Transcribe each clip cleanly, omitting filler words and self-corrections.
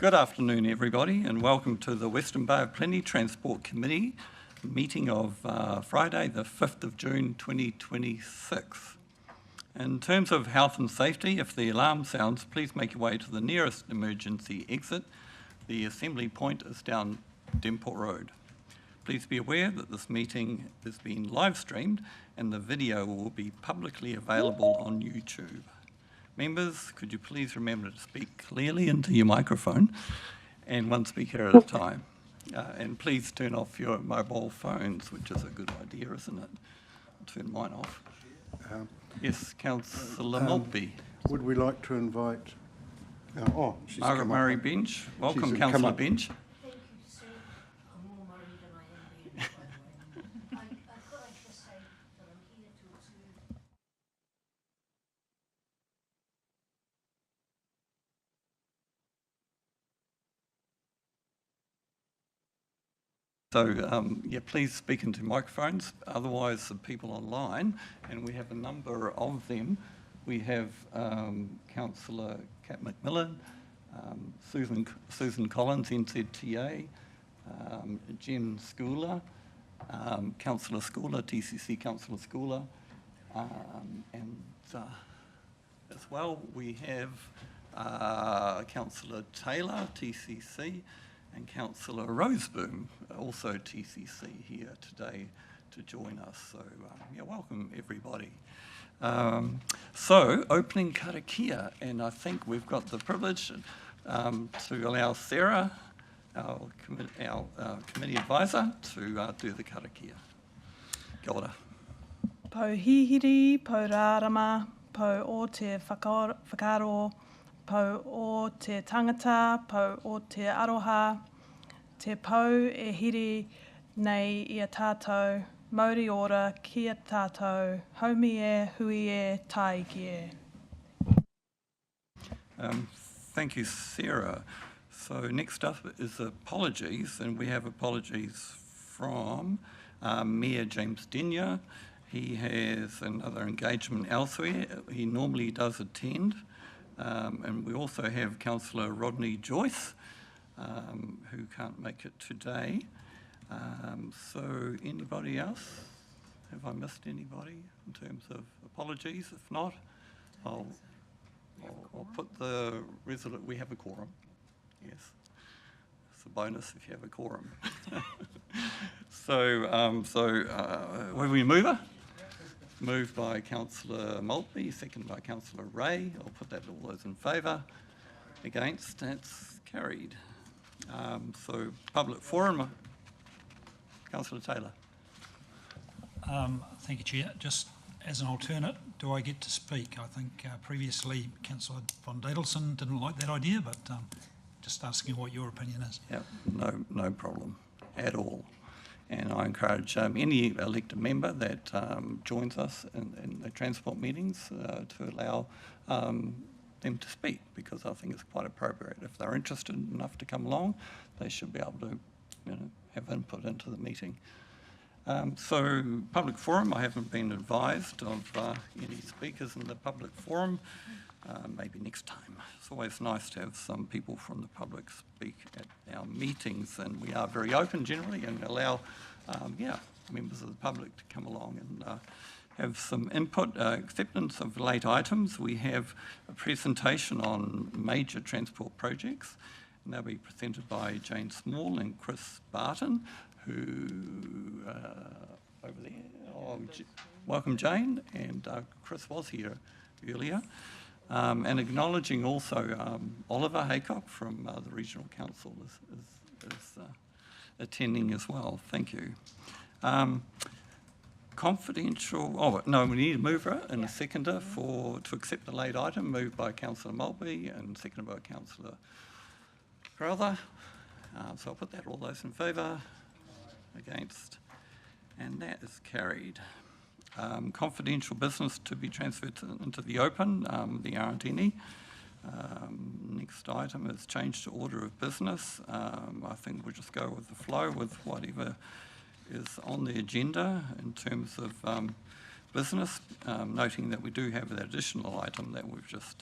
Good afternoon, everybody, and welcome to the Western Bay of Plenty Transport Committee meeting of Friday, the 5th of June 2026. In terms of health and safety, if the alarm sounds, please make your way to the nearest emergency exit. The assembly point is down Denport Road. Please be aware that this meeting is being live streamed and the video will be publicly available on YouTube. Members, could you please remember to speak clearly into your microphone and one speaker at a time. And please turn off your mobile phones, which is a good idea, isn't it? I'll turn mine off. Yes, Councillor Maltby. Would we like to invite... she's Margaret Murray Bench. Welcome, Councillor Bench. Thank you, sir. I'm more worried than I am being, by the way. I thought I'd just say that I'm here to observe. So, please speak into microphones, otherwise the people online, and we have a number of them. We have Councillor Kat McMillan, Susan Collins, NZTA, Jen Schooler, Councillor Schooler, TCC Councillor Schooler, and as well we have Councillor Taylor, TCC, and Councillor Roseboom, also TCC, here today to join us. So, welcome everybody. So, opening karakia, and I think we've got the privilege to allow Sarah, our committee advisor, to do the karakia. Kia ora. Po hihiri, po rārama, po o te whakaro, po o te tangata, po o te aroha, te po e hiri nei i a tātou, mauri ora ki a tātou, haumi e, hui e, tai ki e. Thank you, Sarah. So next up is apologies, and we have apologies from Mayor James Denyer. He has another engagement elsewhere. He normally does attend. And we also have Councillor Rodney Joyce, who can't make it today. So anybody else? Have I missed anybody in terms of apologies? If not, I'll put the resolution. We have a quorum. Yes, it's a bonus if you have a quorum. Will we move her? Moved by Councillor Maltby, seconded by Councillor Ray. I'll put that all those in favour. Against, that's carried. So public forum, Councillor Taylor. Thank you, Chair. Just as an alternate, do I get to speak? I think previously Councillor von Dadelson didn't like that idea, but just asking what your opinion is. Yeah, no problem at all. And I encourage any elected member that joins us in the transport meetings to allow them to speak, because I think it's quite appropriate. If they're interested enough to come along, they should be able to have input into the meeting. So public forum, I haven't been advised of any speakers in the public forum. Maybe next time. It's always nice to have some people from the public speak at our meetings, and we are very open generally and allow members of the public to come along and have some input. Acceptance of late items. We have a presentation on major transport projects, and they'll be presented by Jane Small and Chris Barton, who over there. Welcome, Jane, and Chris was here earlier. And acknowledging also Oliver Haycock from the Regional Council is attending as well. Thank you. Confidential, we need a mover and a seconder to accept the late item, moved by Councillor Maltby and seconded by Councillor Crowther. So I'll put that, all those in favour, against, and that is carried. Confidential business to be transferred into the open, there aren't any. Next item is change to order of business. I think we'll just go with the flow with whatever is on the agenda in terms of business, noting that we do have that additional item that we've just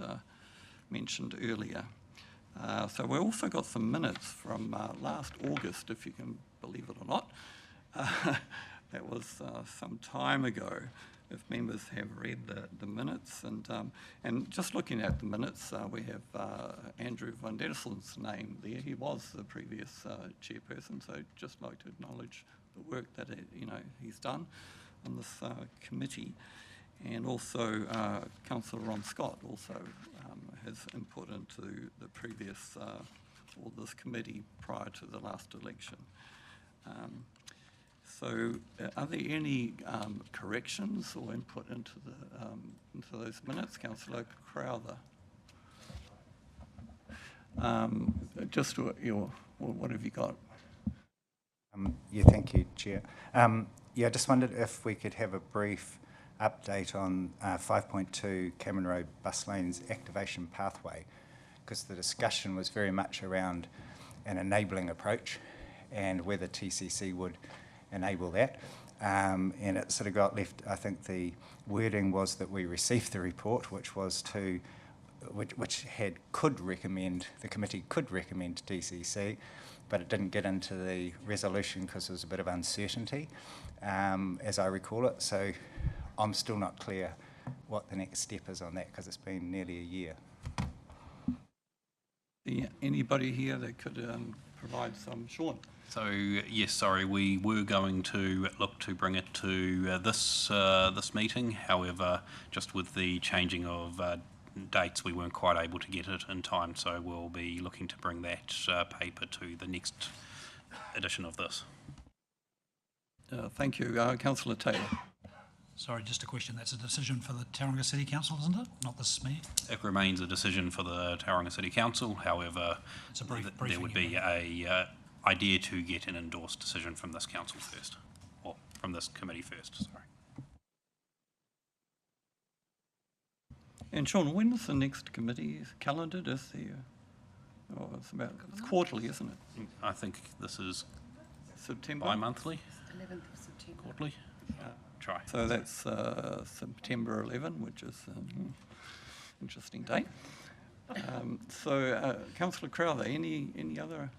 mentioned earlier. So we also got some minutes from last August, if you can believe it or not. That was some time ago. If members have read the minutes, and just looking at the minutes, we have Andrew van Delsen's name there. He was the previous chairperson, so just like to acknowledge the work that he's done on this committee, and also Councillor Ron Scott also has input into the previous or this committee prior to the last election. So, are there any corrections or input into those minutes, Councillor Crowther? Just what have you got? Yeah, thank you, Chair. Yeah, I just wondered if we could have a brief update on 5.2 Cameron Road bus lanes activation pathway, because the discussion was very much around an enabling approach and whether TCC would enable that. And it sort of got left, I think the wording was that we received the report, which could recommend, the committee could recommend to TCC, but it didn't get into the resolution because there was a bit of uncertainty, as I recall it. So I'm still not clear what the next step is on that, because it's been nearly a year. Anybody here that could provide some? Sean? So yes, sorry, we were going to look to bring it to this meeting. However, just with the changing of dates, we weren't quite able to get it in time. So we'll be looking to bring that paper to the next edition of this. Thank you, Councillor Taylor. Sorry, just a question. That's a decision for the Tauranga City Council, isn't it? Not this meeting? It remains a decision for the Tauranga City Council. However, It's a briefing. there would be a idea to get an endorsed decision from this council first, or from this committee first, sorry. And Sean, when is the next committee calendared? It's quarterly, isn't it? I think this is September? bi-monthly, 11th of September. quarterly. Try. So that's September 11, which is an interesting date. Councillor Crowther, any other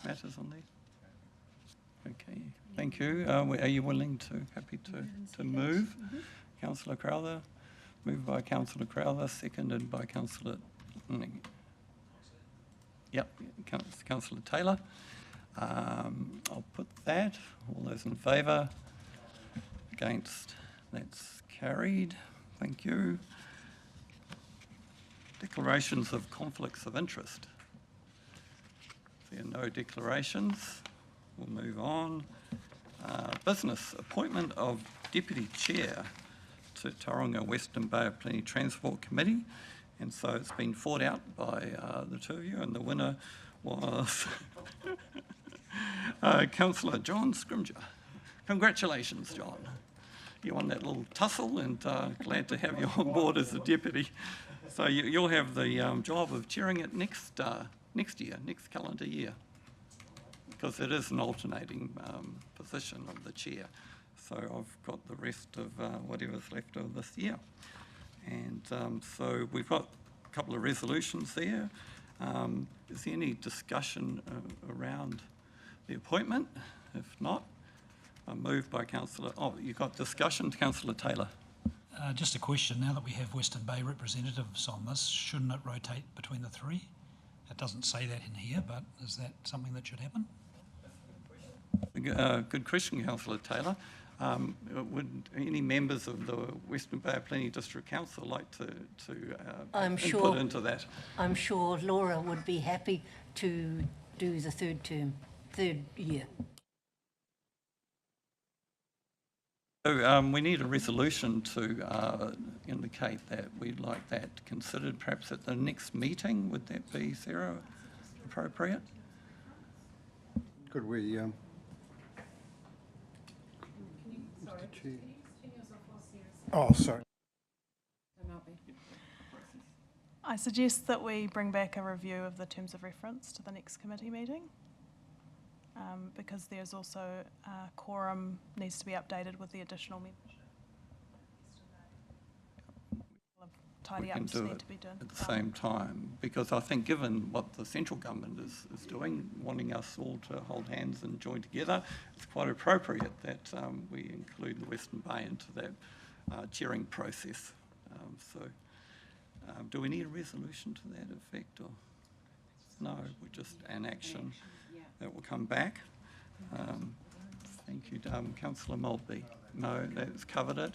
matters on these? Okay, thank you. Are you happy to move? Councillor Crowther, moved by Councillor Crowther, seconded by Councillor... Yep, Councillor Taylor. I'll put that. All those in favour? Against? That's carried. Thank you. Declarations of conflicts of interest. If there are no declarations, we'll move on. Business, appointment of Deputy Chair to Tauranga Western Bay of Plenty Transport Committee. And so it's been fought out by the two of you, and the winner was Councillor John Scrimger. Congratulations, John. You won that little tussle, and glad to have you on board as the deputy. So you'll have the job of chairing it next calendar year, because it is an alternating position of the chair. So I've got the rest of whatever's left of this year. And so we've got a couple of resolutions there. Is there any discussion around the appointment? If not, moved by Councillor... Oh, you've got discussion, Councillor Taylor. Just a question. Now that we have Western Bay representatives on this, shouldn't it rotate between the three? It doesn't say that in here, but is that something that should happen? Good question, Councillor Taylor. Would any members of the Western Bay of Plenty District Council like to input into that? I'm sure Laura would be happy to do the third year. So we need a resolution to indicate that we'd like that considered perhaps at the next meeting. Would that be, Sarah, appropriate? Could we... Oh, sorry. I suggest that we bring back a review of the terms of reference to the next committee meeting, because there's also quorum needs to be updated with the additional membership. We'll have tidy can ups do need it to be done. at the same time, because I think given what the central government is doing, wanting us all to hold hands and join together, it's quite appropriate that we include the Western Bay into that cheering process. Do we need a resolution to that effect, or no? We're just an action that will come back. Thank you, Councillor Maltby. No, that's covered it.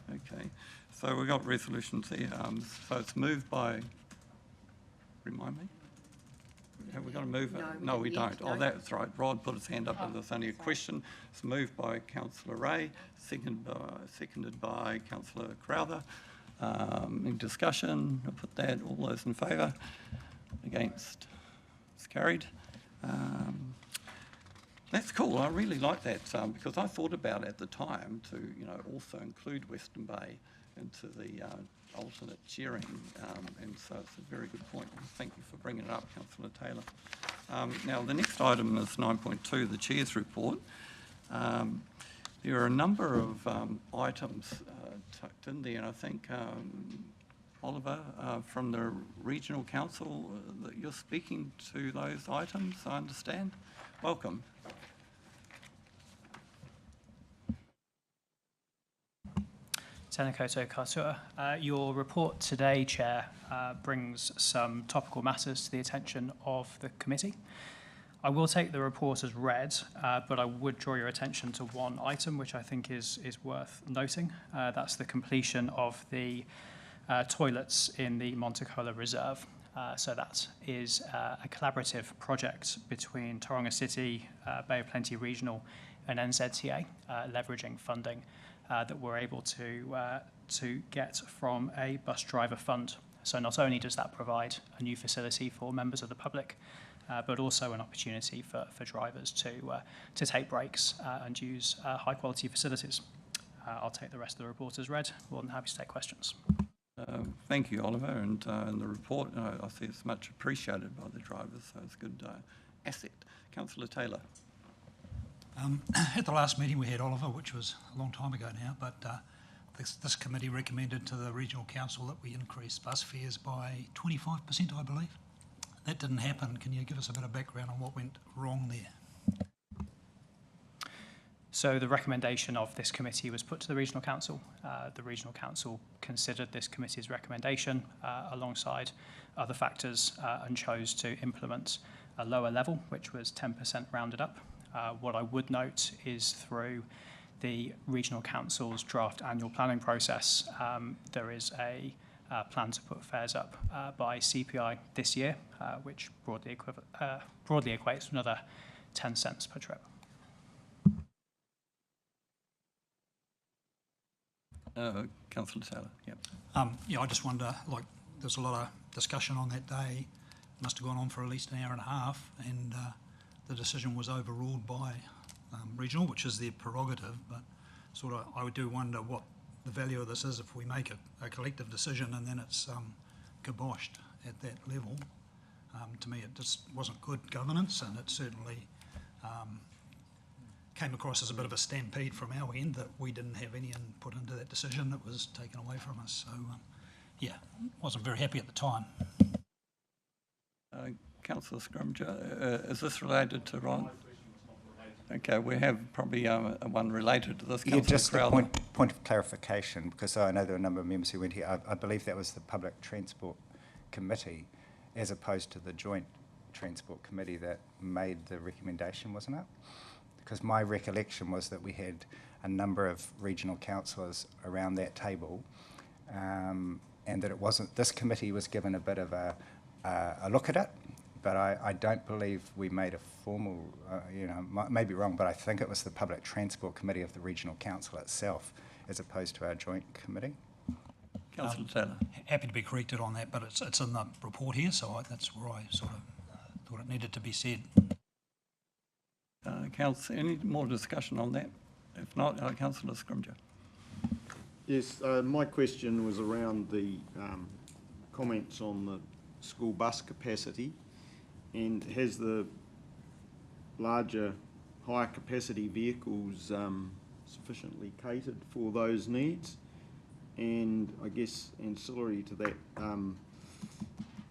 Okay, so we've got resolutions here. So it's moved by, remind me? Have we got to move it? No, we don't. Oh, that's right. Rod put his hand up, and there's only a question. It's moved by Councillor Ray, seconded by Councillor Crowther. Any discussion? I'll put that. All those in favour? Against? It's carried. That's cool. I really like that because I thought about at the time to, also include Western Bay into the alternate cheering, and so it's a very good point. Thank you for bringing it up, Councillor Taylor. Now, the next item is 9.2, the Chair's report. There are a number of items tucked in there, and I think, Oliver, from the Regional Council, that you're speaking to those items, I understand. Welcome. Tēnā koutou katoa. Your report today, Chair, brings some topical matters to the attention of the committee. I will take the report as read, but I would draw your attention to one item which I think is worth noting. That's the completion of the toilets in the Monticola Reserve. So that is a collaborative project between Tauranga City, Bay of Plenty Regional and NZTA, leveraging funding that we're able to get from a bus driver fund. So not only does that provide a new facility for members of the public, but also an opportunity for drivers to take breaks and use high quality facilities. I'll take the rest of the report as read. More than happy to take questions. Thank you, Oliver, and the report, I see it's much appreciated by the drivers, so it's a good asset. Councillor Taylor. At the last meeting we had, Oliver, which was a long time ago now, but this committee recommended to the Regional Council that we increase bus fares by 25%, I believe. That didn't happen. Can you give us a bit of background on what went wrong there? So the recommendation of this committee was put to the Regional Council. The Regional Council considered this committee's recommendation alongside other factors and chose to implement a lower level, which was 10% rounded up. What I would note is through the Regional Council's draft annual planning process, there is a plan to put fares up by CPI this year, which broadly equates to another 10 cents per trip. Councillor Taylor, yep. I just wonder, there's a lot of discussion on that day. It must have gone on for at least an hour and a half, and the decision was overruled by Regional, which is their prerogative, but I do wonder what the value of this is if we make a collective decision and then it's kiboshed at that level. To me, it just wasn't good governance, and it certainly came across as a bit of a stampede from our end that we didn't have any input into that decision that was taken away from us. So, wasn't very happy at the time. Councillor Scrumger, is this related to Ron? Okay, we have probably one related to this. Yeah, just a point of clarification, because I know there are a number of members who went here. I believe that was the Public Transport Committee as opposed to the Joint Transport Committee that made the recommendation, wasn't it? Because my recollection was that we had a number of regional councillors around that table, and that it wasn't, this committee was given a bit of a look at it, but I don't believe we made a formal, may be wrong, but I think it was the Public Transport Committee of the Regional Council itself as opposed to our joint committee. Councillor Taylor. Happy to be corrected on that, but it's in the report here, so that's where I sort of thought it needed to be said. Council, any more discussion on that? If not, Councillor Scrumger. Yes, my question was around the comments on the school bus capacity, and has the larger, higher capacity vehicles sufficiently catered for those needs? and I guess ancillary to that,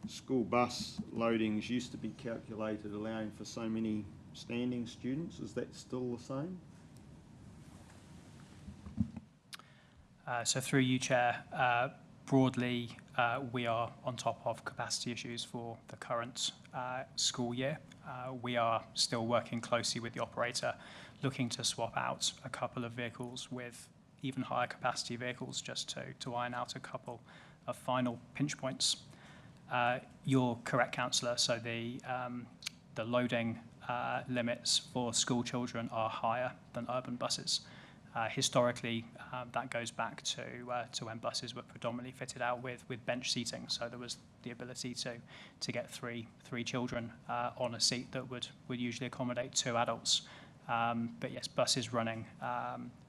school bus loadings used to be calculated allowing for so many standing students. Is that still the same? So through you, Chair, broadly, we are on top of capacity issues for the current school year. We are still working closely with the operator, looking to swap out a couple of vehicles with even higher capacity vehicles just to iron out a couple of final pinch points. You're correct, Councillor. So the loading limits for school children are higher than urban buses. Historically, that goes back to when buses were predominantly fitted out with bench seating. So there was the ability to get three children on a seat that would usually accommodate 2 adults. But yes, buses running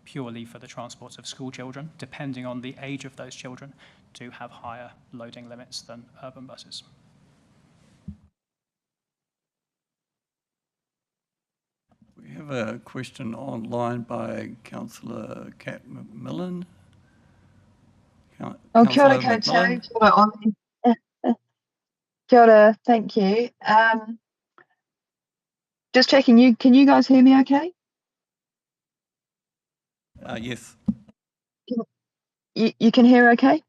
purely for the transport of school children, depending on the age of those children, do have higher loading limits than urban buses. We have a question online by Councillor Kat McMillan. Kia ora koutou, kia ora Ollie. Kia ora, thank you. Just checking, can you guys hear me okay? Yes, You can hear okay?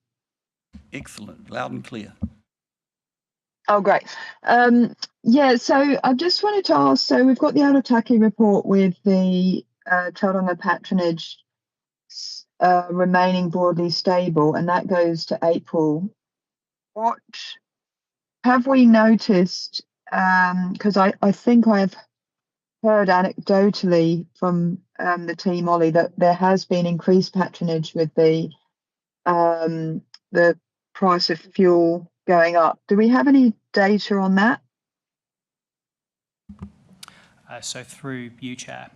excellent, loud and clear. Oh, great. Yeah, so I just wanted to ask, so we've got the Arataki report with the Tauranga patronage remaining broadly stable, and that goes to April. What have we noticed, because I think I've heard anecdotally from the team, Ollie, that there has been increased patronage with the price of fuel going up. Do we have any data on that? So through you, Chair,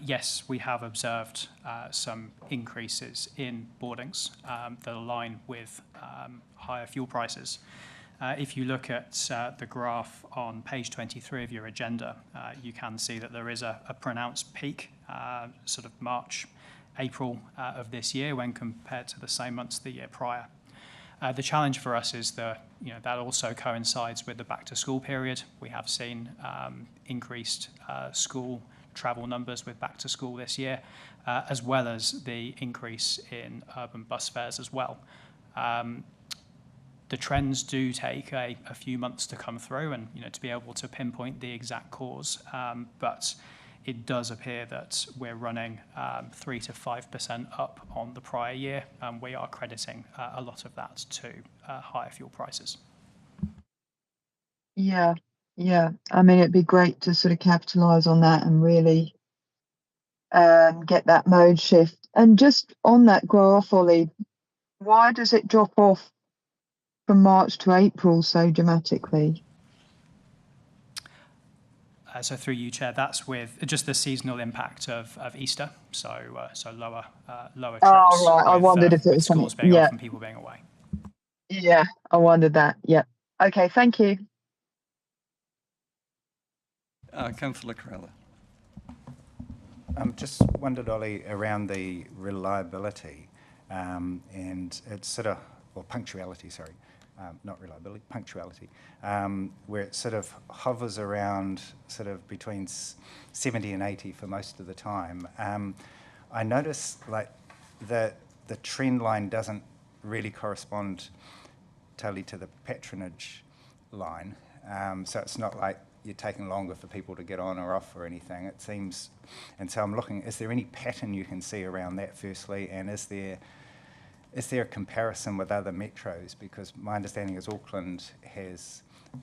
yes, we have observed some increases in boardings that align with higher fuel prices. If you look at the graph on page 23 of your agenda, you can see that there is a pronounced peak, sort of March, April of this year when compared to the same months the year prior. The challenge for us is that also coincides with the back to school period. We have seen increased school travel numbers with back to school this year, as well as the increase in urban bus fares as well. The trends do take a few months to come through and to be able to pinpoint the exact cause, but it does appear that we're running 3 to 5% up on the prior year, and we are crediting a lot of that to higher fuel prices. Yeah. I mean, it'd be great to sort of capitalise on that and really get that mode shift. And just on that graph, Ollie, why does it drop off from March to April so dramatically? So through you, Chair, that's with just the seasonal impact of Easter, so lower trips. Oh, right. I with, wondered if it was schools something. being Yeah. off and people being away. Yeah, I wondered that. Yeah. Okay, thank you. Councillor Crowler. Just wondered, Ollie, around the reliability and it's sort of, or punctuality, sorry. Not reliability, punctuality, where it sort of hovers around sort of between 70 and 80 for most of the time. I noticed like the trend line doesn't really correspond totally to the patronage line. So it's not like you're taking longer for people to get on or off or anything. It seems, and so I'm looking, is there any pattern you can see around that firstly, and is there a comparison with other metros? Because my understanding is Auckland has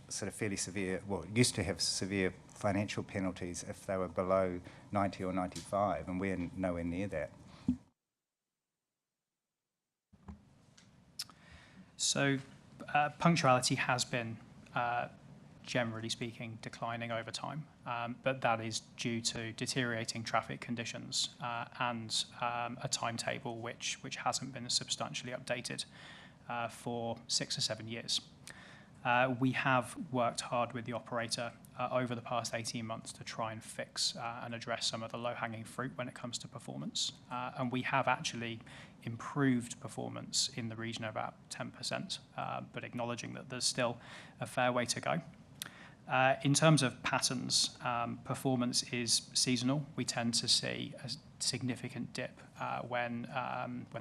sort of fairly severe, well, it used to have severe financial penalties if they were below 90 or 95, and we're nowhere near that. So punctuality has been, generally speaking, declining over time, but that is due to deteriorating traffic conditions and a timetable which hasn't been substantially updated for 6 or 7 years. We have worked hard with the operator over the past 18 months to try and fix and address some of the low-hanging fruit when it comes to performance. And we have actually improved performance in the region of about 10%, but acknowledging that there's still a fair way to go. In terms of patterns, performance is seasonal. We tend to see a significant dip when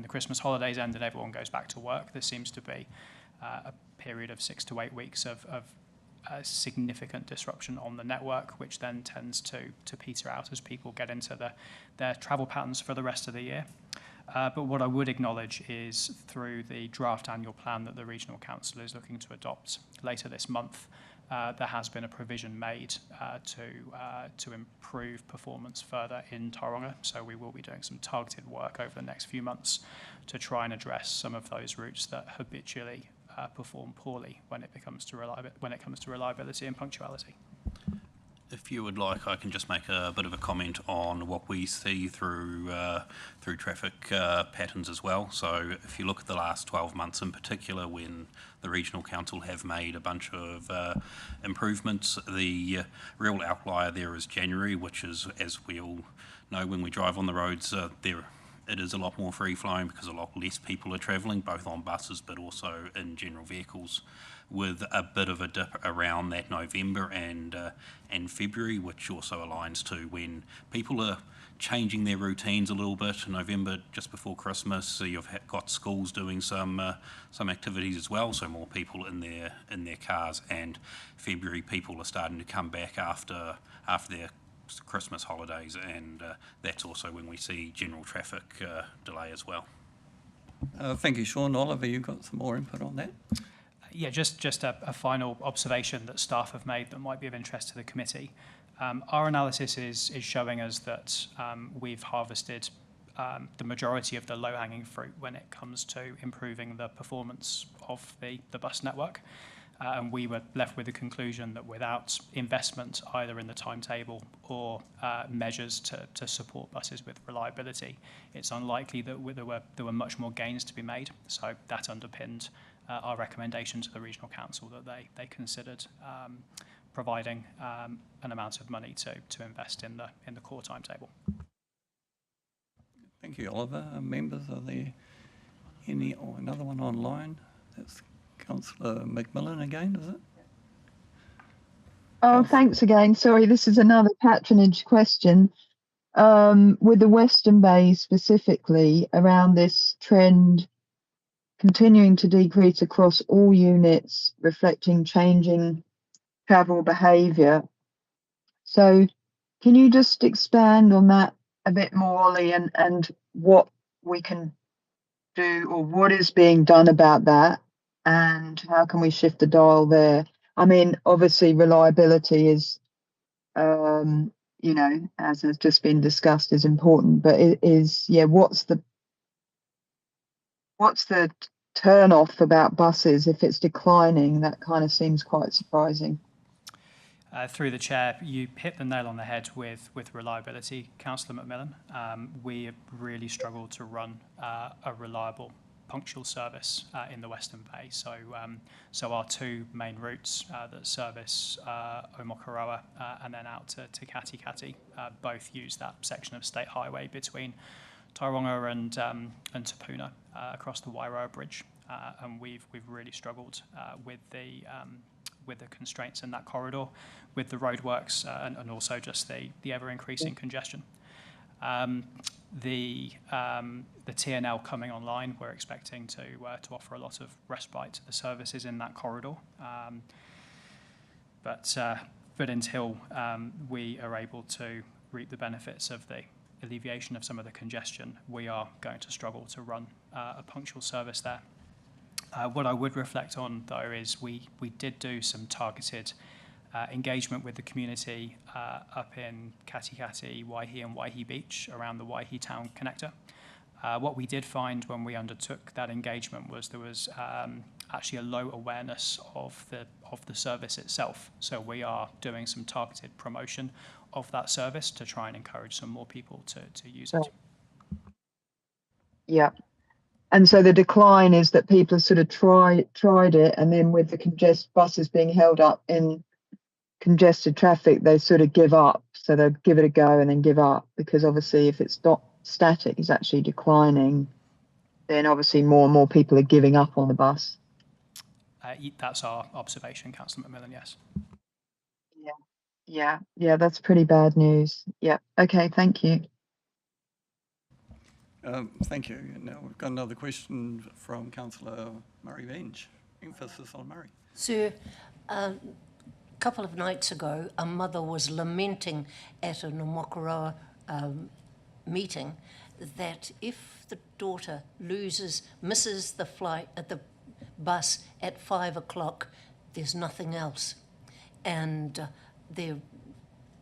the Christmas holidays end and everyone goes back to work. There seems to be a period of 6 to 8 weeks of significant disruption on the network, which then tends to peter out as people get into their travel patterns for the rest of the year. But what I would acknowledge is through the draft annual plan that the Regional Council is looking to adopt later this month, there has been a provision made to improve performance further in Tauranga. So we will be doing some targeted work over the next few months to try and address some of those routes that habitually perform poorly when it comes to reliability and punctuality. If you would like, I can just make a bit of a comment on what we see through traffic patterns as well. So if you look at the last 12 months in particular, when the Regional Council have made a bunch of improvements, the real outlier there is January, which is, as we all know, when we drive on the roads, it is a lot more free-flowing because a lot less people are travelling, both on buses but also in general vehicles, with a bit of a dip around that November and February, which also aligns to when people are changing their routines a little bit. November, just before Christmas, so you've got schools doing some activities as well, so more people in their cars. And February, people are starting to come back after their Christmas holidays, and that's also when we see general traffic delay as well. Thank you, Sean. Oliver, you've got some more input on that? Yeah, just a final observation that staff have made that might be of interest to the committee. Our analysis is showing us that we've harvested the majority of the low-hanging fruit when it comes to improving the performance of the bus network. And we were left with the conclusion that without investment either in the timetable or measures to support buses with reliability, it's unlikely that there were much more gains to be made. So that underpinned our recommendation to the Regional Council that they considered providing an amount of money to invest in the core timetable. Thank you, Oliver. Members, are there any, another one online? That's Councillor McMillan again, is it? Oh, thanks again. Sorry, this is another patronage question. With the Western Bay specifically, around this trend continuing to decrease across all units, reflecting changing travel behaviour. So can you just expand on that a bit more, Ollie, and what we can do or what is being done about that? And how can we shift the dial there? I mean, obviously, reliability is, you know, as has just been discussed, is important. But it is, yeah, what's the turn off about buses if it's declining? That kind of seems quite surprising. Through the chair, you hit the nail on the head with reliability, Councillor McMillan. We have really struggled to run a reliable punctual service in the Western Bay. So our two main routes that service Omokoroa and then out to Kati Kati both use that section of state highway between Tauranga and Te Puna across the Wairoa Bridge, and we've really struggled with the constraints in that corridor, with the roadworks and also just the ever increasing congestion. The TNL coming online, we're expecting to offer a lot of respite to the services in that corridor. But until we are able to reap the benefits of the alleviation of some of the congestion, we are going to struggle to run a punctual service there. What I would reflect on, though, is we did do some targeted engagement with the community up in Kati Kati, Waihi and Waihi Beach around the Waihi Town Connector. What we did find when we undertook that engagement was there was actually a low awareness of the service itself. So we are doing some targeted promotion of that service to try and encourage some more people to use it. Yeah. And so the decline is that people have sort of tried it, and then with the buses being held up in congested traffic, they sort of give up. So they'll give it a go and then give up, because obviously if it's not static, it's actually declining, then obviously more and more people are giving up on the bus. That's our observation, Councillor McMillan, yes. Yeah, that's pretty bad news. Yeah, okay, thank you. Thank you. Now we've got another question from Councillor Murray Venge. Emphasis on Murray. Sir, a couple of nights ago, a mother was lamenting at a Namokoroa meeting that if the daughter misses the flight at the bus at 5 o'clock, there's nothing else. And their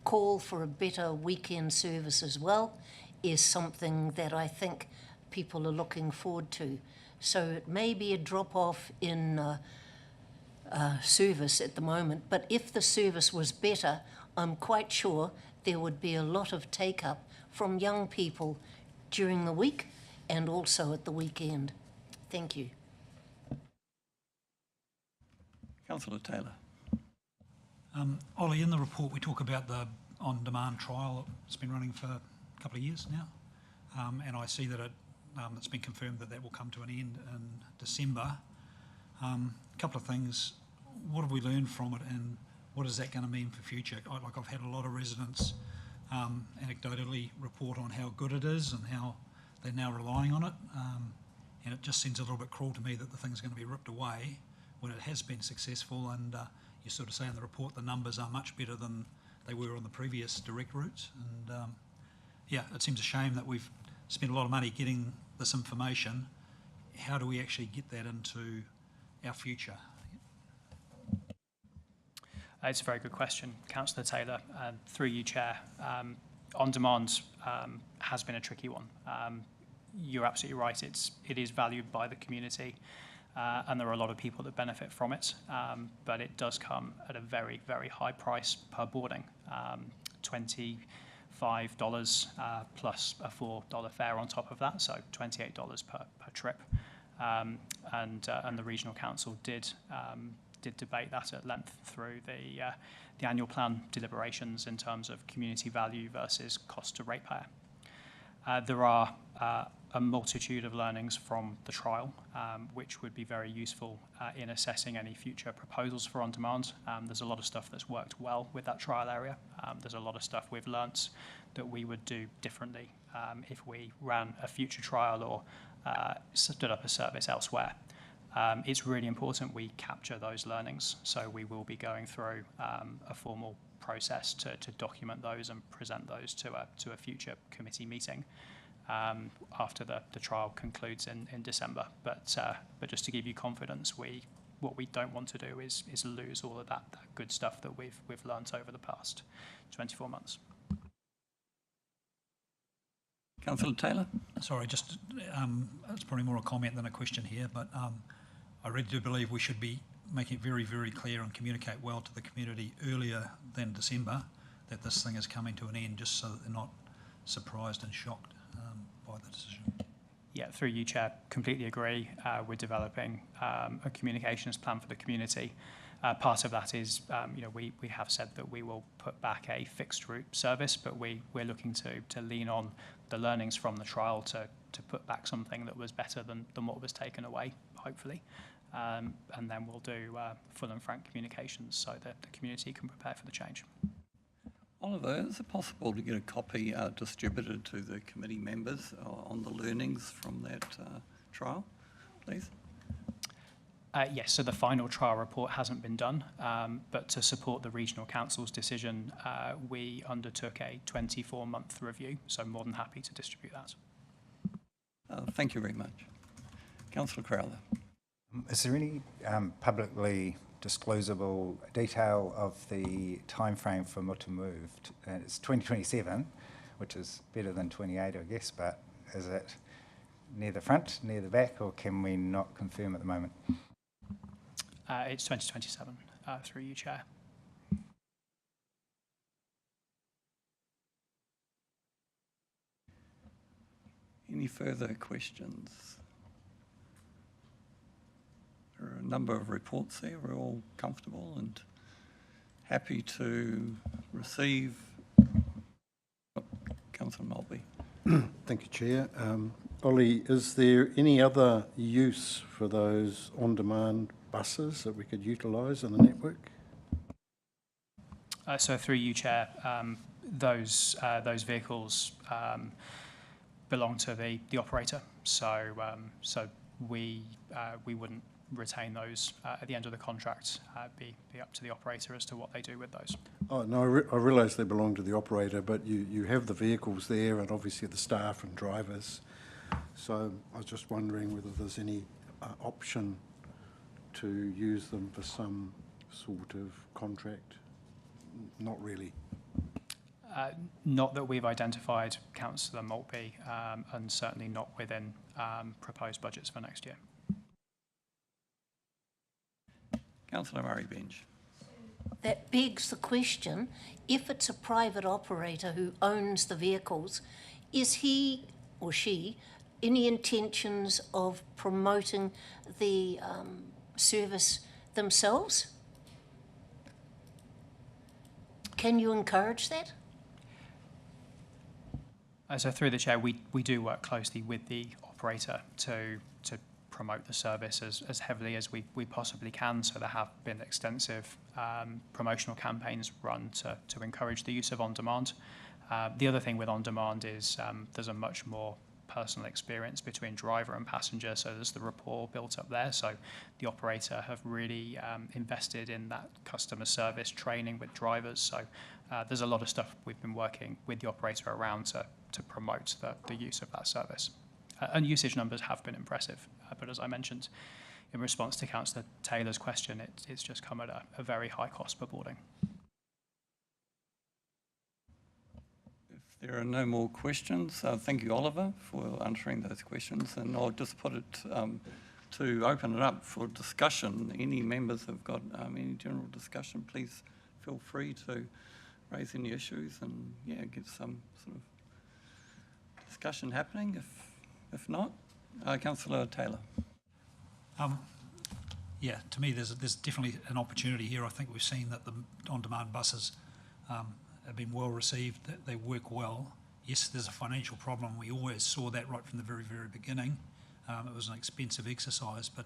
call for a better weekend service as well is something that I think people are looking forward to. So it may be a drop-off in service at the moment, but if the service was better, I'm quite sure there would be a lot of take-up from young people during the week and also at the weekend. Thank you. Councillor Taylor. Ollie, in the report we talk about the on-demand trial. It's been running for a couple of years now, and I see that it's been confirmed that will come to an end in December. A couple of things. What have we learned from it, and what is that going to mean for future? I've had a lot of residents anecdotally report on how good it is and how they're now relying on it, and it just seems a little bit cruel to me that the thing's going to be ripped away when it has been successful. And you sort of say in the report the numbers are much better than they were on the previous direct routes. And yeah, it seems a shame that we've spent a lot of money getting this information. How do we actually get that into our future? It's a very good question, Councillor Taylor. Through you, Chair. On-demand has been a tricky one. You're absolutely right. It is valued by the community, and there are a lot of people that benefit from it. But it does come at a very, very high price per boarding, $25 plus a $4 fare on top of that, so $28 per trip. And the regional council did debate that at length through the annual plan deliberations in terms of community value versus cost to ratepayer. There are a multitude of learnings from the trial, which would be very useful in assessing any future proposals for on-demand. There's a lot of stuff that's worked well with that trial area. There's a lot of stuff we've learnt that we would do differently if we ran a future trial or stood up a service elsewhere. It's really important we capture those learnings, so we will be going through a formal process to document those and present those to a future committee meeting after the trial concludes in December. But just to give you confidence, what we don't want to do is lose all of that good stuff that we've learnt over the past 24 months. Councillor Taylor. Sorry, just it's probably more a comment than a question here, but I really do believe we should be making it very, very clear and communicate well to the community earlier than December that this thing is coming to an end, just so that they're not surprised and shocked by the decision. Yeah, through you, Chair, completely agree. We're developing a communications plan for the community. Part of that is, we have said that we will put back a fixed route service, but we're looking to lean on the learnings from the trial to put back something that was better than what was taken away, hopefully. And then we'll do full and frank communications so that the community can prepare for the change. Oliver, is it possible to get a copy distributed to the committee members on the learnings from that trial, please? Yes, so the final trial report hasn't been done, but to support the Regional Council's decision, we undertook a 24-month review, so more than happy to distribute that. Thank you very much. Councillor Crowther. Is there any publicly disclosable detail of the timeframe for Mutu Move? It's 2027, which is better than 28, I guess, but is it near the front, near the back, or can we not confirm at the moment? It's 2027, through you, Chair. Any further questions? number of reports there. We're all comfortable and happy to receive. Councillor Maltby. Thank you, Chair. Ollie, is there any other use for those on-demand buses that we could utilise in the network? So through you, Chair, those vehicles belong to the operator. So we wouldn't retain those at the end of the contract. Be up to the operator as to what they do with those. Oh, no, I realise they belong to the operator, but you have the vehicles there and obviously the staff and drivers. So I was just wondering whether there's any option to use them for some sort of contract. Not really. Not that we've identified, Councillor Maltby, and certainly not within proposed budgets for next year. Councillor Murray-Bench. That begs the question, if it's a private operator who owns the vehicles, is he or she any intentions of promoting the service themselves? Can you encourage that? So through the chair, we do work closely with the operator to promote the service as heavily as we possibly can. So there have been extensive promotional campaigns run to encourage the use of on-demand. The other thing with on-demand is there's a much more personal experience between driver and passenger, so there's the rapport built up there. So the operator have really invested in that customer service training with drivers. So there's a lot of stuff we've been working with the operator around to promote the use of that service. And usage numbers have been impressive, but as I mentioned in response to Councillor Taylor's question, it's just come at a very high cost per boarding. If there are no more questions, thank you, Oliver, for answering those questions, and I'll just put it to open it up for discussion. Any members have got any general discussion, please feel free to raise any issues and get some sort of discussion happening. If not, Councillor Taylor. Yeah, to me, there's definitely an opportunity here. I think we've seen that the on-demand buses have been well received, that they work well. Yes, there's a financial problem. We always saw that right from the very, very beginning. It was an expensive exercise, but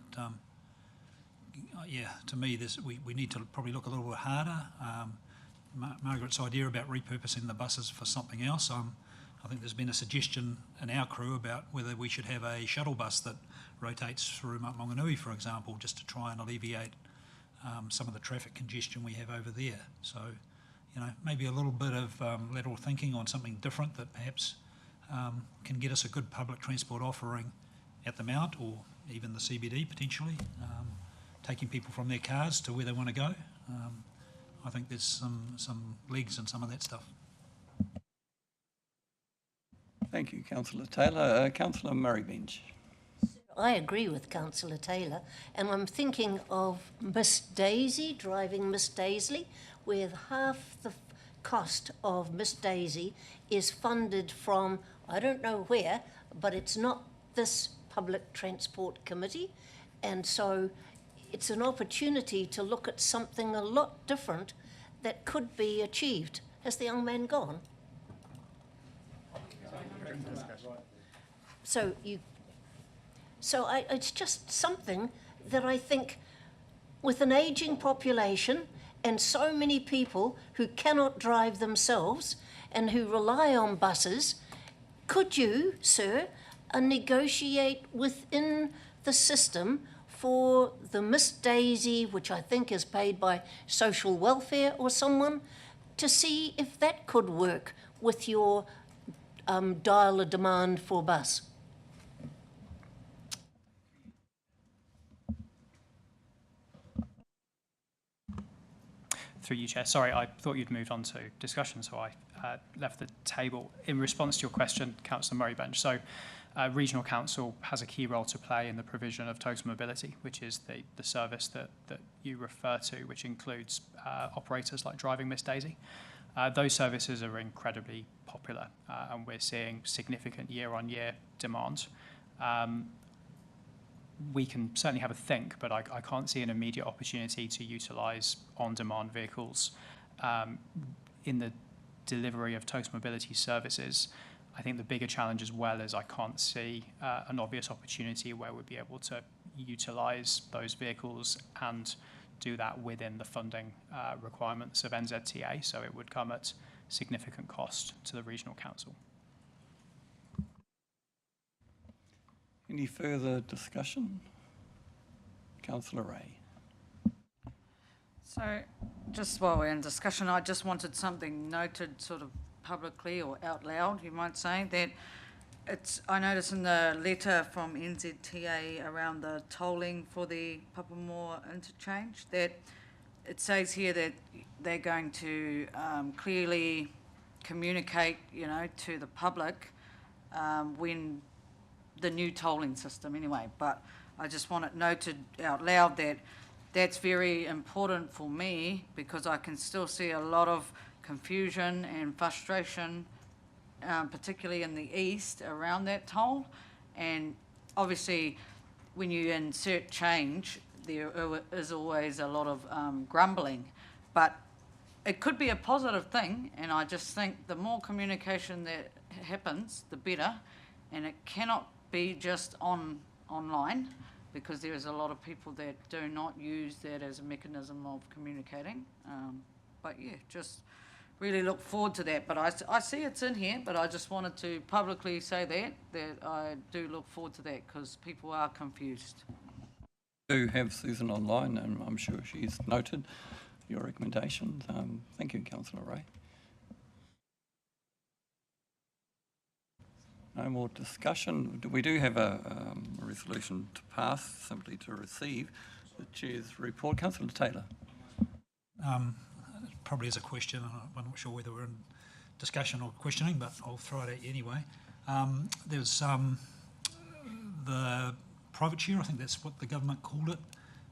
yeah, to me, we need to probably look a little bit harder. Margaret's idea about repurposing the buses for something else, I think there's been a suggestion in our crew about whether we should have a shuttle bus that rotates through Mount Maunganui, for example, just to try and alleviate some of the traffic congestion we have over there. So, maybe a little bit of lateral thinking on something different that perhaps can get us a good public transport offering at the Mount or even the CBD potentially, taking people from their cars to where they want to go. I think there's some legs in some of that stuff. Thank you, Councillor Taylor. Councillor Murray-Bench. I agree with Councillor Taylor, and I'm thinking of Miss Daisy, driving Miss Daisley, where half the cost of Miss Daisy is funded from, I don't know where, but it's not this Public Transport Committee, and so it's an opportunity to look at something a lot different that could be achieved. Has the young man gone? So it's just something that I think, with an ageing population and so many people who cannot drive themselves and who rely on buses, could you, sir, negotiate within the system for the Miss Daisy, which I think is paid by social welfare or someone, to see if that could work with your dial a demand for bus? Through you, Chair. Sorry, I thought you'd moved on to discussion, so I left the table. In response to your question, Councillor Murray-Bench, so Regional Council has a key role to play in the provision of total mobility, which is the service that you refer to, which includes operators like Driving Miss Daisy. Those services are incredibly popular, and we're seeing significant year-on-year demand. we can certainly have a think, but I can't see an immediate opportunity to utilise on-demand vehicles in the delivery of total mobility services. I think the bigger challenge as well is I can't see an obvious opportunity where we'd be able to utilise those vehicles and do that within the funding requirements of NZTA, so it would come at significant cost to the regional council. Any further discussion? Councillor Ray. So, just while we're in discussion, I just wanted something noted sort of publicly or out loud, you might say, that I noticed in the letter from NZTA around the tolling for the Papamoa interchange that it says here that they're going to clearly communicate, to the public when the new tolling system anyway. But I just want it noted out loud that that's very important for me because I can still see a lot of confusion and frustration, particularly in the east around that toll. And obviously when you insert change, there is always a lot of grumbling, but it could be a positive thing, and I just think the more communication that happens, the better, and it cannot be just online, because there is a lot of people that do not use that as a mechanism of communicating. But yeah, just really look forward to that. But I see it's in here, but I just wanted to publicly say that I do look forward to that because people are confused. We do have Susan online, and I'm sure she's noted your recommendations. Thank you, Councillor Ray. No more discussion. We do have a resolution to pass, simply to receive the Chair's report. Councillor Taylor. Probably is a question. I'm not sure whether we're in discussion or questioning, but I'll throw it at you anyway. There's the private share, I think that's what the government called it.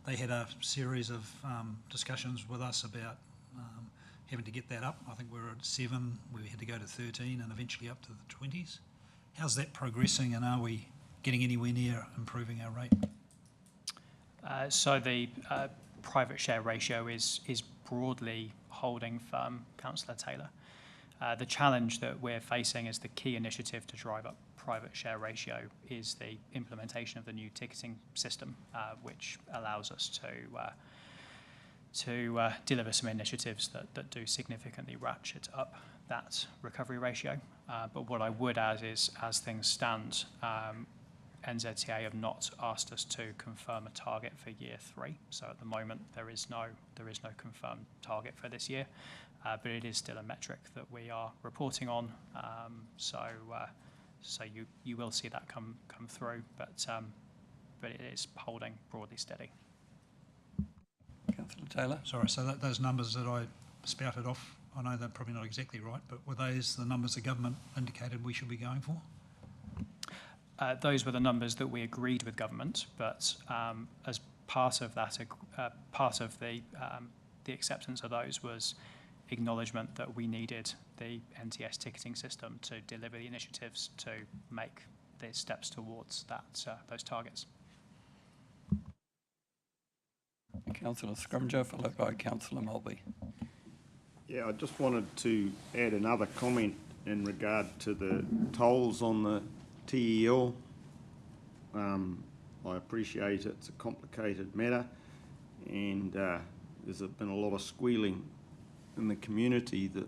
They had a series of discussions with us about having to get that up. I think we were at 7, we had to go to 13 and eventually up to the 20s. How's that progressing, and are we getting anywhere near improving our rate? So the private share ratio is broadly holding firm, Councillor Taylor. The challenge that we're facing as the key initiative to drive up private share ratio is the implementation of the new ticketing system, which allows us to deliver some initiatives that do significantly ratchet up that recovery ratio. But what I would add is, as things stand, NZTA have not asked us to confirm a target for year 3. So at the moment there is no confirmed target for this year, but it is still a metric that we are reporting on. So you will see that come through, but it is holding broadly steady. Councillor Taylor. Sorry, so those numbers that I spouted off, I know they're probably not exactly right, but were those the numbers the government indicated we should be going for? Those were the numbers that we agreed with government, but as part of that, part of the acceptance of those was acknowledgement that we needed the NTS ticketing system to deliver the initiatives to make the steps towards those targets. Councillor Scrymgeour, followed by Councillor Mulvey. Yeah, I just wanted to add another comment in regard to the tolls on the TEL. I appreciate it's a complicated matter, and there's been a lot of squealing in the community that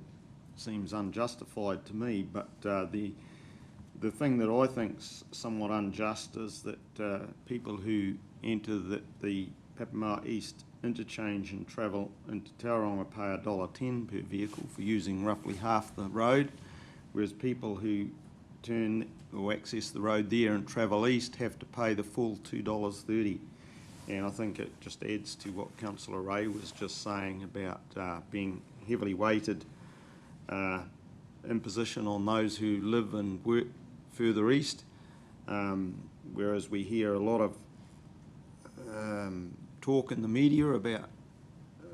seems unjustified to me, but the thing that I think's somewhat unjust is that people who enter the Papamoa East interchange and travel into Tauranga pay $1.10 per vehicle for using roughly half the road, whereas people who turn or access the road there and travel east have to pay the full $2.30. And I think it just adds to what Councillor Ray was just saying about being heavily weighted imposition on those who live and work further east, whereas we hear a lot of talk in the media about,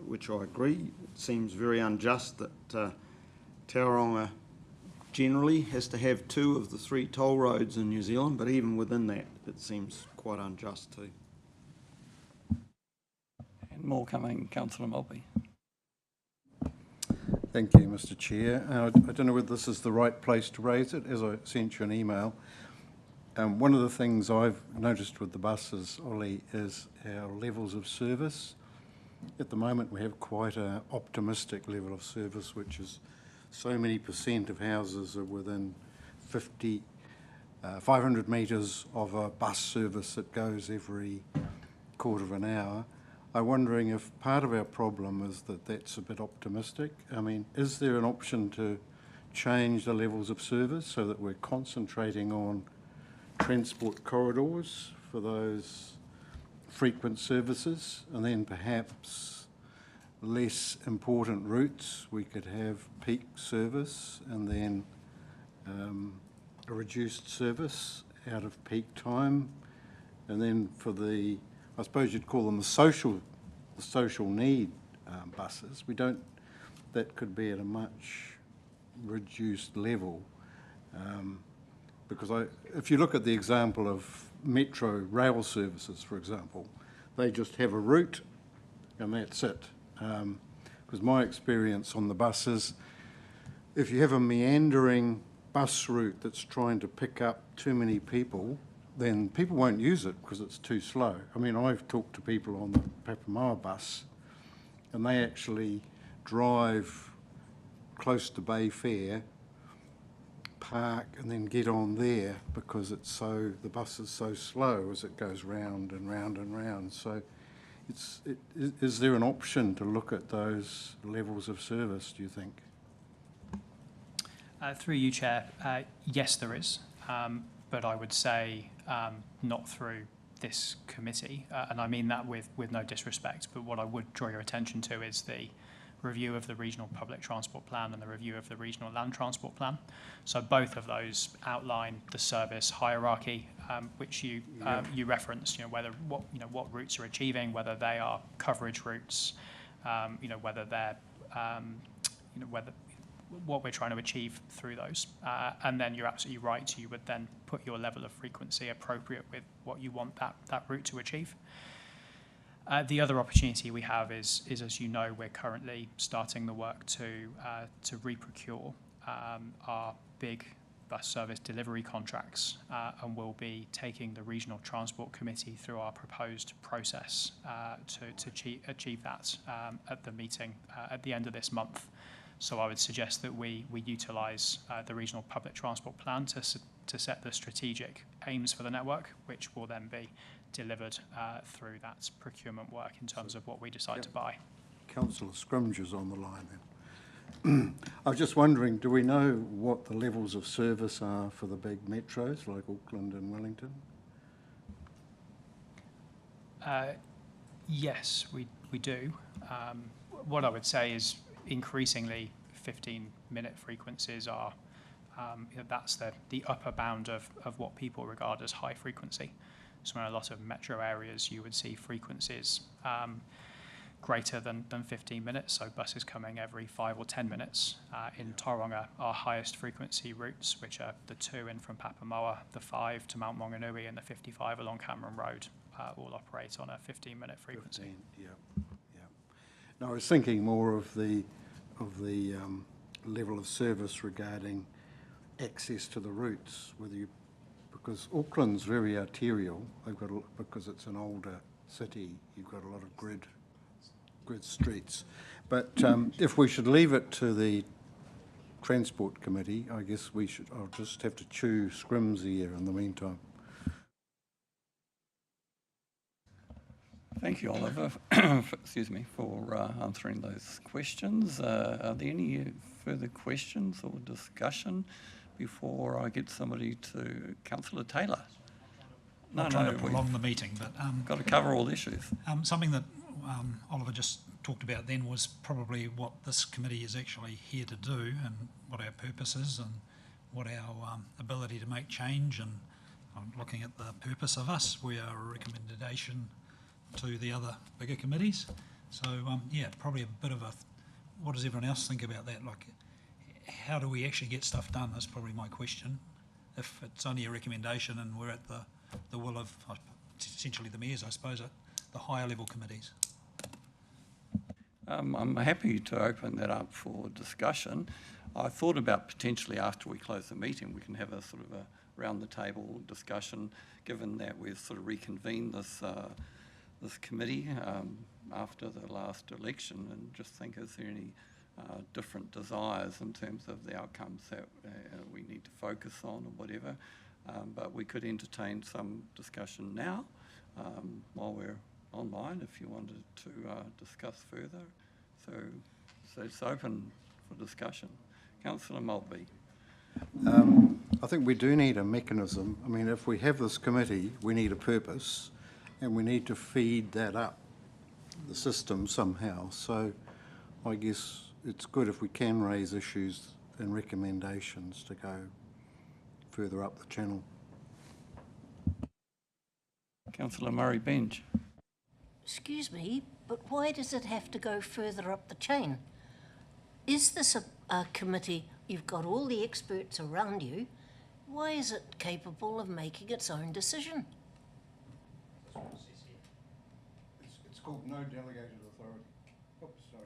which I agree, it seems very unjust that Tauranga generally has to have 2 of the 3 toll roads in New Zealand, but even within that, it seems quite unjust too. And more coming, Councillor Maltby. Thank you, Mr. Chair. I don't know whether this is the right place to raise it, as I sent you an email. One of the things I've noticed with the buses, Ollie, is our levels of service. At the moment, we have quite an optimistic level of service, which is so many % of houses are within 500 metres of a bus service that goes every quarter of an hour. I'm wondering if part of our problem is that that's a bit optimistic. I mean, is there an option to change the levels of service so that we're concentrating on transport corridors for those frequent services, and then perhaps less important routes we could have peak service and then a reduced service out of peak time, and then for the, I suppose you'd call them the social need buses, that could be at a much reduced level. Because if you look at the example of metro rail services, for example, they just have a route and that's it. Because my experience on the buses, if you have a meandering bus route that's trying to pick up too many people, then people won't use it because it's too slow. I mean, I've talked to people on the Papamoa bus and they actually drive close to Bay Fair, park and then get on there because the bus is so slow as it goes round and round and round. So is there an option to look at those levels of service, do you think? Through you, Chair, yes, there is, but I would say not through this committee, and I mean that with no disrespect, but what I would draw your attention to is the review of the Regional Public Transport Plan and the review of the Regional Land Transport Plan. So both of those outline the service hierarchy, which you referenced. What routes are achieving, whether they are coverage routes, whether they're what we're trying to achieve through those. And then you're absolutely right. You would then put your level of frequency appropriate with what you want that route to achieve. The other opportunity we have is, as you know, we're currently starting the work to re-procure our big bus service delivery contracts, and we'll be taking the Regional Transport Committee through our proposed process to achieve that at the meeting at the end of this month. So I would suggest that we utilise the Regional Public Transport Plan to set the strategic aims for the network, which will then be delivered through that procurement work in terms of what we decide to buy. Councillor Scrimge is on the line then. I was just wondering, do we know what the levels of service are for the big metros like Auckland and Wellington? Yes, we do. What I would say is increasingly 15-minute frequencies are, that's the upper bound of what people regard as high frequency. So in a lot of metro areas, you would see frequencies greater than 15 minutes, so buses coming every 5 or 10 minutes. In Tauranga, our highest frequency routes, which are the 2 in from Papamoa, the 5 to Mount Maunganui, and the 55 along Cameron Road, all operate on a 15-minute frequency. 15, yeah. No, I was thinking more of the level of service regarding access to the routes, because Auckland's very arterial. Because it's an older city, you've got a lot of grid streets. But if we should leave it to the Transport Committee, I guess I'll just have to chew Scrim's ear in the meantime. Thank you, Oliver, for answering those questions. Are there any further questions or discussion before I get somebody to Councillor Taylor? Not trying to prolong the meeting, but got to cover all issues. Something that Oliver just talked about then was probably what this committee is actually here to do, and what our purpose is, and what our ability to make change. And looking at the purpose of us, we are a recommendation to the other bigger committees. So yeah, probably a bit of what does everyone else think about that? Like, how do we actually get stuff done? That's probably my question. If it's only a recommendation and we're at the will of essentially the mayors, I suppose, at the higher level committees. I'm happy to open that up for discussion. I thought about potentially after we close the meeting, we can have a sort of a round the table discussion, given that we've sort of reconvened this committee after the last election, and just think, is there any different desires in terms of the outcomes that we need to focus on or whatever. But we could entertain some discussion now while we're online if you wanted to discuss further. So it's open for discussion. Councillor Maltby. I think we do need a mechanism. I mean, if we have this committee, we need a purpose and we need to feed that up the system somehow. So I guess it's good if we can raise issues and recommendations to go further up the channel. Councillor Murray Bench. Excuse me, but why does it have to go further up the chain? Is this a committee, you've got all the experts around you, why is it capable of making its own decision? It's called no delegated authority. Oops, sorry.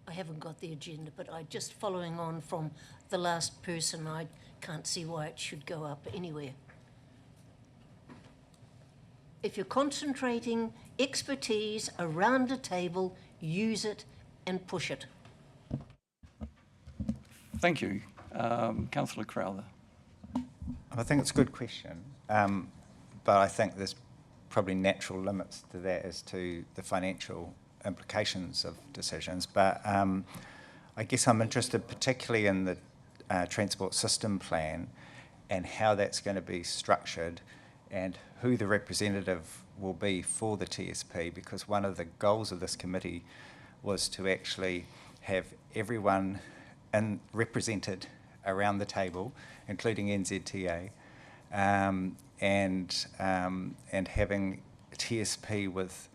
I haven't got the agenda, but just following on from the last person, I can't see why it should go up anywhere. If you're concentrating expertise around a table, use it and push it. Thank you. Councillor Crowther. I think it's a good question, but I think there's probably natural limits to that as to the financial implications of decisions. But I guess I'm interested particularly in the transport system plan and how that's going to be structured and who the representative will be for the TSP, because one of the goals of this committee was to actually have everyone represented around the table, including NZTA, and having TSP with,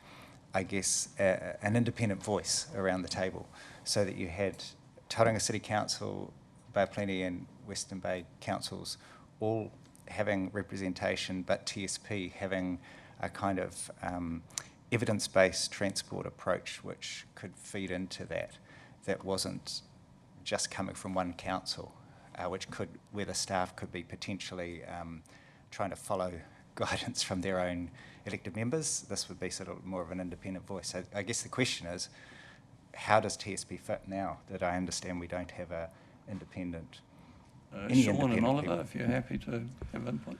I guess, an independent voice around the table, so that you had Tauranga City Council, Bay of Plenty and Western Bay councils all having representation, but TSP having a kind of evidence-based transport approach which could feed into that wasn't just coming from one council, where the staff could be potentially trying to follow guidance from their own elected members. This would be sort of more of an independent voice. So I guess the question is, how does TSP fit now that I understand we don't have a independent Sean and Oliver, if you're happy to have input.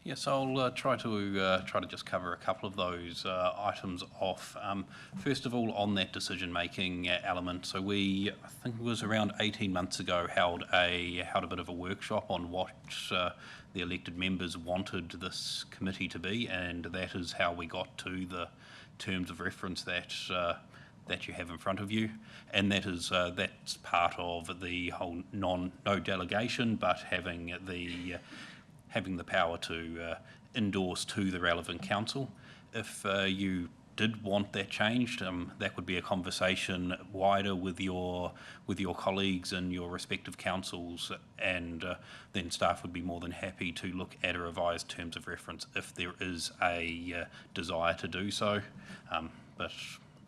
Yes, I'll try to just cover a couple of those items off. First of all, on that decision-making element, so we, I think it was around 18 months ago, held a bit of a workshop on what the elected members wanted this committee to be, and that is how we got to the terms of reference that you have in front of you, and that's part of the whole no delegation, but having the power to endorse to the relevant council. If you did want that changed, that would be a conversation wider with your colleagues and your respective councils, and then staff would be more than happy to look at a revised terms of reference if there is a desire to do so. But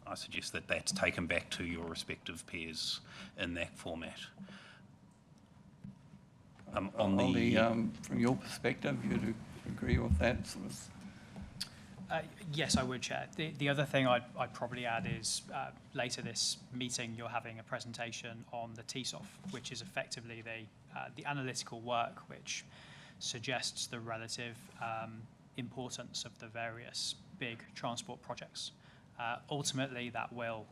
I suggest that that's taken back to your respective peers in that format. Ollie, from your perspective, you'd agree with that sort of? Yes, I would, Chair. The other thing I'd probably add is later this meeting you're having a presentation on the TSOF, which is effectively the analytical work which suggests the relative importance of the various big transport projects. Ultimately, that will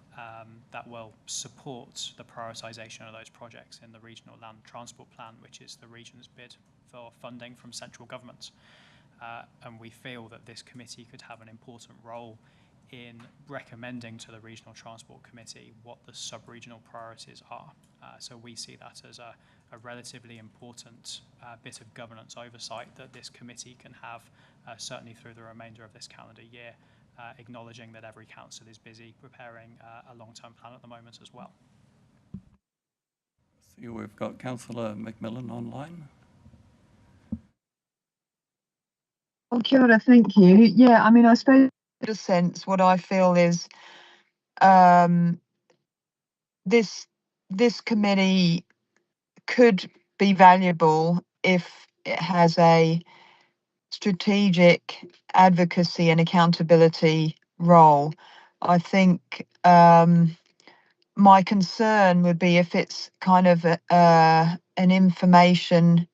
support the prioritisation of those projects in the Regional Land Transport Plan, which is the region's bid for funding from central government. And we feel that this committee could have an important role in recommending to the Regional Transport Committee what the sub-regional priorities are. So we see that as a relatively important bit of governance oversight that this committee can have, certainly through the remainder of this calendar year, acknowledging that every council is busy preparing a long-term plan at the moment as well. See, we've got Councillor McMillan online. Oh, kia ora, thank you. Yeah, I mean, I suppose in a sense, what I feel is this committee could be valuable if it has a strategic advocacy and accountability role. I think my concern would be if it's kind of an information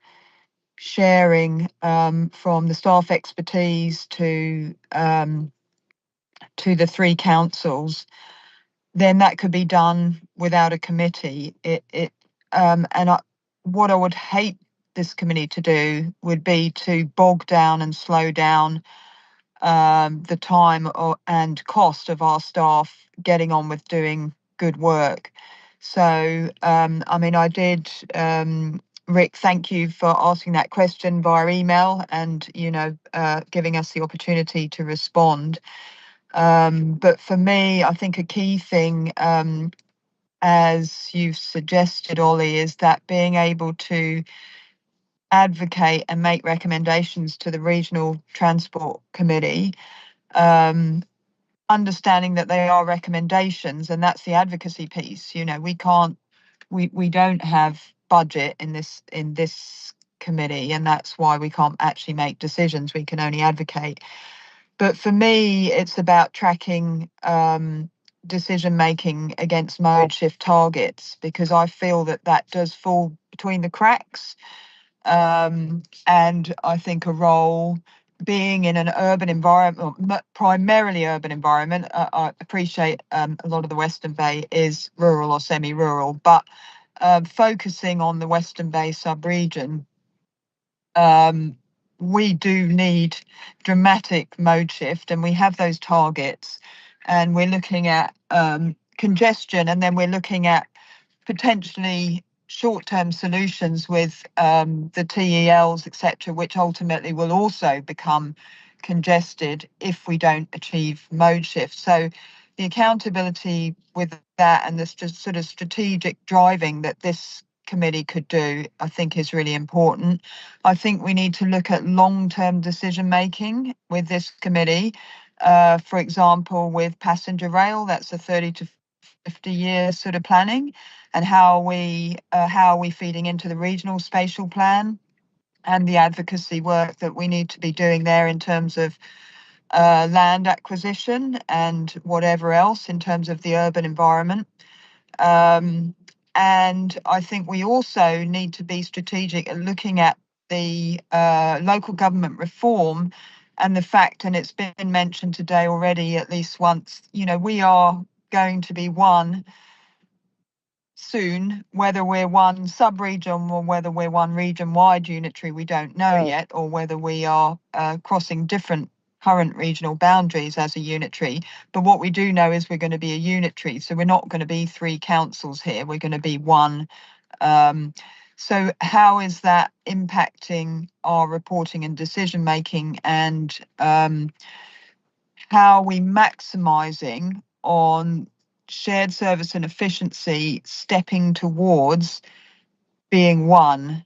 sharing from the staff expertise to the three councils, then that could be done without a committee. What I would hate this committee to do would be to bog down and slow down the time and cost of our staff getting on with doing good work. So, I mean, I did, Rick, thank you for asking that question via email and, giving us the opportunity to respond. But for me, I think a key thing, as you've suggested, Ollie, is that being able to advocate and make recommendations to the Regional Transport Committee, understanding that they are recommendations, and that's the advocacy piece. We don't have budget in this committee, and that's why we can't actually make decisions. We can only advocate. But for me, it's about tracking decision making against mode shift targets, because I feel that does fall between the cracks. And I think a role being in an urban environment, primarily urban environment, I appreciate a lot of the Western Bay is rural or semi-rural, but focusing on the Western Bay sub-region, we do need dramatic mode shift, and we have those targets, and we're looking at congestion, and then we're looking at potentially short-term solutions with the TELs, etc., which ultimately will also become congested if we don't achieve mode shift. So the accountability with that and the sort of strategic driving that this committee could do, I think, is really important. I think we need to look at long-term decision making with this committee. For example, with passenger rail, that's a 30 to 50-year sort of planning, and how are we feeding into the regional spatial plan and the advocacy work that we need to be doing there in terms of land acquisition and whatever else in terms of the urban environment. And I think we also need to be strategic at looking at the local government reform and the fact, and it's been mentioned today already at least once, we are going to be one soon. Whether we're one sub-region or whether we're one region-wide unitary, we don't know yet, or whether we are crossing different current regional boundaries as a unitary. But what we do know is we're going to be a unitary, so we're not going to be three councils here, we're going to be one. So how is that impacting our reporting and decision making, and how are we maximising on shared service and efficiency, stepping towards being one,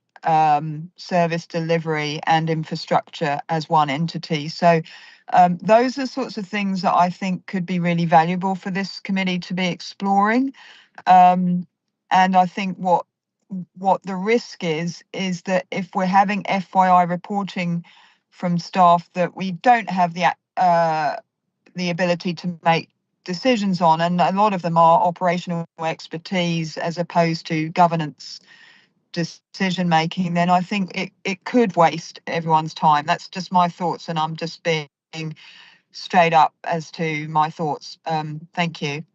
service delivery and infrastructure as one entity? So those are sorts of things that I think could be really valuable for this committee to be exploring. And I think what the risk is that if we're having FYI reporting from staff that we don't have the ability to make decisions on, and a lot of them are operational expertise as opposed to governance decision making, then I think it could waste everyone's time. That's just my thoughts, and I'm just being straight up as to my thoughts. Thank you.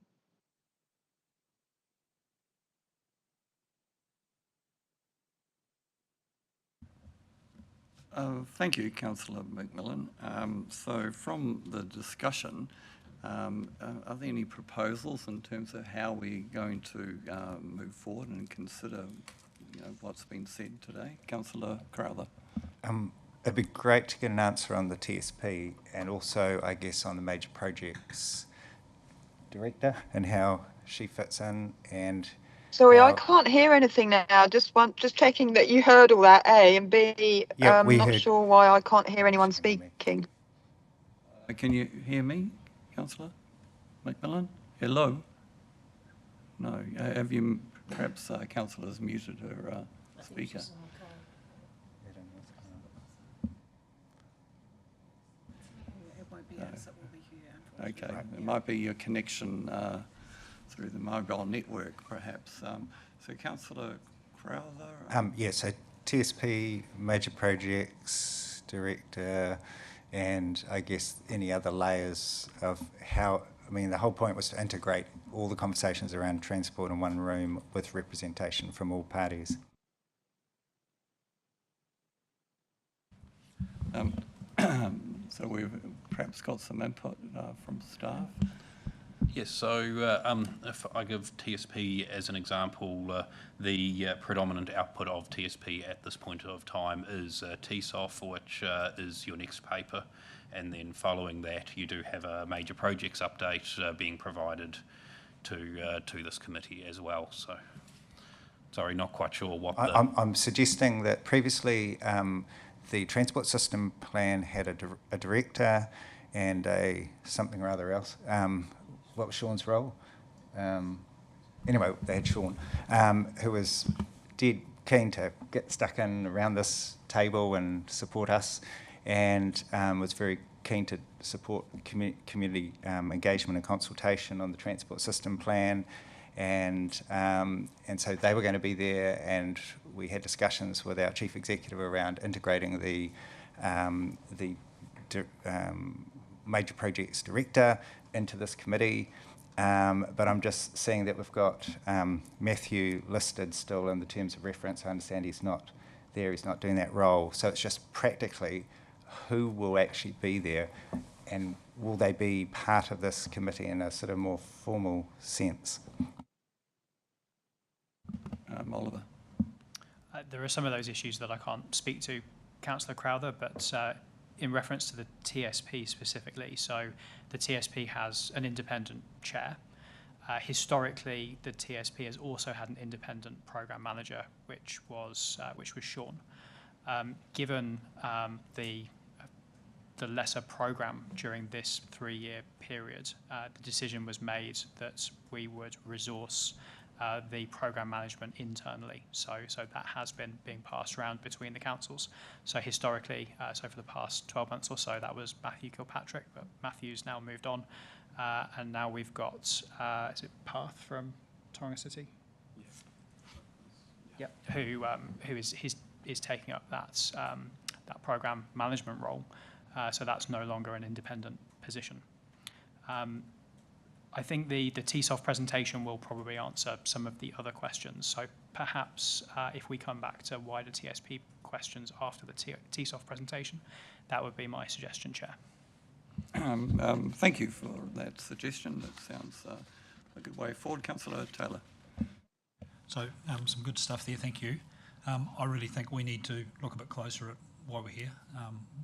Thank you, Councillor McMillan. So from the discussion, are there any proposals in terms of how we're going to move forward and consider what's been said today? Councillor Crowther. It'd be great to get an answer on the TSP, and also, I guess, on the major projects director and how she fits in, and Sorry, I Our- can't hear anything now. Just checking that you heard all that, A, and B, Yeah, we not heard- sure why I can't hear anyone speaking. Can you hear me, Councillor McMillan? Hello? No, have you, perhaps Councillor's muted her speaker. Okay, it might be your connection through the mobile network, perhaps. So Councillor Crowther? Yeah, so TSP, Major Projects Director, and I guess any other layers of how, I mean, the whole point was to integrate all the conversations around transport in one room with representation from all parties. So we've perhaps got some input from staff. Yes, so if I give TSP as an example, the predominant output of TSP at this point of time is TSOF, which is your next paper, and then following that you do have a major projects update being provided to this committee as well. So, sorry, not quite sure what the... I'm suggesting that previously the transport system plan had a director and a something or other else. What was Sean's role? Anyway, they had Sean, who was dead keen to get stuck in around this table and support us, and was very keen to support community engagement and consultation on the transport system plan. And so they were going to be there, and we had discussions with our chief executive around integrating the major projects director into this committee. But I'm just seeing that we've got Matthew listed still in the terms of reference. I understand he's not there, he's not doing that role. So it's just practically who will actually be there, and will they be part of this committee in a sort of more formal sense? Oliver. There are some of those issues that I can't speak to, Councillor Crowther, but in reference to the TSP specifically, so the TSP has an independent chair. Historically, the TSP has also had an independent program manager, which was Sean. Given the lesser program during this 3-year period, the decision was made that we would resource the program management internally. So that has been being passed around between the councils. So historically, so for the past 12 months or so, that was Matthew Kilpatrick, but Matthew's now moved on. And now we've got, is it Path from Tauranga City? Yes. Yep. Who is taking up that program management role. So that's no longer an independent position. I think the TSOF presentation will probably answer some of the other questions. So perhaps if we come back to wider TSP questions after the TSOF presentation, that would be my suggestion, Chair. Thank you for that suggestion. That sounds a good way forward. Councillor Taylor. So some good stuff there, thank you. I really think we need to look a bit closer at why we're here,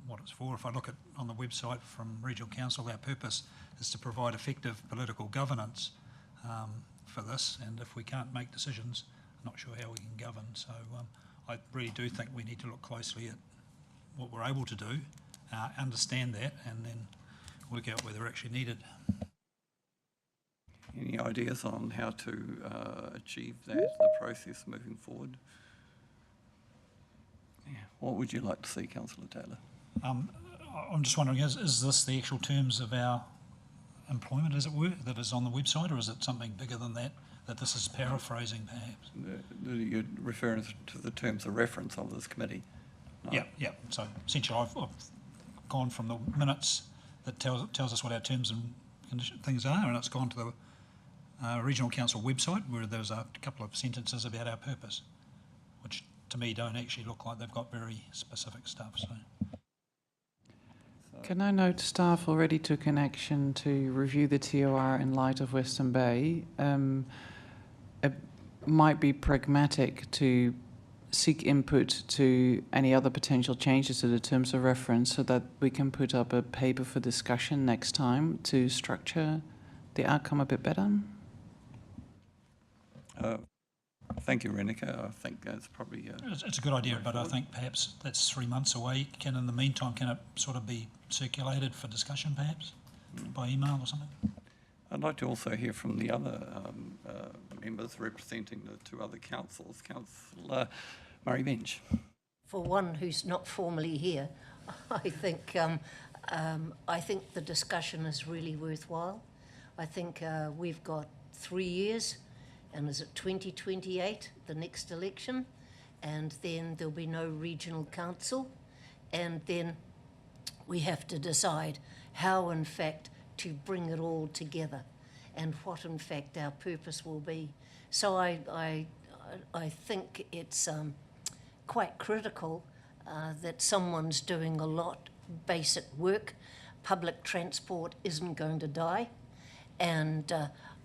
what it's for. If I look at on the website from Regional Council, our purpose is to provide effective political governance for this, and if we can't make decisions, I'm not sure how we can govern. So I really do think we need to look closely at what we're able to do, understand that, and then work out whether they're actually needed. Any ideas on how to achieve that, the process moving forward? Yeah. What would you like to see, Councillor Taylor? I'm just wondering, is this the actual terms of our employment, as it were, that is on the website, or is it something bigger than that, that this is paraphrasing perhaps? You're referring to the terms of reference of this committee? No? Yeah. So essentially I've gone from the minutes that tells us what our terms and things are, and it's gone to the Regional Council website where there's a couple of sentences about our purpose, which to me don't actually look like they've got very specific stuff. So. Can I note staff already took an action to review the TOR in light of Western Bay? It might be pragmatic to seek input to any other potential changes to the terms of reference so that we can put up a paper for discussion next time to structure the outcome a bit better. Thank you, Renika. I think that's probably... It's a good idea, but I think perhaps that's 3 months away. In the meantime, can it sort of be circulated for discussion perhaps by email or something? I'd like to also hear from the other members representing the two other councils. Councillor Murray Bench. For one who's not formally here, I think the discussion is really worthwhile. I think we've got 3 years, and is it 2028, the next election? And then there'll be no regional council, and then we have to decide how, in fact, to bring it all together, and what, in fact, our purpose will be. So I think it's quite critical that someone's doing a lot basic work. Public transport isn't going to die, and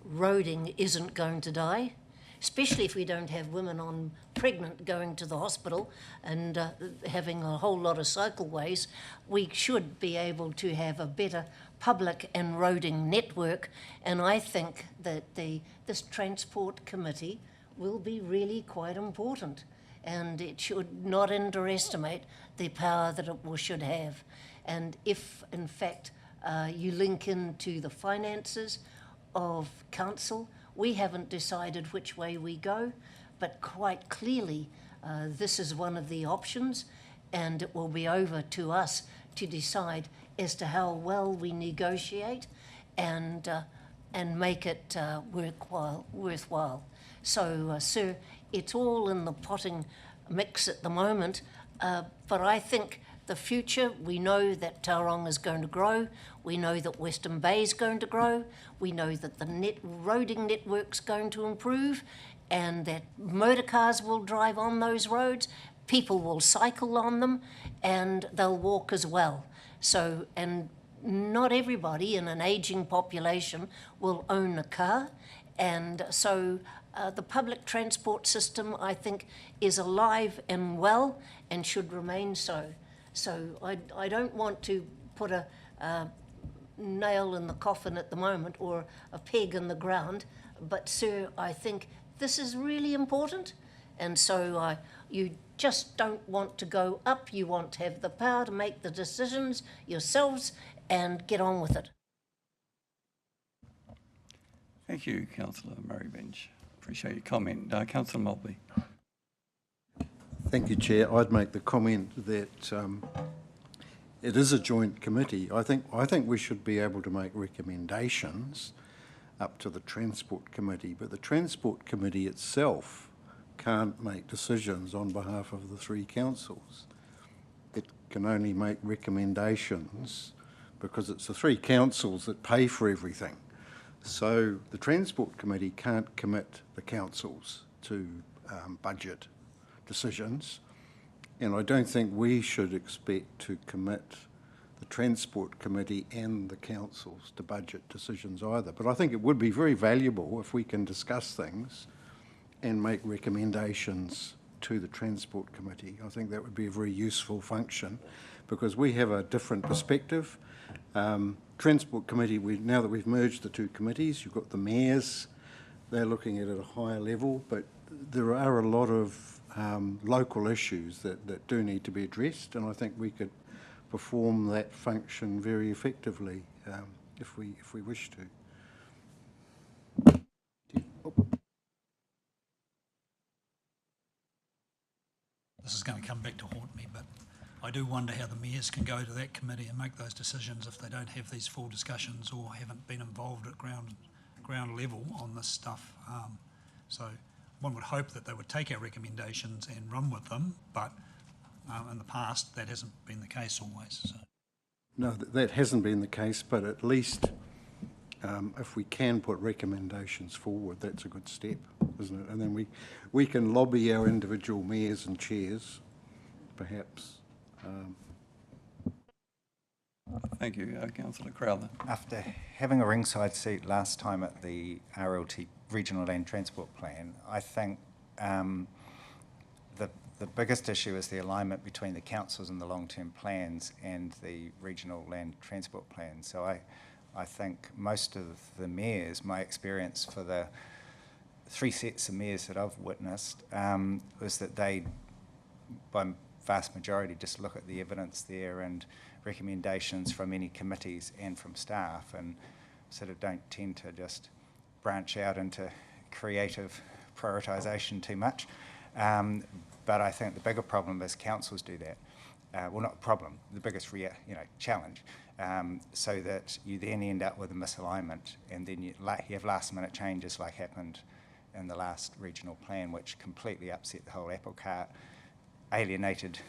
roading isn't going to die, especially if we don't have women pregnant going to the hospital and having a whole lot of cycleways. We should be able to have a better public and roading network, and I think that this transport committee will be really quite important, and it should not underestimate the power that it should have. And if, in fact, you link into the finances of council, we haven't decided which way we go, but quite clearly this is one of the options, and it will be over to us to decide as to how well we negotiate and make it worthwhile. So, sir, it's all in the potting mix at the moment, but I think the future, we know that Tauranga is going to grow, we know that Western Bay is going to grow, we know that the roading network's going to improve, and that motor cars will drive on those roads, people will cycle on them, and they'll walk as well. So, and not everybody in an ageing population will own a car, and so the public transport system, I think, is alive and well and should remain so. So I don't want to put a nail in the coffin at the moment or a peg in the ground, but sir, I think this is really important, and so you just don't want to go up, you want to have the power to make the decisions yourselves and get on with it. Thank you, Councillor Murray Bench. Appreciate your comment. Councillor Maltby. Thank you, Chair. I'd make the comment that it is a joint committee. I think we should be able to make recommendations up to the Transport Committee, but the Transport Committee itself can't make decisions on behalf of the three councils. It can only make recommendations because it's the three councils that pay for everything. So the Transport Committee can't commit the councils to budget decisions, and I don't think we should expect to commit the Transport Committee and the councils to budget decisions either. But I think it would be very valuable if we can discuss things and make recommendations to the Transport Committee. I think that would be a very useful function because we have a different perspective. Transport Committee, now that we've merged the two committees, you've got the mayors, they're looking at it at a higher level, but there are a lot of local issues that do need to be addressed, and I think we could perform that function very effectively if we wish to. This is going to come back to haunt me, but I do wonder how the mayors can go to that committee and make those decisions if they don't have these full discussions or haven't been involved at ground level on this stuff. So one would hope that they would take our recommendations and run with them, but in the past that hasn't been the case always. So. No, that hasn't been the case, but at least if we can put recommendations forward, that's a good step, isn't it? And then we can lobby our individual mayors and chairs, perhaps. Thank you, Councillor Crowther. After having a ringside seat last time at the RLT Regional Land Transport Plan, I think the biggest issue is the alignment between the councils and the long-term plans and the Regional Land Transport Plan. So I think most of the mayors, my experience for the three sets of mayors that I've witnessed was that they, by vast majority, just look at the evidence there and recommendations from any committees and from staff, and sort of don't tend to just branch out into creative prioritisation too much. But I think the bigger problem is councils do that. Well, not problem, the biggest challenge, so that you then end up with a misalignment, and then you have last-minute changes like happened in the last regional plan, which completely upset the whole apple cart, alienated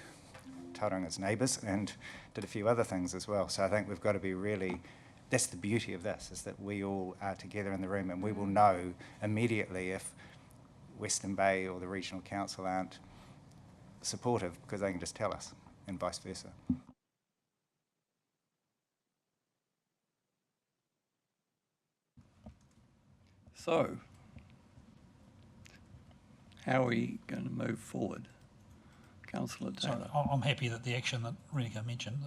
Tauranga's neighbours, and did a few other things as well. So I think we've got to be really, that's the beauty of this, is that we all are together in the room, and we will know immediately if Western Bay or the Regional Council aren't supportive, because they can just tell us, and vice versa. So, how are we going to move forward? Councillor So Taylor. I'm happy that the action that Renika mentioned,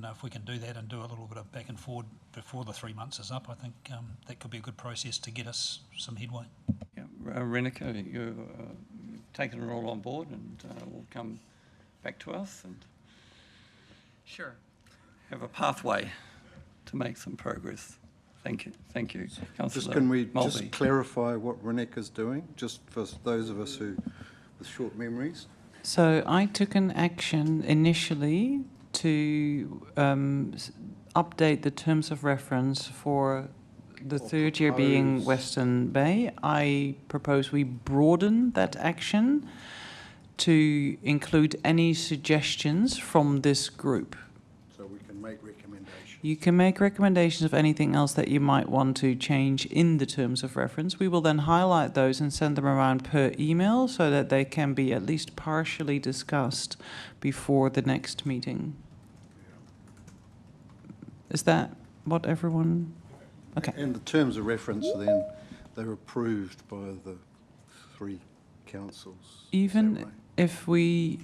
if we can do that and do a little bit of back and forward before the 3 months is up, I think that could be a good process to get us some headway. Yeah, Renika, you've taken it all on board and will come back to us and Sure. have a pathway to make some progress. Thank you. Thank you, Councillor Just can we Mulvey. just clarify what Reneka's doing, just for those of us who with short memories? So I took an action initially to update the terms of reference for the third year being propose- Western Bay. I propose we broaden that action to include any suggestions from this group. So we can make recommendations. You can make recommendations of anything else that you might want to change in the terms of reference. We will then highlight those and send them around per email so that they can be at least partially discussed before the next meeting. Is that what everyone? Okay. And the terms of reference, then, they're approved by the three councils. Is that Even right? if we,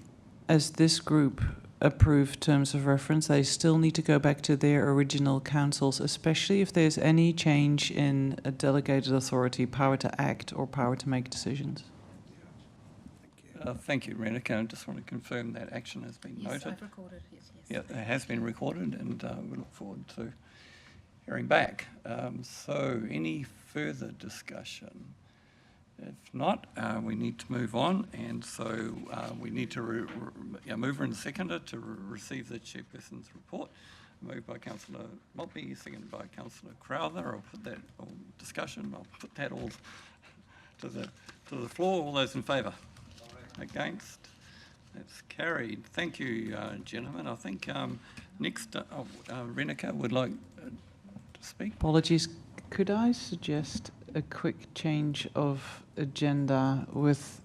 as this group, approve terms of reference, they still need to go back to their original councils, especially if there's any change in a delegated authority, power to act or power to make decisions. Thank you, Renika. I just want to confirm that action has been Yes, noted. I've recorded, yes. Yeah, it has been recorded, and we look forward to hearing back. So, any further discussion? If not, we need to move on, and so we need to mover and seconder to receive the chairperson's report. Moved by Councillor Maltby, seconded by Councillor Crowther. I'll put that I'll put that all to the floor. All those in favour? Against? That's carried. Thank you, gentlemen. I think next, Renika would like to speak. Apologies. Could I suggest a quick change of agenda with,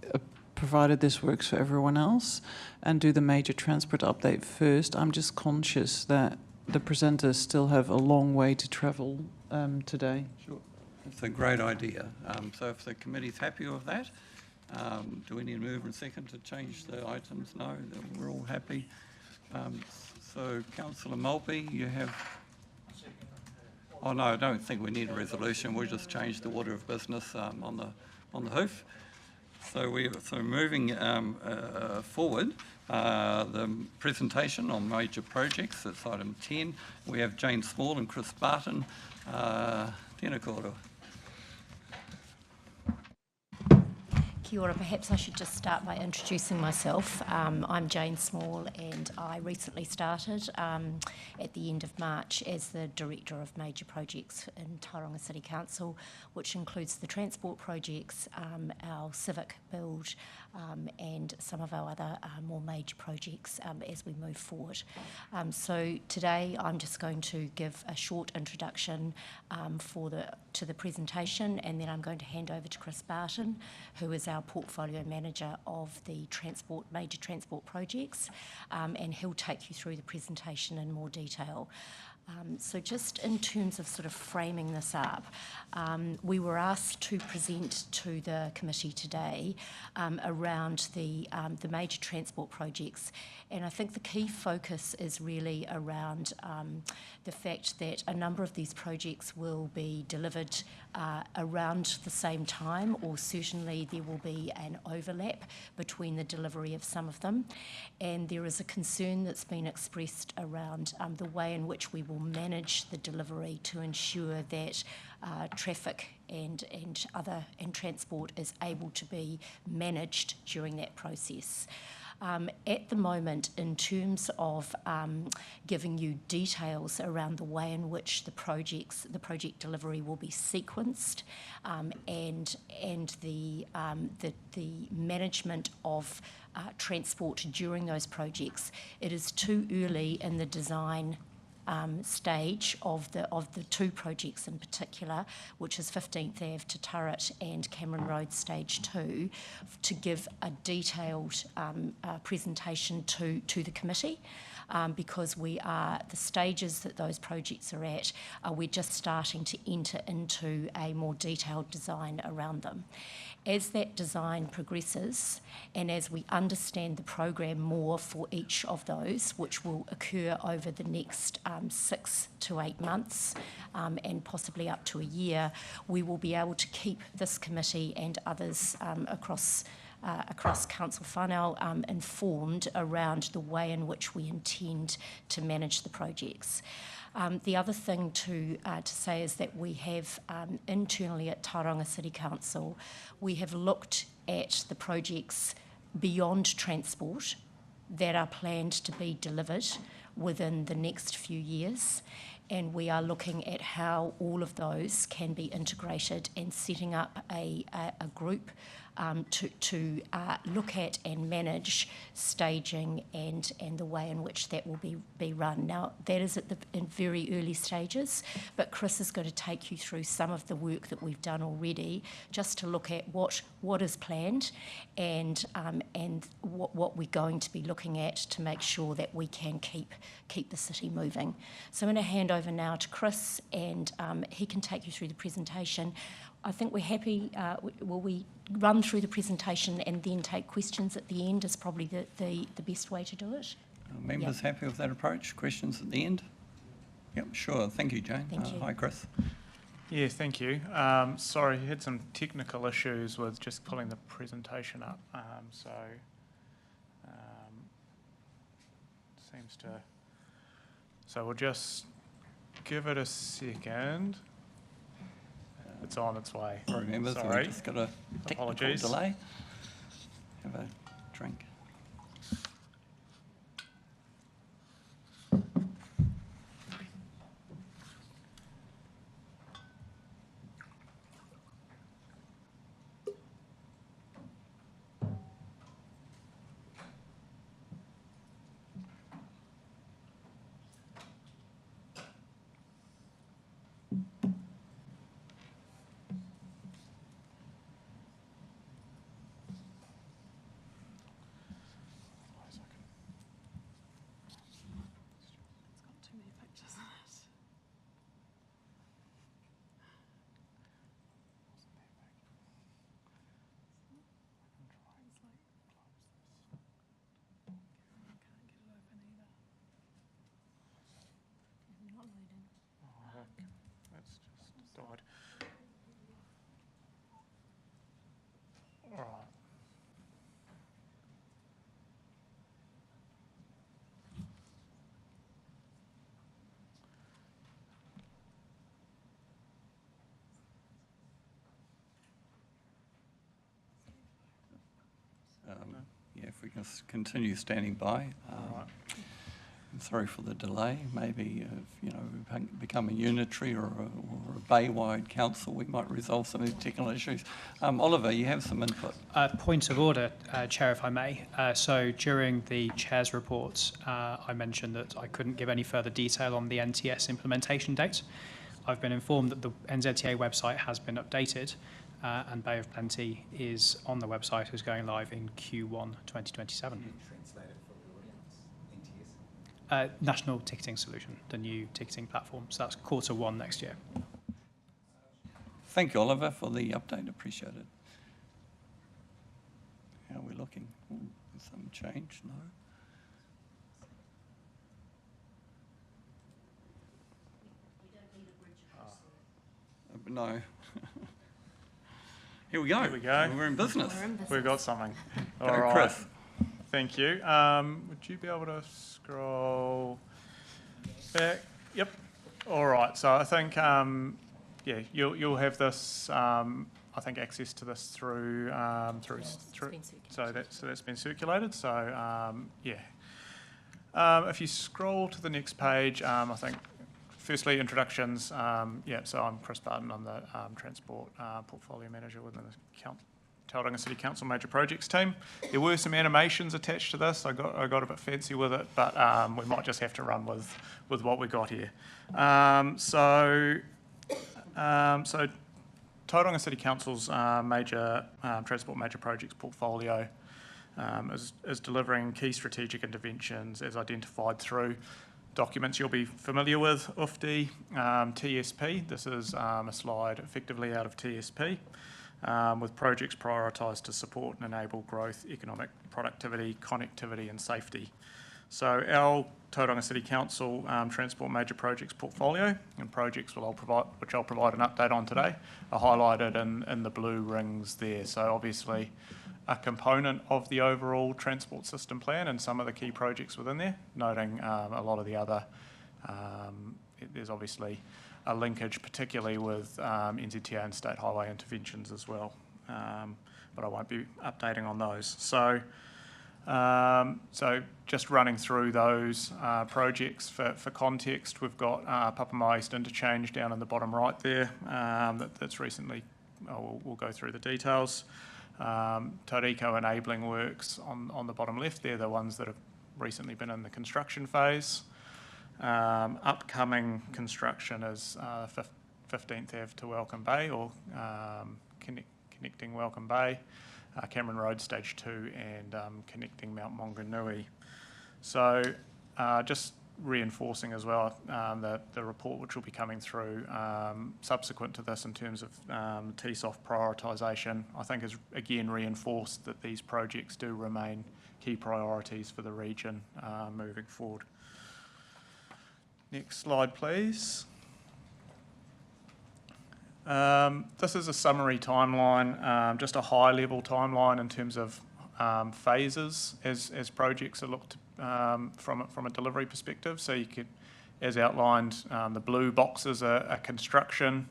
provided this works for everyone else, and do the major transport update first? I'm just conscious that the presenters still have a long way to travel today. Sure. It's a great idea. So if the committee's happy with that, do we need to move in a second to change the items? No, then we're all happy. So Councillor Maltby, you have... Oh no, I don't think we need a resolution. We'll just change the order of business on the hoof. So moving forward, the presentation on major projects. That's item 10. We have Jane Small and Chris Barton. Tēnā koutou. Kia ora. Perhaps I should just start by introducing myself. I'm Jane Small, and I recently started at the end of March as the Director of Major Projects in Tauranga City Council, which includes the transport projects, our civic build, and some of our other more major projects as we move forward. So today I'm just going to give a short introduction to the presentation, and then I'm going to hand over to Chris Barton, who is our Portfolio Manager of the major transport projects, and he'll take you through the presentation in more detail. So just in terms of sort of framing this up, we were asked to present to the committee today around the major transport projects, and I think the key focus is really around the fact that a number of these projects will be delivered around the same time, or certainly there will be an overlap between the delivery of some of them. And there is a concern that's been expressed around the way in which we will manage the delivery to ensure that traffic and transport is able to be managed during that process. At the moment, in terms of giving you details around the way in which the project delivery will be sequenced, and the management of transport during those projects, it is too early in the design stage of the two projects in particular, which is 15th Ave to Turret and Cameron Road Stage 2, to give a detailed presentation to the committee, because the stages that those projects are at, we're just starting to enter into a more detailed design around them. As that design progresses, and as we understand the program more for each of those, which will occur over the next 6 to 8 months, and possibly up to a year, we will be able to keep this committee and others across Council Whānau informed around the way in which we intend to manage the projects. The other thing to say is that we have internally at Tauranga City Council, we have looked at the projects beyond transport that are planned to be delivered within the next few years, and we are looking at how all of those can be integrated and setting up a group to look at and manage staging and the way in which that will be run. Now, that is in very early stages, but Chris is going to take you through some of the work that we've done already, just to look at what is planned and what we're going to be looking at to make sure that we can keep the city moving. So I'm going to hand over now to Chris, and he can take you through the presentation. I think we're happy. Will we run through the presentation and then take questions at the end? Is probably the best way to do it. Members happy with that approach? Questions at the end? Yep, sure. Thank you, Jane. Thank you. Hi, Chris. Yeah, thank you. Sorry, I had some technical issues with just pulling the presentation up. Seems to. So we'll just give it a second. It's on its way. Sorry, members, Sorry. we've just got a technical Apologies. delay. Have a drink. That's just died. All right. Yeah, if we can continue standing by. I'm sorry for the delay. Maybe if we become a unitary or a bay-wide council, we might resolve some of these technical issues. Oliver, you have some input. Point of order, Chair, if I may. So during the Chair's reports, I mentioned that I couldn't give any further detail on the NTS implementation date. I've been informed that the NZTA website has been updated, and Bay of Plenty is on the website, is going live in Q1 2027. National Ticketing Solution, the new ticketing platform. So that's Q1 next year. Thank you, Oliver, for the update. Appreciate it. How are we looking? Some change? No? No. Here we go. Here we go. We're in business. We've got something. Go, All right. Chris. Thank you. Would you be able to scroll back? Yep. All right. So I think, yeah, you'll have this. I think access to this through. So that's been circulated. So yeah. If you scroll to the next page, I think. Firstly, introductions. Yeah, so I'm Chris Barton. I'm the Transport Portfolio Manager within the Tauranga City Council Major Projects team. There were some animations attached to this. I got a bit fancy with it, but we might just have to run with what we got here. So Tauranga City Council's major Transport Major Projects portfolio is delivering key strategic interventions as identified through documents you'll be familiar with, UFD, TSP. This is a slide effectively out of TSP, with projects prioritised to support and enable growth, economic productivity, connectivity and safety. So our Tauranga City Council Transport Major Projects portfolio and projects which I'll provide an update on today are highlighted in the blue rings there. So obviously a component of the overall transport system plan and some of the key projects within there, noting a lot of the other, there's obviously a linkage particularly with NZTA and state highway interventions as well, but I won't be updating on those. So just running through those projects for context, we've got Papamoa East Interchange down in the bottom right there, that's recently, we'll go through the details. Tauriko enabling works on the bottom left, they're the ones that have recently been in the construction phase. Upcoming construction is 15th Ave to Welcome Bay, or connecting Welcome Bay, Cameron Road Stage 2 and connecting Mount Maunganui. So just reinforcing as well the report which will be coming through subsequent to this in terms of TSOF prioritisation, I think has again reinforced that these projects do remain key priorities for the region moving forward. Next slide, please. This is a summary timeline, just a high-level timeline in terms of phases as projects are looked from a delivery perspective. So you could, as outlined, the blue boxes are construction,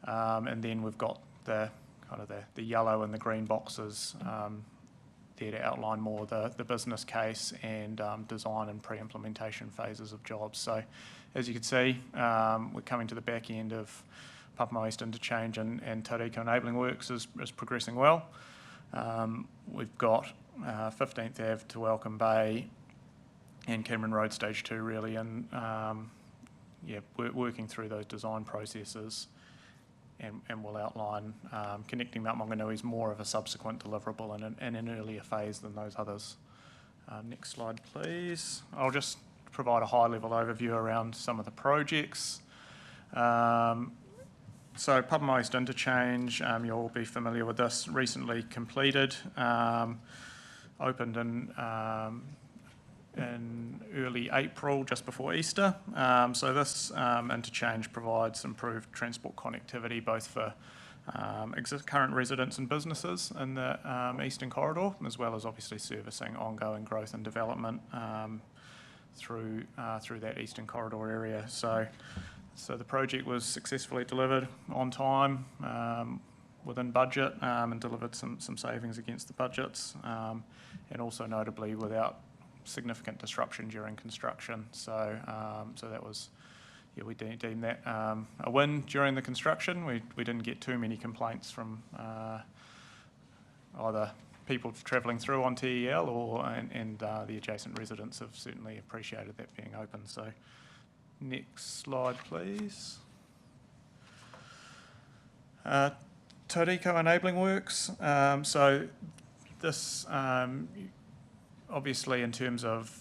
and then we've got the kind of the yellow and the green boxes there to outline more the business case and design and pre-implementation phases of jobs. So as you can see, we're coming to the back end of Papamoa East Interchange and Tauriko enabling works is progressing well. We've got 15th Ave to Welcome Bay and Cameron Road Stage 2 really, and we're working through those design processes, and we'll outline connecting Mount Maunganui is more of a subsequent deliverable and an earlier phase than those others. Next slide, please. I'll just provide a high-level overview around some of the projects. So Papamoa East Interchange, you'll all be familiar with this, recently completed, opened in early April, just before Easter. So this interchange provides improved transport connectivity both for current residents and businesses in the Eastern Corridor, as well as obviously servicing ongoing growth and development through that Eastern Corridor area. So the project was successfully delivered on time, within budget, and delivered some savings against the budgets, and also notably without significant disruption during construction. So that was, we deemed that a win during the construction. We didn't get too many complaints from either people travelling through on TEL and the adjacent residents have certainly appreciated that being open. So next slide, please. Tauriko enabling works. So this obviously in terms of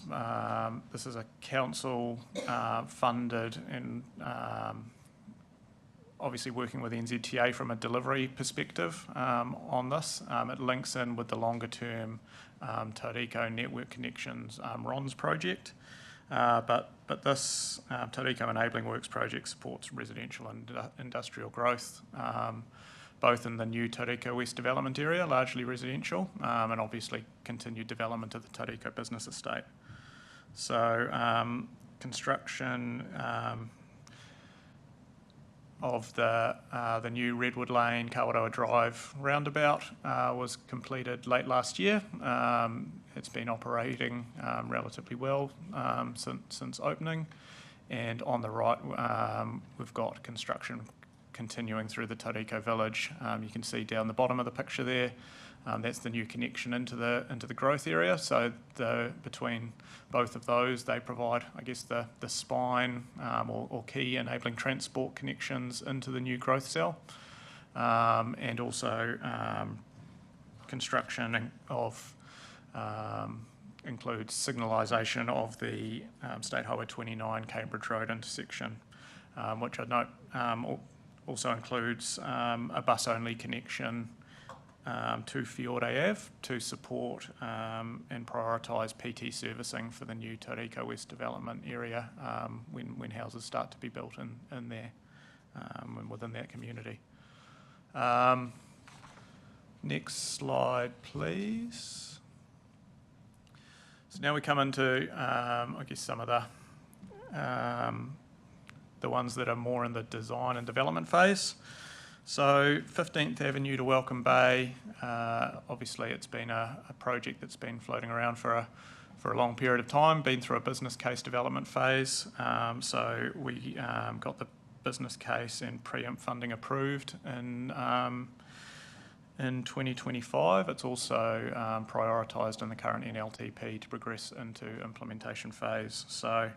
this is a council funded and obviously working with NZTA from a delivery perspective on this. It links in with the longer term Tauriko Network Connections RONS project. But this Tauriko Enabling Works project supports residential and industrial growth, both in the new Tauriko West development area, largely residential, and obviously continued development of the Tauriko business estate. So construction of the new Redwood Lane, Kawerau Drive roundabout was completed late last year. It's been operating relatively well since opening. And on the right, we've got construction continuing through the Tauriko village. You can see down the bottom of the picture there, that's the new connection into the growth area. So between both of those, they provide, I guess, the spine or key enabling transport connections into the new growth cell, and also construction of includes signalisation of the State Highway 29 Cambridge Road intersection, which I note also includes a bus-only connection to Fiore Ave to support and prioritise PT servicing for the new Tauriko West development area when houses start to be built in there and within that community. Next slide, please. So now we come into, I guess, some of the ones that are more in the design and development phase. So 15th Avenue to Welcome Bay, obviously it's been a project that's been floating around for a long period of time, been through a business case development phase. So we got the business case and pre-imp funding approved in 2025. It's also prioritised in the current NLTP to progress into implementation phase. So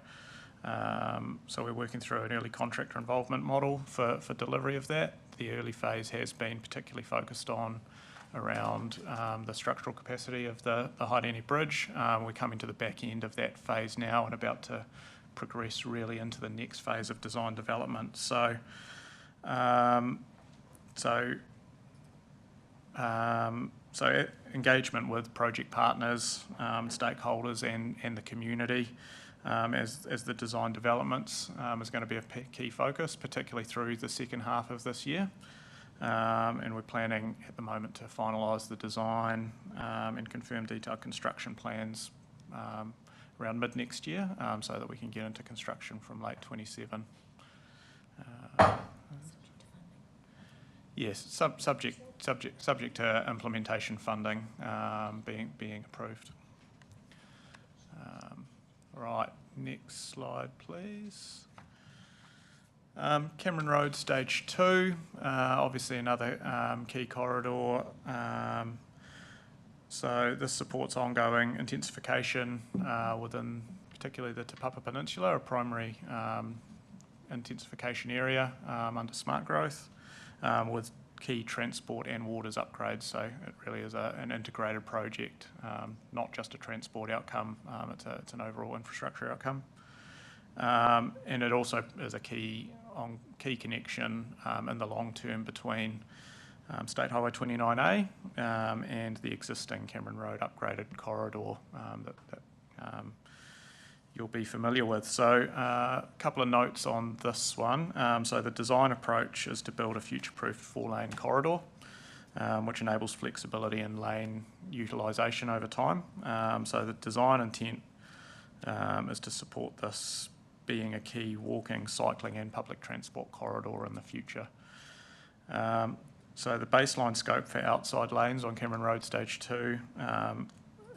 we're working through an early contractor involvement model for delivery of that. The early phase has been particularly focused on around the structural capacity of the Haureni Bridge. We're coming to the back end of that phase now and about to progress really into the next phase of design development. So engagement with project partners, stakeholders and the community as the design developments is going to be a key focus, particularly through the second half of this year. And we're planning at the moment to finalise the design and confirm detailed construction plans around mid next year, so that we can get into construction from late 27. Yes, subject to implementation funding being approved. Right, next slide, please. Cameron Road Stage 2, obviously another key corridor. So this supports ongoing intensification within particularly the Te Papa Peninsula, a primary intensification area under smart growth, with key transport and waters upgrades. So it really is an integrated project, not just a transport outcome, it's an overall infrastructure outcome. And it also is a key connection in the long term between State Highway 29A and the existing Cameron Road upgraded corridor that you'll be familiar with. So a couple of notes on this one. So the design approach is to build a future-proofed 4-lane corridor, which enables flexibility in lane utilisation over time. So the design intent is to support this being a key walking, cycling and public transport corridor in the future. So the baseline scope for outside lanes on Cameron Road Stage 2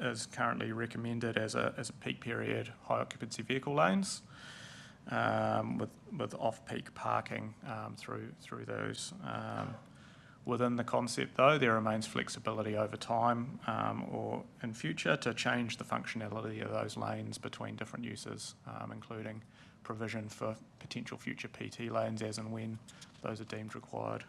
is currently recommended as a peak period high occupancy vehicle lanes, with off-peak parking through those. Within the concept though, there remains flexibility over time or in future to change the functionality of those lanes between different uses, including provision for potential future PT lanes as and when those are deemed required.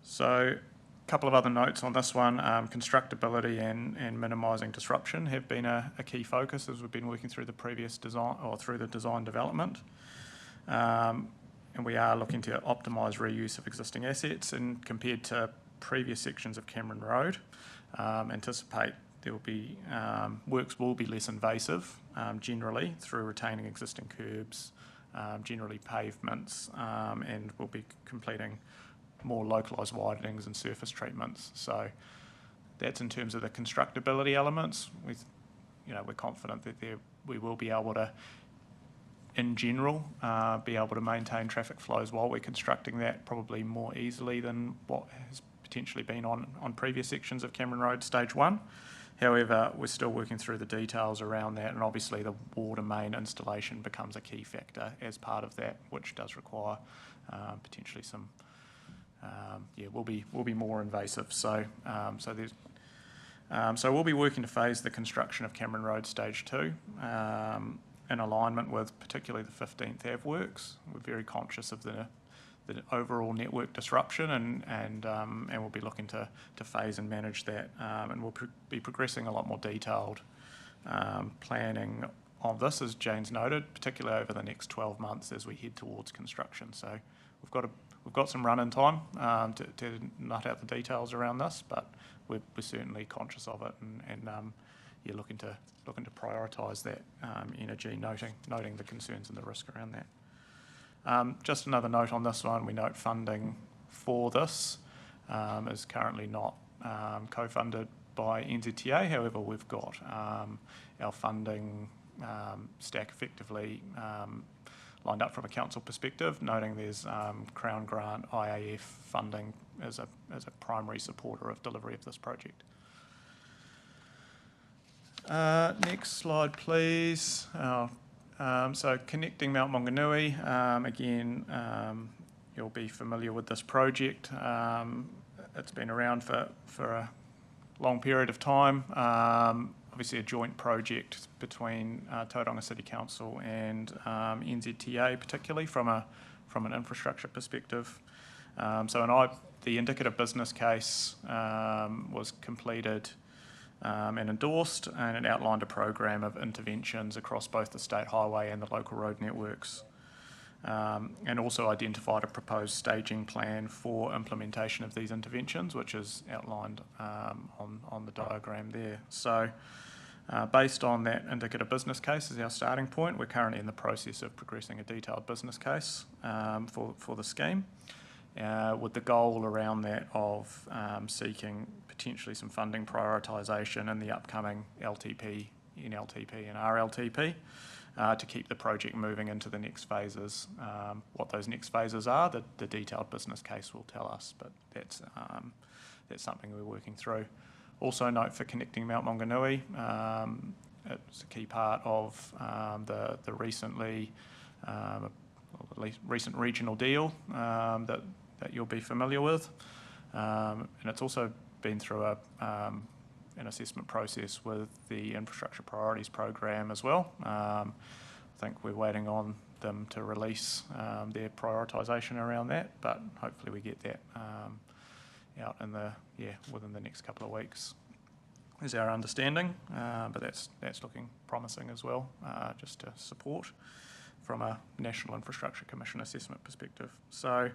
So a couple of other notes on this one. Constructability and minimising disruption have been a key focus as we've been working through the previous design or through the design development. And we are looking to optimise reuse of existing assets, and compared to previous sections of Cameron Road, anticipate there will be works will be less invasive generally through retaining existing curbs, generally pavements, and we'll be completing more localised widenings and surface treatments. So that's in terms of the constructability elements. We're confident that we will be able to, in general, be able to maintain traffic flows while we're constructing that probably more easily than what has potentially been on previous sections of Cameron Road Stage 1. However, we're still working through the details around that, and obviously the water main installation becomes a key factor as part of that, which does require potentially some, will be more invasive. So so we'll be working to phase the construction of Cameron Road Stage 2 in alignment with particularly the 15th Ave works. We're very conscious of the overall network disruption, and we'll be looking to phase and manage that, and we'll be progressing a lot more detailed planning on this, as Jane's noted, particularly over the next 12 months as we head towards construction. So we've got some run-in time to nut out the details around this, but we're certainly conscious of it, and looking to prioritise that energy, noting the concerns and the risk around that. Just another note on this one, we note funding for this is currently not co-funded by NZTA. However, we've got our funding stack effectively lined up from a council perspective, noting there's Crown Grant IAF funding as a primary supporter of delivery of this project. Next slide, please. So connecting Mount Maunganui, again, you'll be familiar with this project. It's been around for a long period of time. Obviously a joint project between Tauranga City Council and NZTA, particularly from an infrastructure perspective. The indicative business case was completed and endorsed, and it outlined a program of interventions across both the state highway and the local road networks, and also identified a proposed staging plan for implementation of these interventions, which is outlined on the diagram there. So based on that indicative business case as our starting point, we're currently in the process of progressing a detailed business case for the scheme, with the goal around that of seeking potentially some funding prioritisation in the upcoming LTP, NLTP and RLTP to keep the project moving into the next phases. What those next phases are, the detailed business case will tell us, but that's something we're working through. Also note for connecting Mount Maunganui, it's a key part of the recent regional deal that you'll be familiar with, and it's also been through an assessment process with the Infrastructure Priorities Program as well. I think we're waiting on them to release their prioritisation around that, but hopefully we get that out within the next couple of weeks is our understanding, but that's looking promising as well, just to support from a National Infrastructure Commission assessment perspective. So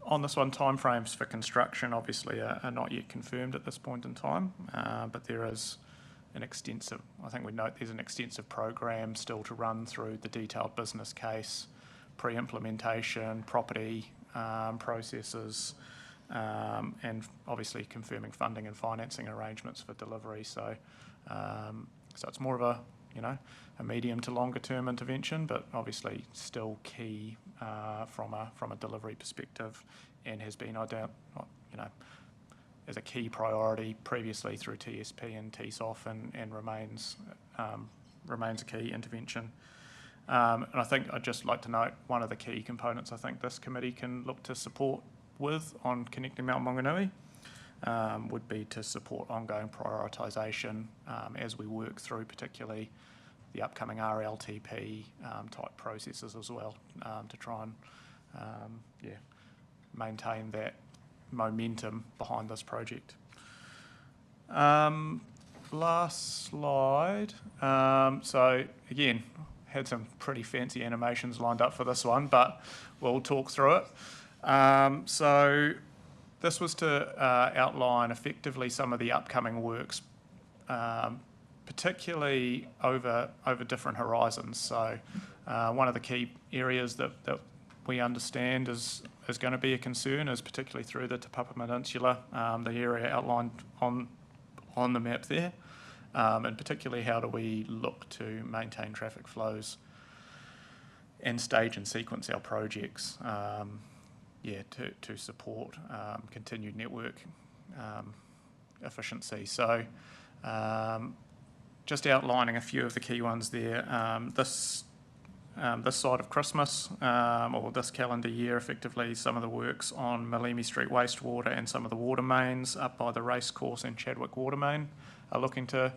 on this one, timeframes for construction obviously are not yet confirmed at this point in time, but there is an extensive, I think we note there's an extensive program still to run through the detailed business case, pre-implementation, property processes, and obviously confirming funding and financing arrangements for delivery. So it's more of a medium to longer term intervention, but obviously still key from a delivery perspective, and has been as a key priority previously through TSP and TSOF, and remains a key intervention. And I think I'd just like to note one of the key components I think this committee can look to support with on connecting Mount Maunganui would be to support ongoing prioritisation as we work through particularly the upcoming RLTP type processes as well, to try and maintain that momentum behind this project. Last slide. So again, had some pretty fancy animations lined up for this one, but we'll talk through it. So This was to outline effectively some of the upcoming works, particularly over different horizons. So one of the key areas that we understand is going to be a concern is particularly through the Te Papa Peninsula, the area outlined on the map there, and particularly how do we look to maintain traffic flows and stage and sequence our projects, to support continued network efficiency. So just outlining a few of the key ones there. This side of Christmas, or this calendar year, effectively, some of the works on Malimi Street wastewater and some of the water mains up by the racecourse and Chadwick water main are looking to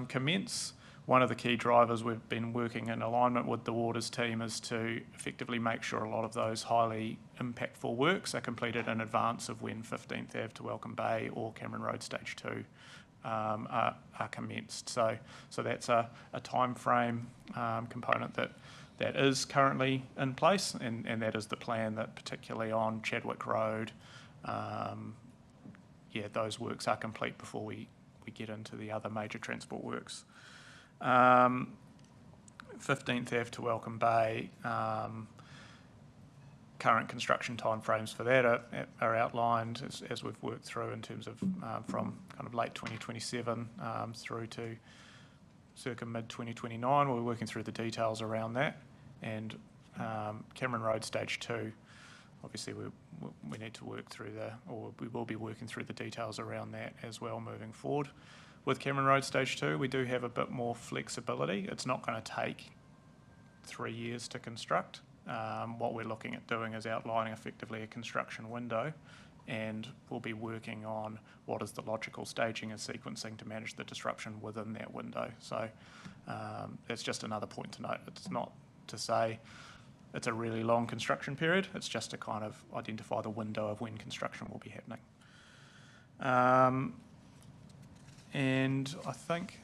commence. One of the key drivers we've been working in alignment with the Waters team is to effectively make sure a lot of those highly impactful works are completed in advance of when 15th Ave to Welcome Bay or Cameron Road Stage 2 are commenced. So that's a time frame component that is currently in place, and that is the plan that particularly on Chadwick Road, those works are complete before we get into the other major transport works. 15th Ave to Welcome Bay, current construction timeframes for that are outlined as we've worked through in terms of from kind of late 2027 through to circa mid-2029. We're working through the details around that. And Cameron Road Stage 2, obviously we need to work through we will be working through the details around that as well moving forward. With Cameron Road Stage 2, we do have a bit more flexibility. It's not going to take 3 years to construct. What we're looking at doing is outlining effectively a construction window, and we'll be working on what is the logical staging and sequencing to manage the disruption within that window. So that's just another point to note. It's not to say it's a really long construction period. It's just to kind of identify the window of when construction will be happening. And I think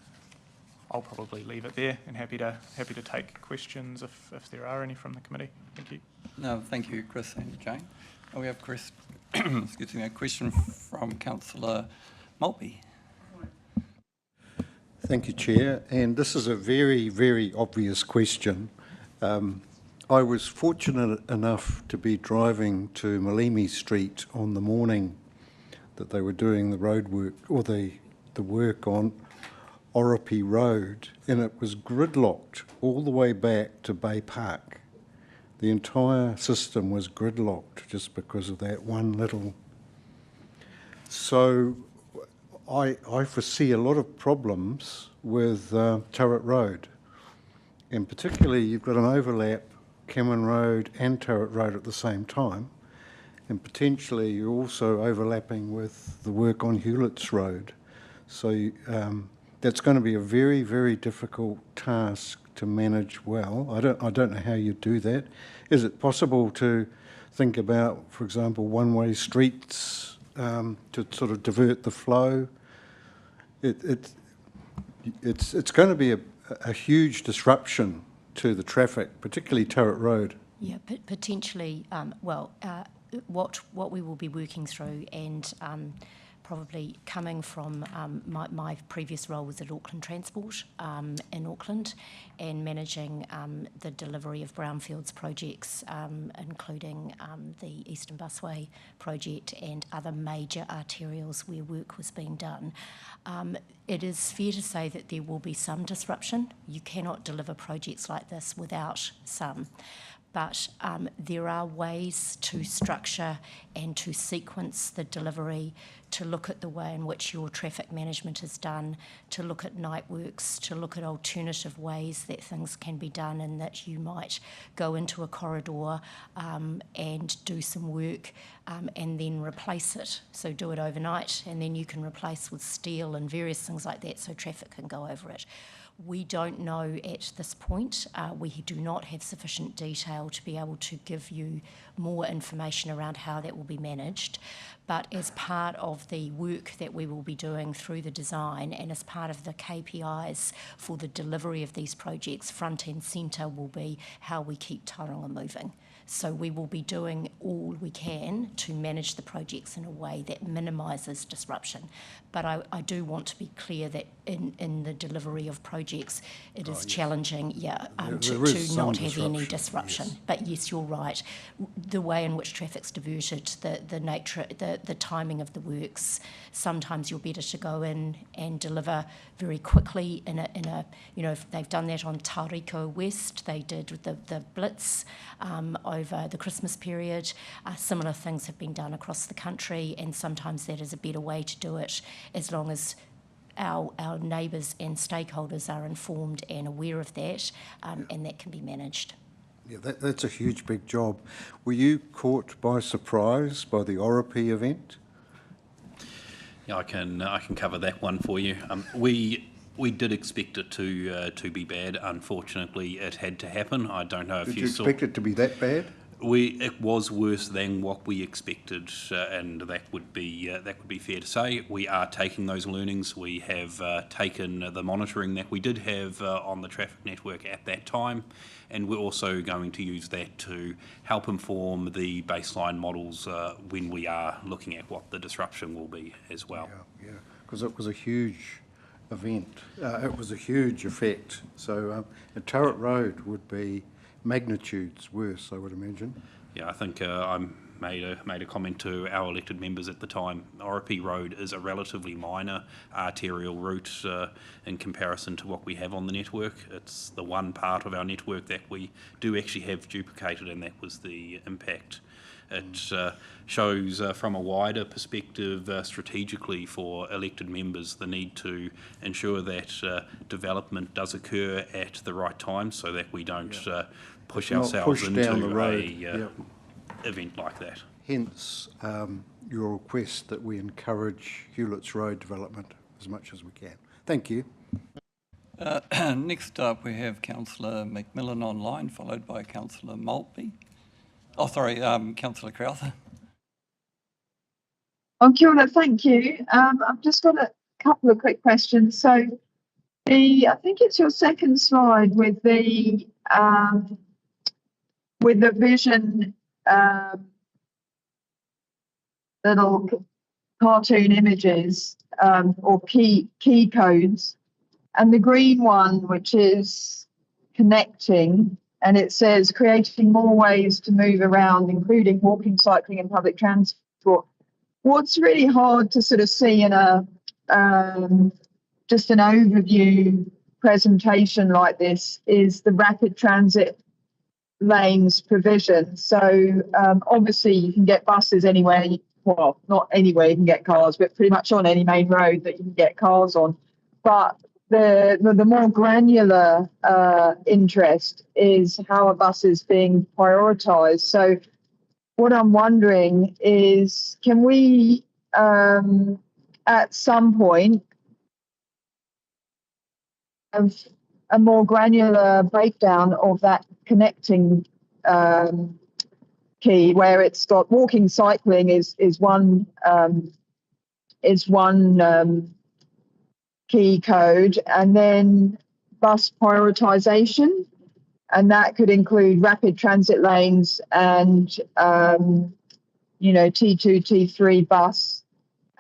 I'll probably leave it there, and happy to take questions if there are any from the committee. Thank you. No, thank you, Chris and Jane. We have a question from Councillor Maltby. Thank you, Chair. And this is a very, very obvious question. I was fortunate enough to be driving to Malimi Street on the morning that they were doing the road work, or the work on Oropi Road, and it was gridlocked all the way back to Bay Park. The entire system was gridlocked just because of that one little. So I foresee a lot of problems with Turret Road, and particularly you've got an overlap Cameron Road and Turret Road at the same time, and potentially you're also overlapping with the work on Hewlett's Road. So that's going to be a very, very difficult task to manage well. I don't know how you do that. Is it possible to think about, for example, one-way streets to sort of divert the flow? It's going to be a huge disruption to the traffic, particularly Turret Road. Yeah, potentially. What we will be working through, and probably coming from my previous role was at Auckland Transport in Auckland, and managing the delivery of brownfields projects, including the Eastern Busway project and other major arterials where work was being done. It is fair to say that there will be some disruption. You cannot deliver projects like this without some. But there are ways to structure and to sequence the delivery, to look at the way in which your traffic management is done, to look at night works, to look at alternative ways that things can be done, and that you might go into a corridor and do some work and then replace it. So do it overnight, and then you can replace with steel and various things like that so traffic can go over it. We don't know at this point. We do not have sufficient detail to be able to give you more information around how that will be managed. But as part of the work that we will be doing through the design, and as part of the KPIs for the delivery of these projects, front and centre will be how we keep Tauranga moving. So we will be doing all we can to manage the projects in a way that minimises disruption. But I do want to be clear that in the delivery of projects, it is challenging, to not have any disruption. Yes. But yes, you're right. The way in which traffic's diverted, the nature, the timing of the works, sometimes you're better to go in and deliver very quickly in a they've done that on Tariko West. They did the Blitz over the Christmas period. Similar things have been done across the country, and sometimes that is a better way to do it, as long as our neighbours and stakeholders are informed and aware of that, and that can be managed. Yeah, that's a huge, big job. Were you caught by surprise by the Oropi event? Yeah, I can cover that one for you. We did expect it to be bad. Unfortunately, it had to happen. I don't know if Did you you saw. expect it to be that bad? It was worse than what we expected, and that would be fair to say. We are taking those learnings. We have taken the monitoring that we did have on the traffic network at that time, and we're also going to use that to help inform the baseline models when we are looking at what the disruption will be as well. Yeah, because it was a huge event. It was a huge effect. So Turret Road would be magnitudes worse, I would imagine. Yeah, I think I made a comment to our elected members at the time. Oropi Road is a relatively minor arterial route in comparison to what we have on the network. It's the one part of our network that we do actually have duplicated, and that was the impact. It shows from a wider perspective strategically for elected members the need to ensure that development does occur at the right time, so that we don't push Not ourselves push into down the road. a event like that. Hence your request that we encourage Hewlett's Road development as much as we can. Thank you. Next up, we have Councillor McMillan online, followed by Councillor Maltby. Oh, sorry, Councillor Crowther. Oh, kia ora, thank you. I've just got a couple of quick questions. So, I think it's your second slide with the vision little cartoon images or key codes, and the green one, which is connecting, and it says creating more ways to move around, including walking, cycling, and public transport. What's really hard to sort of see in a just an overview presentation like this is the rapid transit lanes provision. So obviously you can get buses anywhere, well, not anywhere you can get cars, but pretty much on any main road that you can get cars on. But the more granular interest is how a bus is being prioritised. So what I'm wondering is, can we at some point have a more granular breakdown of that connecting key, where it's got walking, cycling is one key code, and then bus prioritisation, and that could include rapid transit lanes and T2, T3 bus,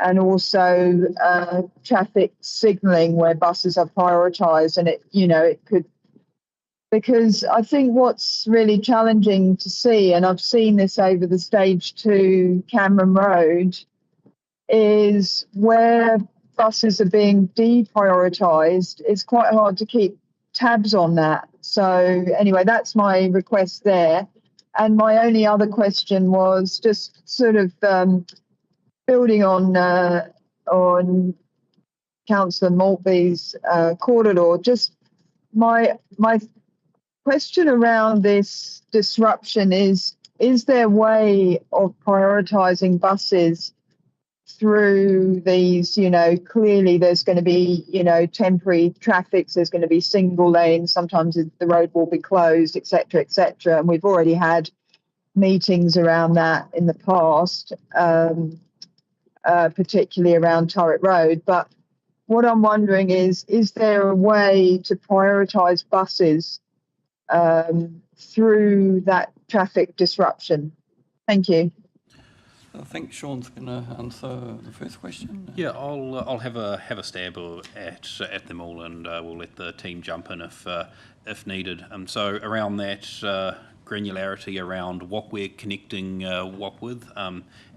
and also traffic signalling where buses are prioritised, and it could, because I think what's really challenging to see, and I've seen this over the stage 2 Cameron Road, is where buses are being deprioritised, it's quite hard to keep tabs on that. So anyway, that's my request there. And my only other question was just sort of building on Councillor Maltby's corridor. Just my question around this disruption is there a way of prioritising buses through these, clearly there's going to be, temporary traffic, there's going to be single lanes, sometimes the road will be closed, et cetera, and we've already had meetings around that in the past, particularly around Turret Road. But what I'm wondering is there a way to prioritise buses through that traffic disruption? Thank you. I think Sean's going to answer the first question. Yeah, I'll have a stab at them all, and we'll let the team jump in if needed. So around that granularity around what we're connecting what with,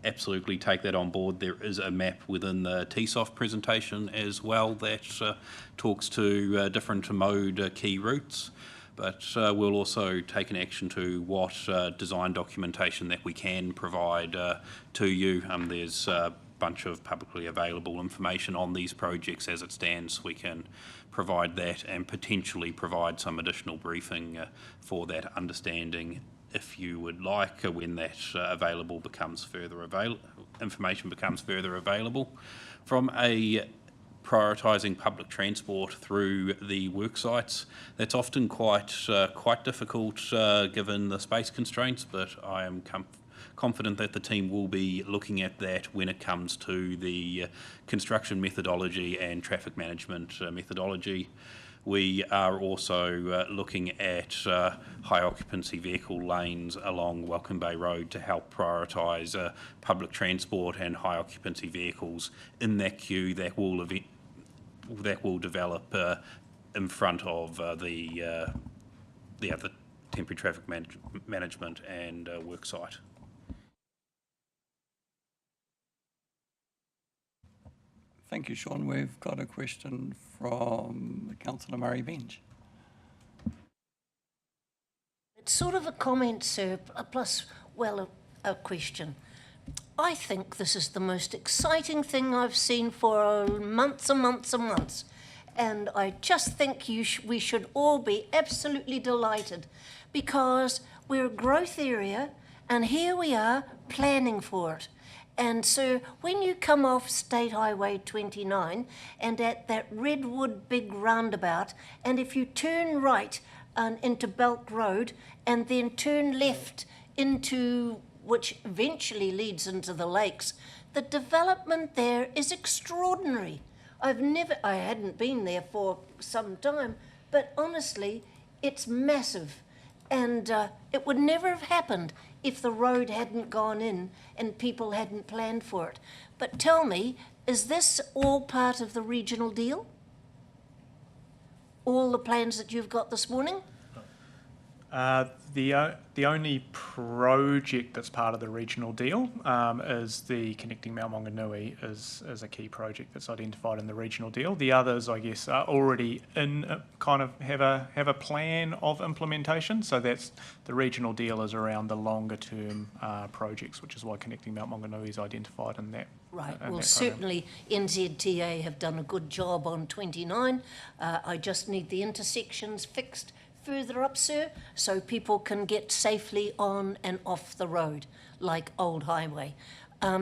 absolutely take that on board. There is a map within the TSOF presentation as well that talks to different mode key routes. But we'll also take an action to what design documentation that we can provide to you. There's a bunch of publicly available information on these projects as it stands. We can provide that and potentially provide some additional briefing for that understanding if you would like, when that information becomes further available. From a prioritising public transport through the work sites, that's often quite difficult given the space constraints, but I am confident that the team will be looking at that when it comes to the construction methodology and traffic management methodology. We are also looking at high occupancy vehicle lanes along Welcome Bay Road to help prioritise public transport and high occupancy vehicles in that queue that will develop in front of the temporary traffic management and work site. Thank you, Sean. We've got a question from Councillor Murray Bench. It's sort of a comment, sir, plus, well, a question. I think this is the most exciting thing I've seen for months and months and months. And I just think we should all be absolutely delighted, because we're a growth area and here we are planning for it. And so when you come off State Highway 29 and at that Redwood big roundabout, and if you turn right into Belk Road and then turn left into, which eventually leads into the lakes, the development there is extraordinary. I hadn't been there for some time, but honestly, it's massive. And it would never have happened if the road hadn't gone in and people hadn't planned for it. But tell me, is this all part of the regional deal? All the plans that you've got this morning? The only project that's part of the regional deal is the Connecting Mount Maunganui is a key project that's identified in the regional deal. The others, I guess, are already in kind of have a plan of implementation. So that's the regional deal is around the longer term projects, which is why Connecting Mount Maunganui is identified in that. Right, well certainly NZTA have done a good job on 29. I just need the intersections fixed further up, sir, so people can get safely on and off the road, like Old Highway.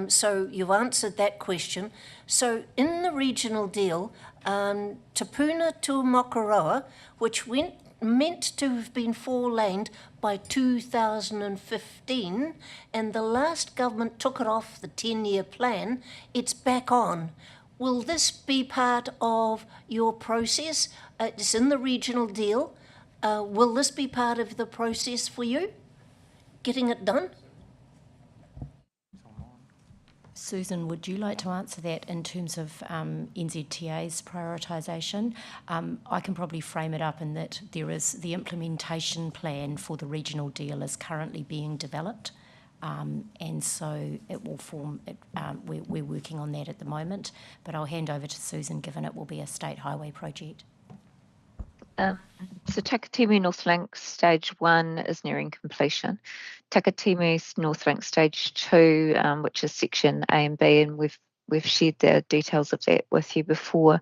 So you've answered that question. So in the regional deal, Te Puna to Mokoroa, which meant to have been 4-laned by 2015, and the last government took it off the 10-year plan, it's back on. Will this be part of your process? It's in the regional deal. Will this be part of the process for you, getting it done? Susan, would you like to answer that in terms of NZTA's prioritisation? I can probably frame it up in that there is the implementation plan for the regional deal is currently being developed, and so it will form, we're working on that at the moment, but I'll hand over to Susan given it will be a state highway project. So Takatimu North Link Stage 1 is nearing completion. Takatimu North Link Stage 2, which is section A and B, and we've shared the details of that with you before.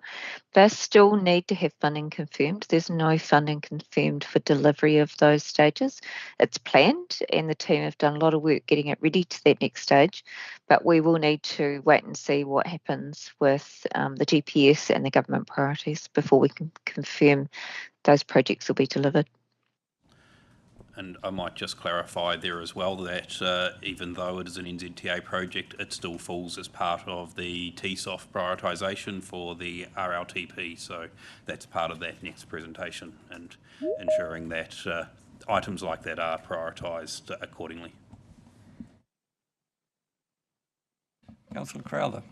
They still need to have funding confirmed. There's no funding confirmed for delivery of those stages. It's planned and the team have done a lot of work getting it ready to that next stage, but we will need to wait and see what happens with the GPS and the government priorities before we can confirm those projects will be delivered. And I might just clarify there as well that even though it is an NZTA project, it still falls as part of the TSOF prioritisation for the RLTP. So that's part of that next presentation and ensuring that items like that are prioritised accordingly. Councillor Crowther.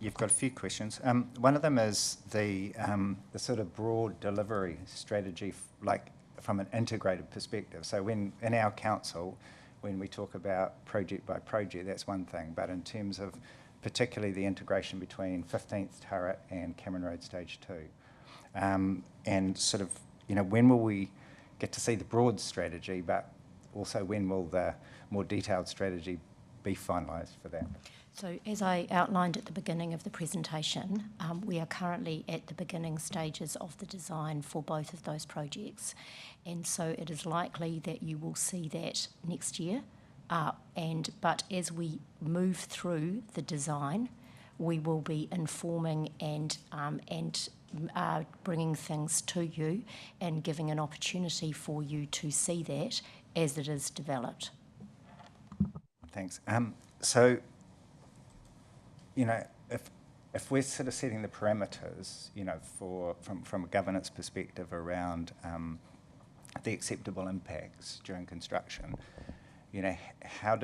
You've got a few questions. One of them is the sort of broad delivery strategy, like from an integrated perspective. So when in our council, when we talk about project by project, that's one thing. But in terms of particularly the integration between 15th Turret and Cameron Road Stage 2, and sort of, when will we get to see the broad strategy, but also when will the more detailed strategy be finalised for that? So as I outlined at the beginning of the presentation, we are currently at the beginning stages of the design for both of those projects. And so it is likely that you will see that next year. But as we move through the design, we will be informing and bringing things to you and giving an opportunity for you to see that as it is developed. Thanks. So, if we're sort of setting the parameters, from a governance perspective around the acceptable impacts during construction, how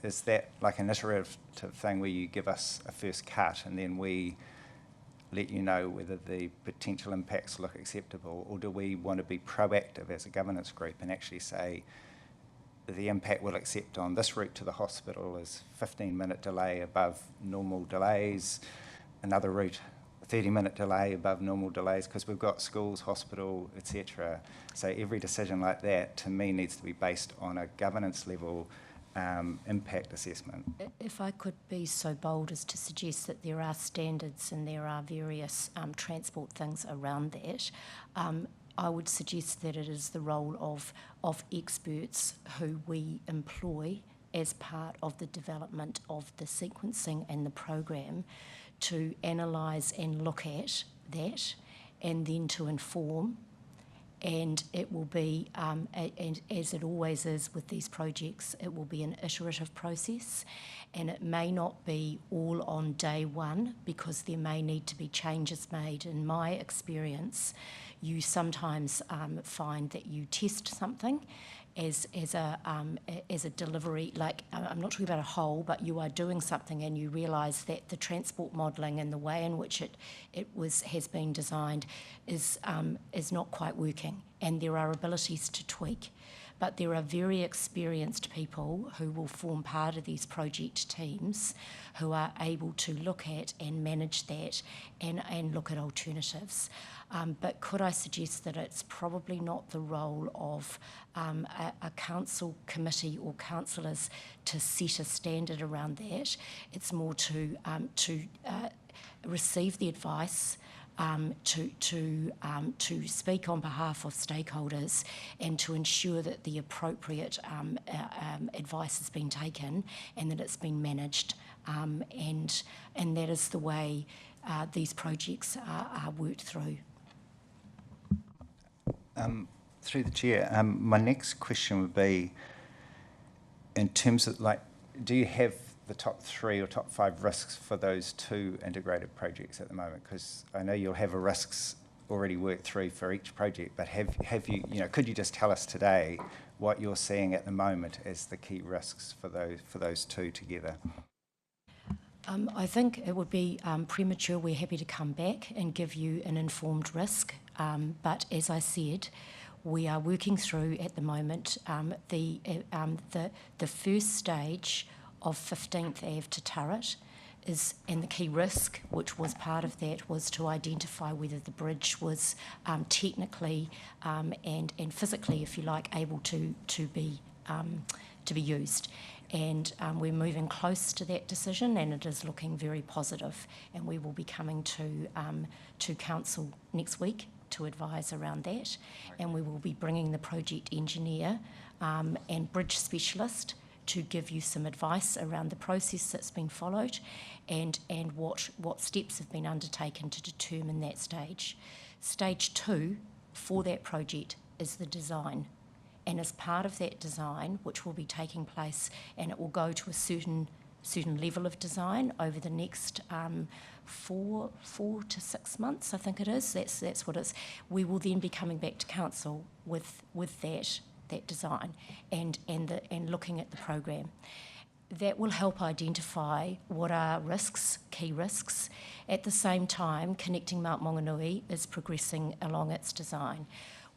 is that like an iterative thing where you give us a first cut and then we let you know whether the potential impacts look acceptable, or do we want to be proactive as a governance group and actually say the impact we'll accept on this route to the hospital is 15-minute delay above normal delays, another route 30-minute delay above normal delays, because we've got schools, hospital, etc. So every decision like that, to me, needs to be based on a governance level impact assessment. If I could be so bold as to suggest that there are standards and there are various transport things around that, I would suggest that it is the role of experts who we employ as part of the development of the sequencing and the program to analyse and look at that and then to inform. And it will be, and as it always is with these projects, it will be an iterative process, and it may not be all on day one because there may need to be changes made. In my experience, you sometimes find that you test something as a delivery, like I'm not talking about a whole, but you are doing something and you realise that the transport modelling and the way in which it has been designed is not quite working, and there are abilities to tweak. But there are very experienced people who will form part of these project teams who are able to look at and manage that and look at alternatives. But could I suggest that it's probably not the role of a council committee or councillors to set a standard around that. It's more to receive the advice, to speak on behalf of stakeholders and to ensure that the appropriate advice has been taken and that it's been managed, and that is the way these projects are worked through. Through the chair, my next question would be, in terms of do you have the top 3 or top 5 risks for those 2 integrated projects at the moment? Because I know you'll have risks already worked through for each project, but have you, could you just tell us today what you're seeing at the moment as the key risks for those 2 together? I think it would be premature. We're happy to come back and give you an informed risk. But as I said, we are working through at the moment the first stage of 15th Ave to Turret and the key risk, which was part of that, was to identify whether the bridge was technically and physically, if you like, able to be used. And we're moving close to that decision, and it is looking very positive. And we will be coming to council next week to advise around that. And we will be bringing the project engineer and bridge specialist to give you some advice around the process that's been followed and what steps have been undertaken to determine that stage. Stage 2 for that project is the design. And as part of that design, which will be taking place, and it will go to a certain certain level of design over the next 4 to 6 months, I think it is. That's what it's. We will then be coming back to council with that design and looking at the program. That will help identify what are risks, key risks. At the same time, Connecting Mount Maunganui is progressing along its design.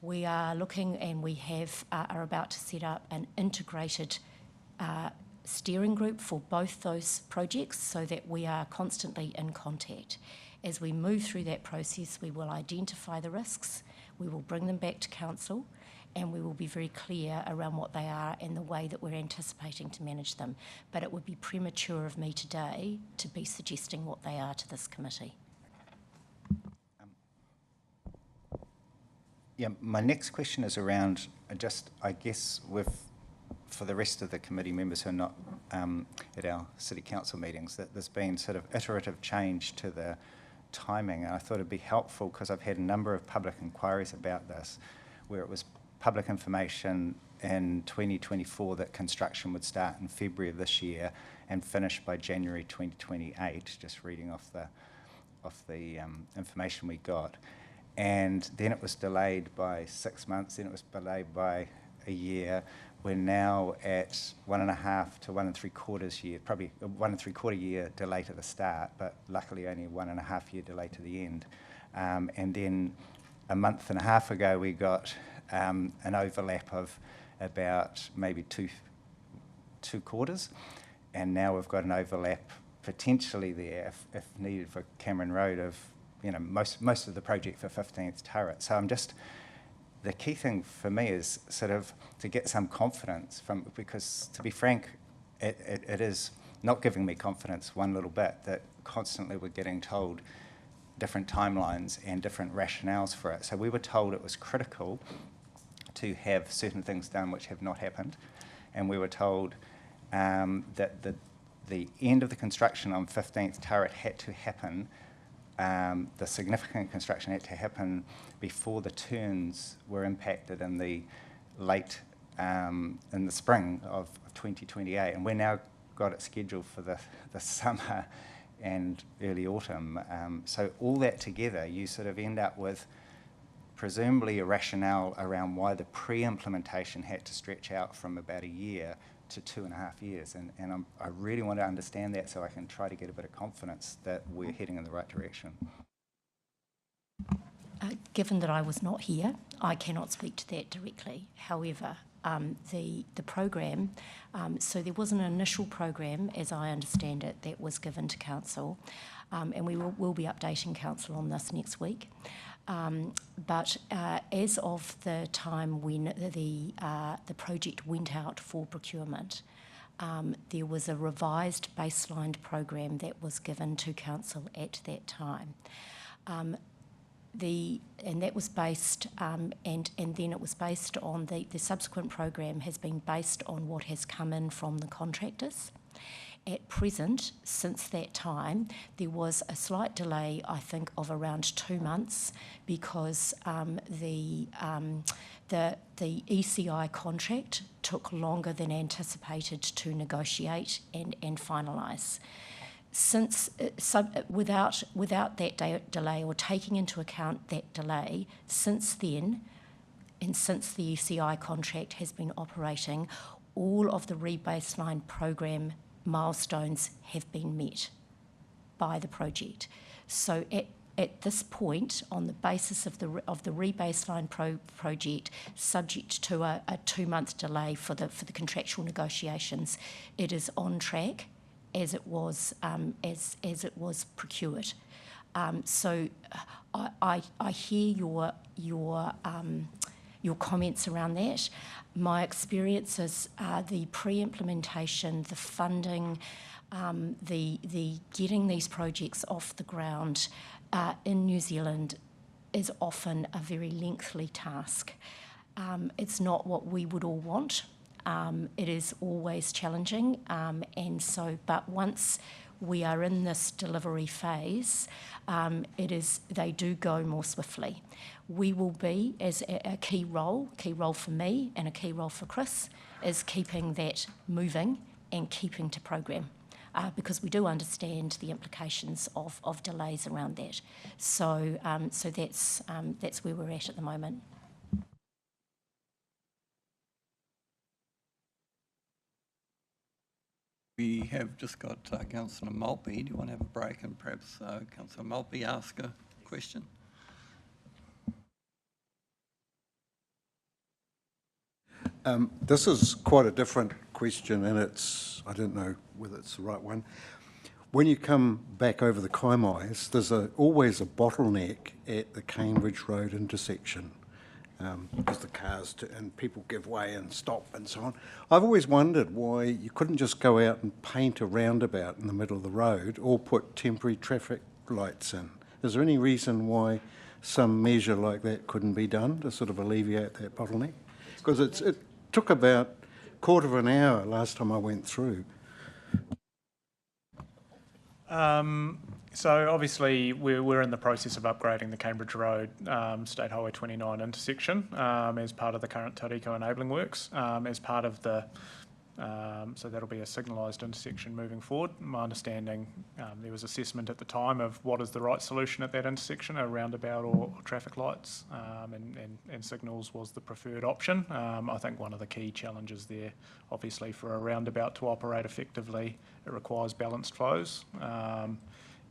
We are looking, and we are about to set up an integrated steering group for both those projects so that we are constantly in contact. As we move through that process, we will identify the risks, we will bring them back to council, and we will be very clear around what they are and the way that we're anticipating to manage them. But it would be premature of me today to be suggesting what they are to this committee. Yeah, my next question is around I guess, for the rest of the committee members who are not at our city council meetings, that there's been sort of iterative change to the timing. And I thought it'd be helpful, because I've had a number of public inquiries about this, where it was public information in 2024 that construction would start in February of this year and finish by January 2028, just reading off the information we got. And then it was delayed by 6 months, then it was delayed by a year. We're now at 1.5 to 1 3/4 year, probably a 1 3/4 year delay to the start, but luckily only 1.5 year delay to the end. And then a month and a half ago, we got an overlap of about maybe two quarters, and now we've got an overlap potentially there, if needed, for Cameron Road of most of the project for 15th Turret. So the key thing for me is sort of to get some confidence because to be frank, it is not giving me confidence one little bit that constantly we're getting told different timelines and different rationales for it. So we were told it was critical to have certain things done which have not happened, and we were told that the end of the construction on 15th Turret had to happen, the significant construction had to happen before the turns were impacted in the in the spring of 2028, and we're now got it scheduled for the summer and early autumn. So all that together, you sort of end up with presumably a rationale around why the pre-implementation had to stretch out from about a year to 2.5 years. And I really want to understand that so I can try to get a bit of confidence that we're heading in the right direction. Given that I was not here, I cannot speak to that directly. However, the program, so there was an initial program, as I understand it, that was given to council, and we will be updating council on this next week. But as of the time when the project went out for procurement, there was a revised baseline program that was given to council at that time. And that was based, and then it was based on the subsequent program has been based on what has come in from the contractors. At present, since that time, there was a slight delay, I think, of around 2 months because the ECI contract took longer than anticipated to negotiate and finalise. Since without that delay or taking into account that delay, since then, and since the ECI contract has been operating, all of the rebaseline program milestones have been met by the project. So at this point, on the basis of the rebaseline project, subject to a 2-month delay for the contractual negotiations, it is on track as it was procured. So I hear your comments around that. My experiences are the pre-implementation, the funding, the getting these projects off the ground in New Zealand is often a very lengthy task. It's not what we would all want. It is always challenging, but once we are in this delivery phase, they do go more swiftly. We will be, as a key role for me and a key role for Chris, is keeping that moving and keeping to program. because we do understand the implications of delays around that. So that's where we're at the moment. We have just got Councillor Maltby. Do you want to have a break and perhaps Councillor Maltby ask a question? This is quite a different question, and I don't know whether it's the right one. When you come back over the Kaimais, there's always a bottleneck at the Cambridge Road intersection, because the cars and people give way and stop and so on. I've always wondered why you couldn't just go out and paint a roundabout in the middle of the road or put temporary traffic lights in. Is there any reason why some measure like that couldn't be done to sort of alleviate that bottleneck? Because it took about a quarter of an hour last time I went through. So obviously we're in the process of upgrading the Cambridge Road State Highway 29 intersection as part of the current Tauriko enabling works, as part of the, so that'll be a signalised intersection moving forward. My understanding, there was assessment at the time of what is the right solution at that intersection, a roundabout or traffic lights, and signals was the preferred option. I think one of the key challenges there, obviously for a roundabout to operate effectively, it requires balanced flows.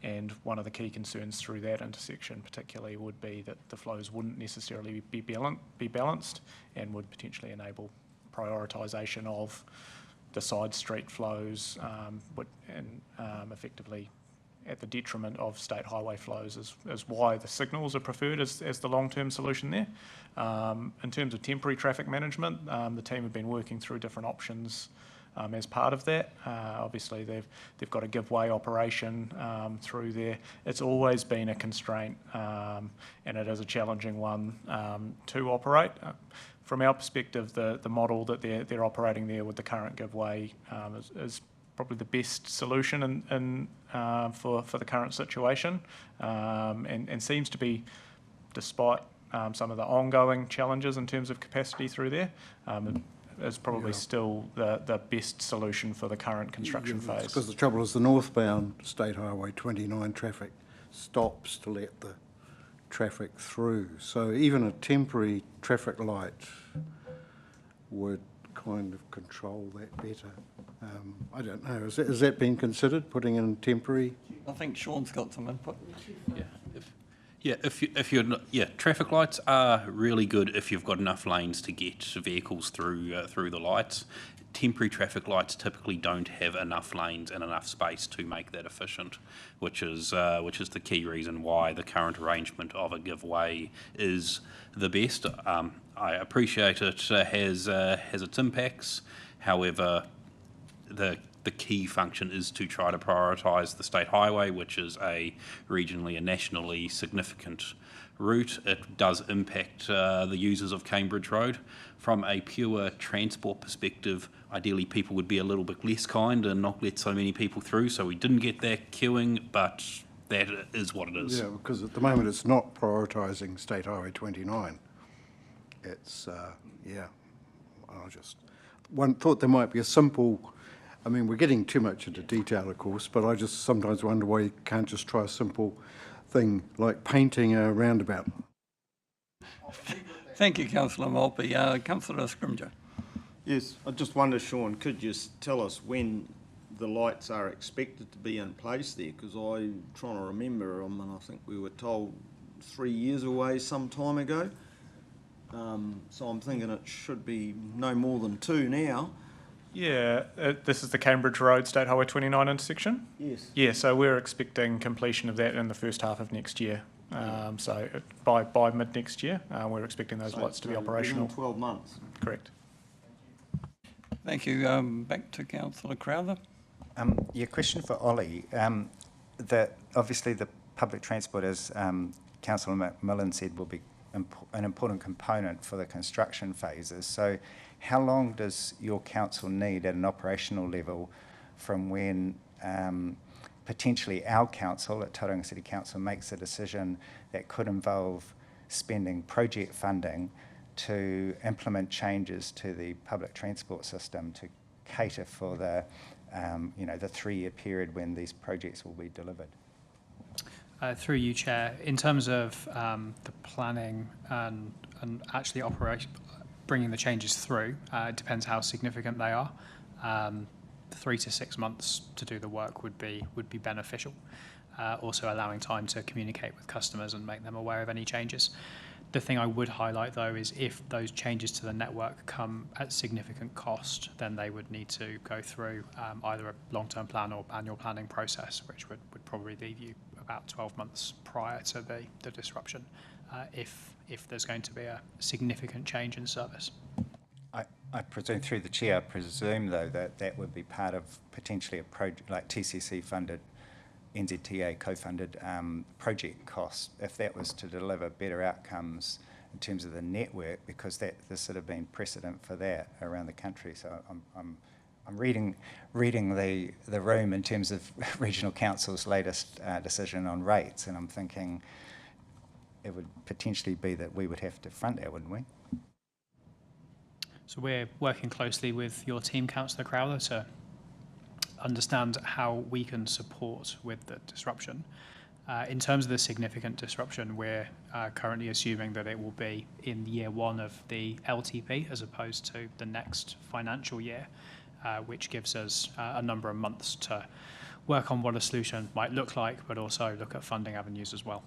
And one of the key concerns through that intersection particularly would be that the flows wouldn't necessarily be balanced and would potentially enable prioritisation of the side street flows and effectively at the detriment of state highway flows is why the signals are preferred as the long-term solution there. In terms of temporary traffic management, the team have been working through different options as part of that. Obviously they've got a give way operation through there. It's always been a constraint and it is a challenging one to operate. From our perspective, the model that they're operating there with the current give way is probably the best solution for the current situation, and seems to be, despite some of the ongoing challenges in terms of capacity through there, is probably still the best solution for the current construction phase. Because the trouble is the northbound State Highway 29 traffic stops to let the traffic through. So even a temporary traffic light would kind of control that better. I don't know. Has that been considered, putting in temporary? I think Sean's got some input. Traffic lights are really good if you've got enough lanes to get vehicles through the lights. Temporary traffic lights typically don't have enough lanes and enough space to make that efficient, which is the key reason why the current arrangement of a give way is the best. I appreciate it has its impacts. However, the key function is to try to prioritise the state highway, which is a regionally and nationally significant route. It does impact the users of Cambridge Road. From a pure transport perspective, ideally people would be a little bit less kind and not let so many people through, so we didn't get that queuing, but that is what it is. Yeah, because at the moment it's not prioritising State Highway 29. It's, I just thought there might be a simple, I mean, we're getting too much into detail, of course, but I just sometimes wonder why you can't just try a simple thing like painting a roundabout. Thank you, Councillor Maltby. Councillor Scrimgeour. Yes, I just wonder, Sean, could you tell us when the lights are expected to be in place there? Because I'm trying to remember, I think we were told 3 years away some time ago. So I'm thinking it should be no more than 2 now. Yeah, this is the Cambridge Road State Highway 29 intersection? Yes. Yeah, so we're expecting completion of that in the first half of next year. So by mid next year, we're expecting those lights to be operational. Within 12 months. Correct. Thank you. Back to Councillor Crowther. Your question for Ollie. Obviously the public transport, as Councillor McMillan said, will be an important component for the construction phases. So how long does your council need at an operational level from when potentially our council at Tauranga City Council makes a decision that could involve spending project funding to implement changes to the public transport system to cater for the the 3-year period when these projects will be delivered? Through you, Chair, in terms of the planning and actually bringing the changes through, it depends how significant they are. 3 to 6 months to do the work would be beneficial. Also allowing time to communicate with customers and make them aware of any changes. The thing I would highlight, though, is if those changes to the network come at significant cost, then they would need to go through either a long-term plan or annual planning process, which would probably leave you about 12 months prior to the disruption, if there's going to be a significant change in service. I presume, through the chair, I presume, though, that would be part of potentially a project like TCC-funded, NZTA co-funded project cost, if that was to deliver better outcomes in terms of the network, because there's sort of been precedent for that around the country. So I'm reading the room in terms of Regional Council's latest decision on rates, and I'm thinking it would potentially be that we would have to front that, wouldn't we? So we're working closely with your team, Councillor Crowther, to understand how we can support with the disruption. In terms of the significant disruption, we're currently assuming that it will be in year 1 of the LTP as opposed to the next financial year, which gives us a number of months to work on what a solution might look like, but also look at funding avenues as well.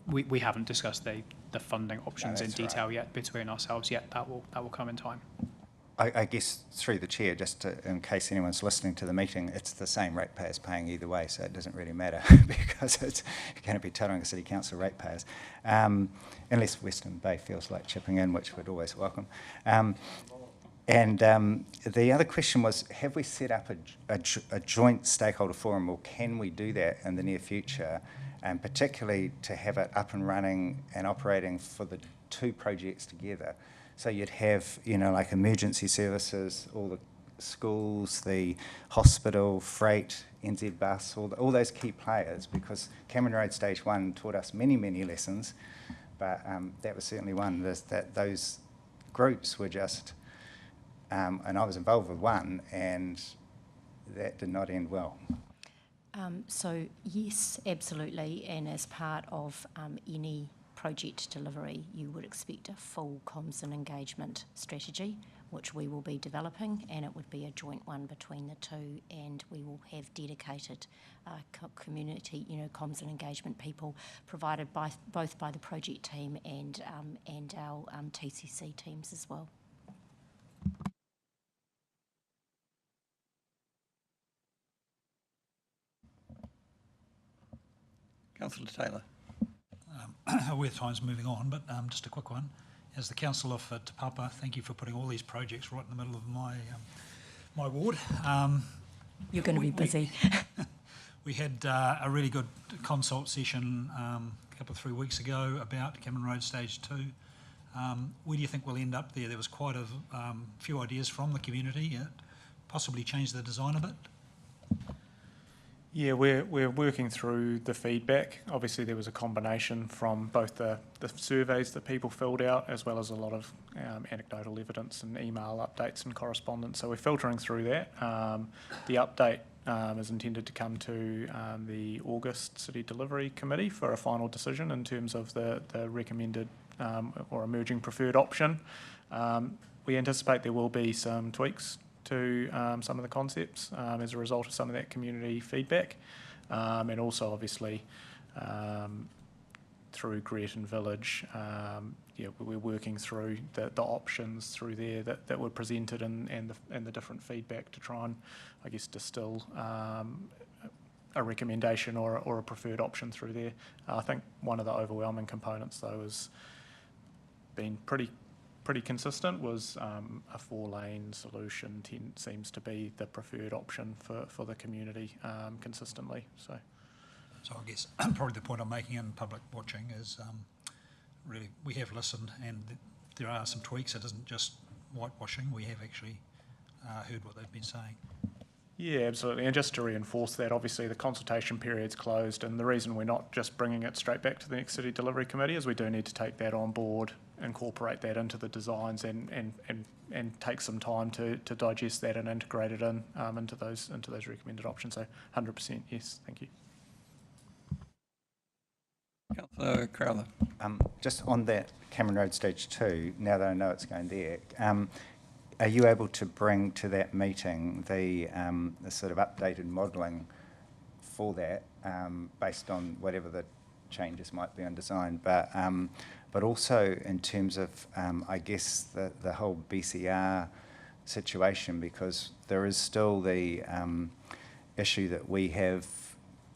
We haven't discussed the funding options in detail yet between ourselves yet. That will come in time. I guess through the chair, just in case anyone's listening to the meeting, it's the same ratepayers paying either way, so it doesn't really matter because it's going to be Tauranga City Council ratepayers, unless Western Bay feels like chipping in, which we'd always welcome. And the other question was, have we set up a joint stakeholder forum, or can we do that in the near future, and particularly to have it up and running and operating for the 2 projects together? So you'd have, like emergency services, all the schools, the hospital, freight, NZ Bus, all those key players, because Cameron Road Stage 1 taught us many, many lessons, but that was certainly one, that those groups were just, and I was involved with one, and that did not end well. So yes, absolutely, and as part of any project delivery, you would expect a full comms and engagement strategy, which we will be developing, and it would be a joint one between the 2, and we will have dedicated community, comms and engagement people provided both by the project team and our TCC teams as well. Councillor Taylor. Aware time's moving on, but just a quick one. As the councillor for Te Papa, thank you for putting all these projects right in the middle of my ward. You're going to be busy. We had a really good consult session a couple of 3 weeks ago about Cameron Road Stage 2. Where do you think we'll end up there? There was quite a few ideas from the community, possibly change the design a bit. Yeah, we're working through the feedback. Obviously, there was a combination from both the surveys that people filled out, as well as a lot of anecdotal evidence and email updates and correspondence. So we're filtering through that. The update is intended to come to the August City Delivery Committee for a final decision in terms of the recommended or emerging preferred option. We anticipate there will be some tweaks to some of the concepts as a result of some of that community feedback, and also obviously through Greaton Village, we're working through the options through there that were presented and the different feedback to try and, I guess, distill a recommendation or a preferred option through there. I think one of the overwhelming components, though, has been pretty consistent, was a 4-lane solution seems to be the preferred option for the community consistently. So I guess probably the point I'm making in public watching is really we have listened, and there are some tweaks. It isn't just whitewashing. We have actually heard what they've been saying. Yeah, absolutely. And just to reinforce that, obviously the consultation period's closed, and the reason we're not just bringing it straight back to the next City Delivery Committee is we do need to take that on board, incorporate that into the designs, and take some time to digest that and integrate it into those recommended options. So 100% yes, thank you. Councillor Crowther. Just on that Cameron Road Stage 2, now that I know it's going there, are you able to bring to that meeting the sort of updated modelling for that, based on whatever the changes might be on design, but also in terms of, I guess, the whole BCR situation, because there is still the issue that we have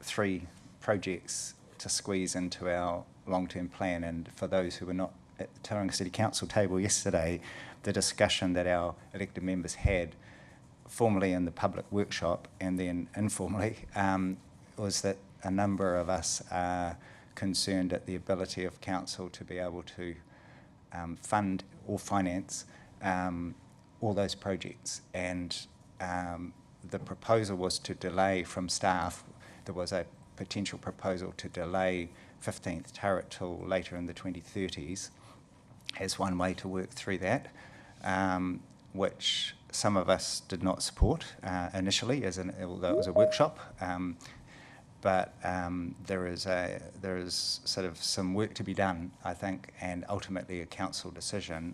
3 projects to squeeze into our long-term plan. And for those who were not at the Tauranga City Council table yesterday, the discussion that our elected members had formally in the public workshop and then informally was that a number of us are concerned at the ability of council to be able to fund or finance all those projects. And the proposal was to delay from staff. There was a potential proposal to delay 15th turret till later in the 2030s as one way to work through that, which some of us did not support initially, although it was a workshop. But there is sort of some work to be done, I think, and ultimately a council decision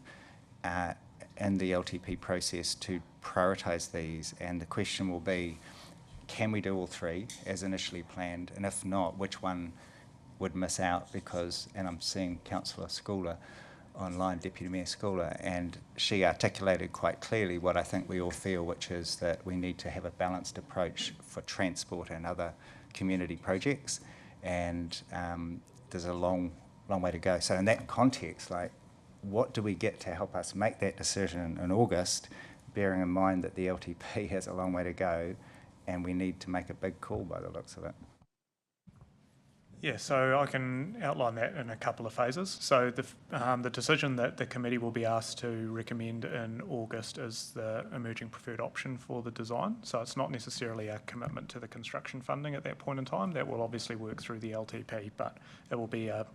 in the LTP process to prioritise these. And the question will be, can we do all 3 as initially planned? And if not, which one would miss out? Because, and I'm seeing Councillor Schooler online, Deputy Mayor Schooler, and she articulated quite clearly what I think we all feel, which is that we need to have a balanced approach for transport and other community projects, and there's a long way to go. So in that context, like, what do we get to help us make that decision in August, bearing in mind that the LTP has a long way to go and we need to make a big call by the looks of it? Yeah, so I can outline that in a couple of phases. So the decision that the committee will be asked to recommend in August is the emerging preferred option for the design. So it's not necessarily a commitment to the construction funding at that point in time. That will obviously work through the LTP, but it will be a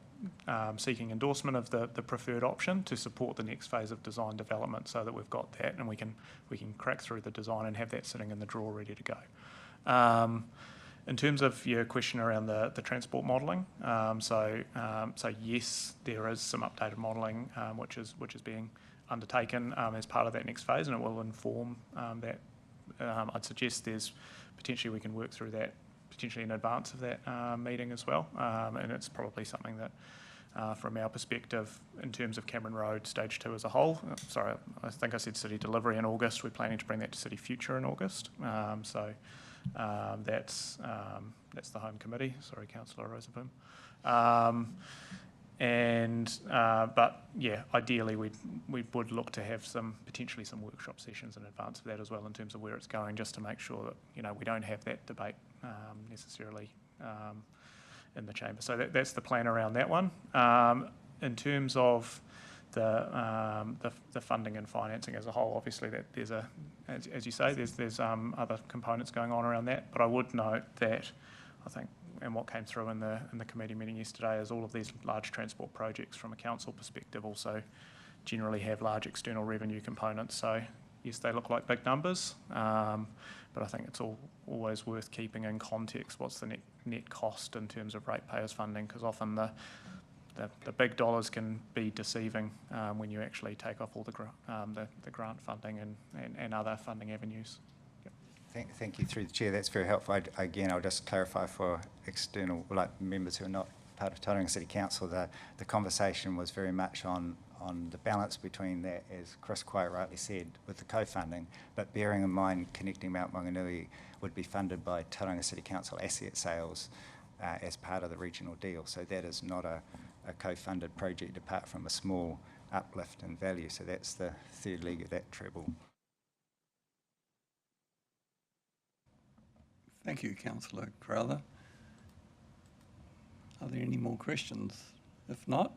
seeking endorsement of the preferred option to support the next phase of design development, so that we've got that and we can crack through the design and have that sitting in the drawer ready to go. In terms of your question around the transport modelling, so yes, there is some updated modelling which is being undertaken as part of that next phase, and it will inform that. I'd suggest there's potentially we can work through that potentially in advance of that meeting as well, and it's probably something that from our perspective in terms of Cameron Road Stage 2 as a whole, sorry, I think I said City Delivery in August, we're planning to bring that to City Future in August, so that's the Home Committee. Sorry, Councillor Rosenboom. But yeah, ideally we would look to have potentially some workshop sessions in advance of that as well, in terms of where it's going, just to make sure that we don't have that debate necessarily in the chamber. So that's the plan around that one. In terms of the funding and financing as a whole, obviously that there's as you say, there's other components going on around that. But I would note that I think, and what came through in the committee meeting yesterday, is all of these large transport projects from a council perspective also generally have large external revenue components. So yes, they look like big numbers, but I think it's always worth keeping in context what's the net cost in terms of ratepayers funding, because often the big dollars can be deceiving when you actually take off all the grant funding and other funding avenues. Yep. Thank you, through the chair. That's very helpful. Again, I'll just clarify for external members who are not part of Tauranga City Council, the conversation was very much on the balance between that, as Chris quite rightly said, with the co-funding, but bearing in mind Connecting Mount Maunganui would be funded by Tauranga City Council asset sales as part of the regional deal. So that is not a co-funded project apart from a small uplift in value. So that's the third leg of that treble. Thank you, Councillor Crowther. Are there any more questions? If not,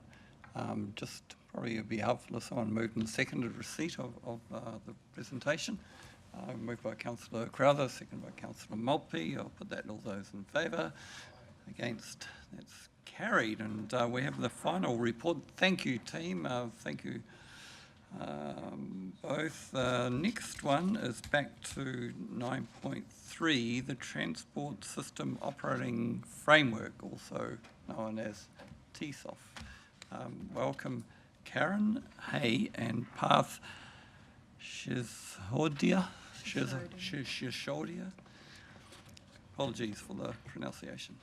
just probably it would be helpful if someone moved and seconded receipt of the presentation. Moved by Councillor Crowther, seconded by Councillor Maltby. I'll put that, all those in favour. Against, that's carried. And we have the final report. Thank you, team. Thank you both. Next one is back to 9.3, the Transport System Operating Framework, also known as TSOF. Welcome Karen Hay and Parth Shishodia. Apologies for the pronunciation.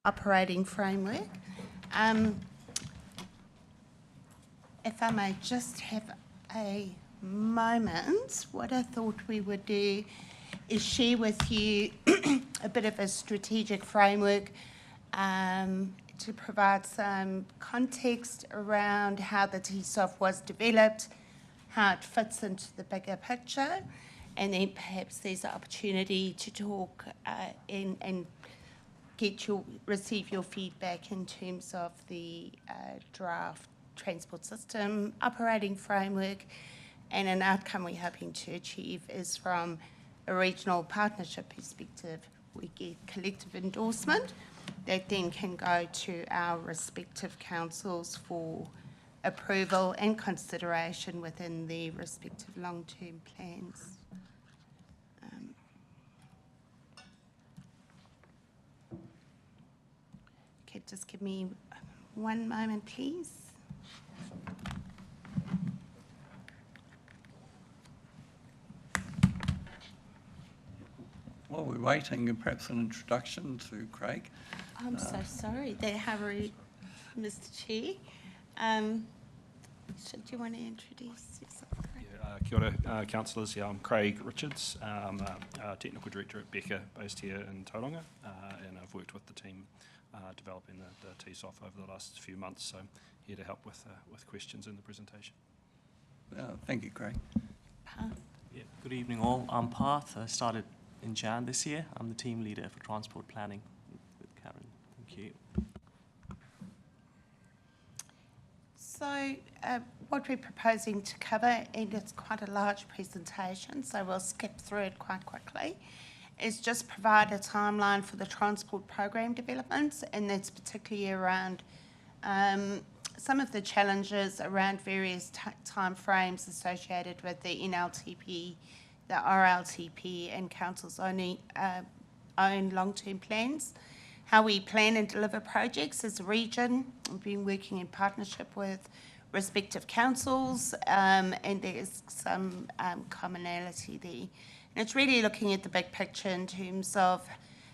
Operating framework. If I may just have a moment, what I thought we would do is share with you a bit of a strategic framework to provide some context around how the TSOF was developed, how it fits into the bigger picture, and then perhaps there's an opportunity to talk and receive your feedback in terms of the draft transport system operating framework, and an outcome we're hoping to achieve is from a regional partnership perspective. We get collective endorsement that then can go to our respective councils for approval and consideration within their respective long-term plans. Okay, just give me one moment, please. While we're waiting, perhaps an introduction to Craig. I'm so sorry that hurried, Mr. Chair. Do you want to introduce yourself, Craig? Kia ora, councillors. I'm Craig Richards. I'm a Technical Director at Becker, based here in Tauranga, and I've worked with the team developing the TSOF over the last few months, so here to help with questions in the presentation. Thank you, Craig. Parth. Yeah, good evening all. I'm Parth. I started in Jan this year. I'm the team leader for transport planning with Karen. Thank you. So what we're proposing to cover, and it's quite a large presentation, so we'll skip through it quite quickly, is just provide a timeline for the transport program developments, and that's particularly around some of the challenges around various time frames associated with the NLTP, the RLTP, and Council's own long-term plans. How we plan and deliver projects as a region. We've been working in partnership with respective councils, and there is some commonality there. And it's really looking at the big picture in terms of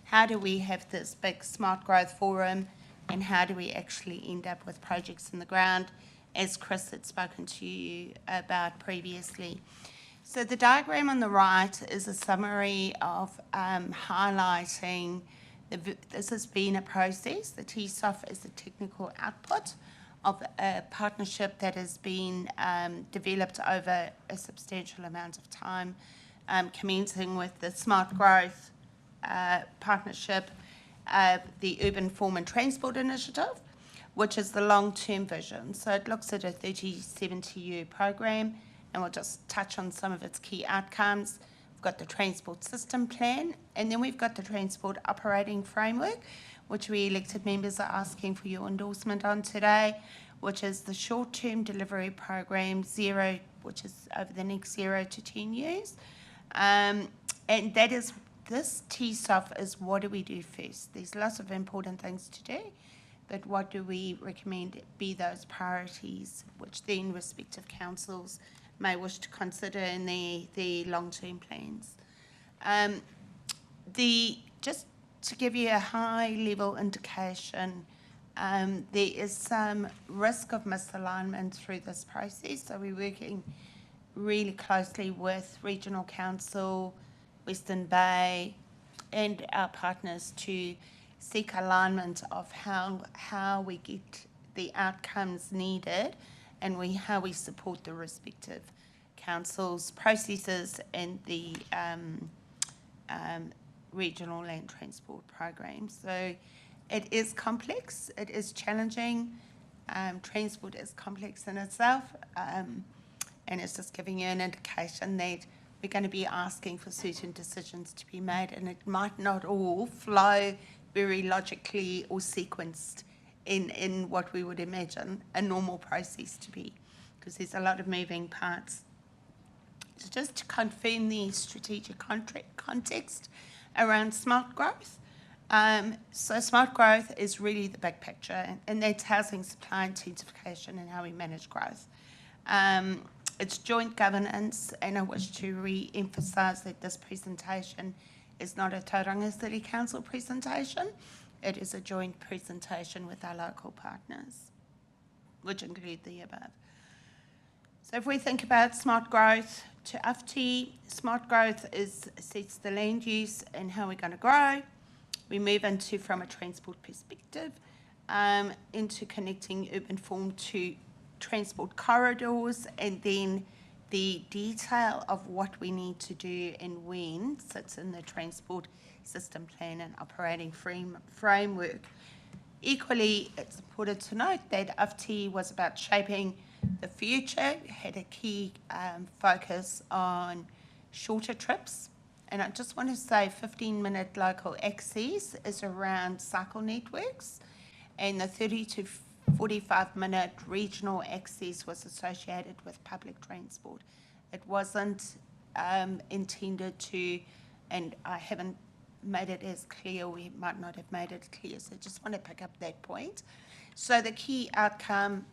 how do we have this big smart growth forum, and how do we actually end up with projects in the ground, as Chris had spoken to you about previously. So the diagram on the right is a summary of highlighting this has been a process. The TSOF is the technical output of a partnership that has been developed over a substantial amount of time, commencing with the Smart Growth Partnership, the Urban Form and Transport Initiative, which is the long-term vision. So it looks at a 30-70-year program, and we'll just touch on some of its key outcomes. We've got the Transport System Plan, and then we've got the Transport Operating Framework, which we elected members are asking for your endorsement on today, which is the short-term delivery program, which is over the next 0 to 10 years. And that is, this TSOF is what do we do first? There's lots of important things to do, but what do we recommend be those priorities, which then respective councils may wish to consider in their long-term plans. Just to give you a high-level indication, there is some risk of misalignment through this process, so we're working really closely with Regional Council, Western Bay, and our partners to seek alignment of how we get the outcomes needed, and how we support the respective council's processes and the regional land transport programs. So it is complex, it is challenging. Transport is complex in itself, and it's just giving you an indication that we're going to be asking for certain decisions to be made, and it might not all flow very logically or sequenced in what we would imagine a normal process to be, because there's a lot of moving parts. So just to confirm the strategic context around smart growth. So smart growth is really the big picture, and that's housing supply intensification and how we manage growth. It's joint governance, and I wish to re-emphasise that this presentation is not a Tauranga City Council presentation. It is a joint presentation with our local partners, which include the above. So if we think about smart growth to FT, smart growth sets the land use and how we're going to grow. We move into, from a transport perspective, into connecting urban form to transport corridors, and then the detail of what we need to do and when sits in the transport system plan and operating framework. Equally, it's important to note that FT was about shaping the future, had a key focus on shorter trips. And I just want to say 15-minute local access is around cycle networks, and the 30 to 45-minute regional access was associated with public transport. It wasn't intended to, and I haven't made it as clear, we might not have made it clear, so I just want to pick up that point. So the key outcome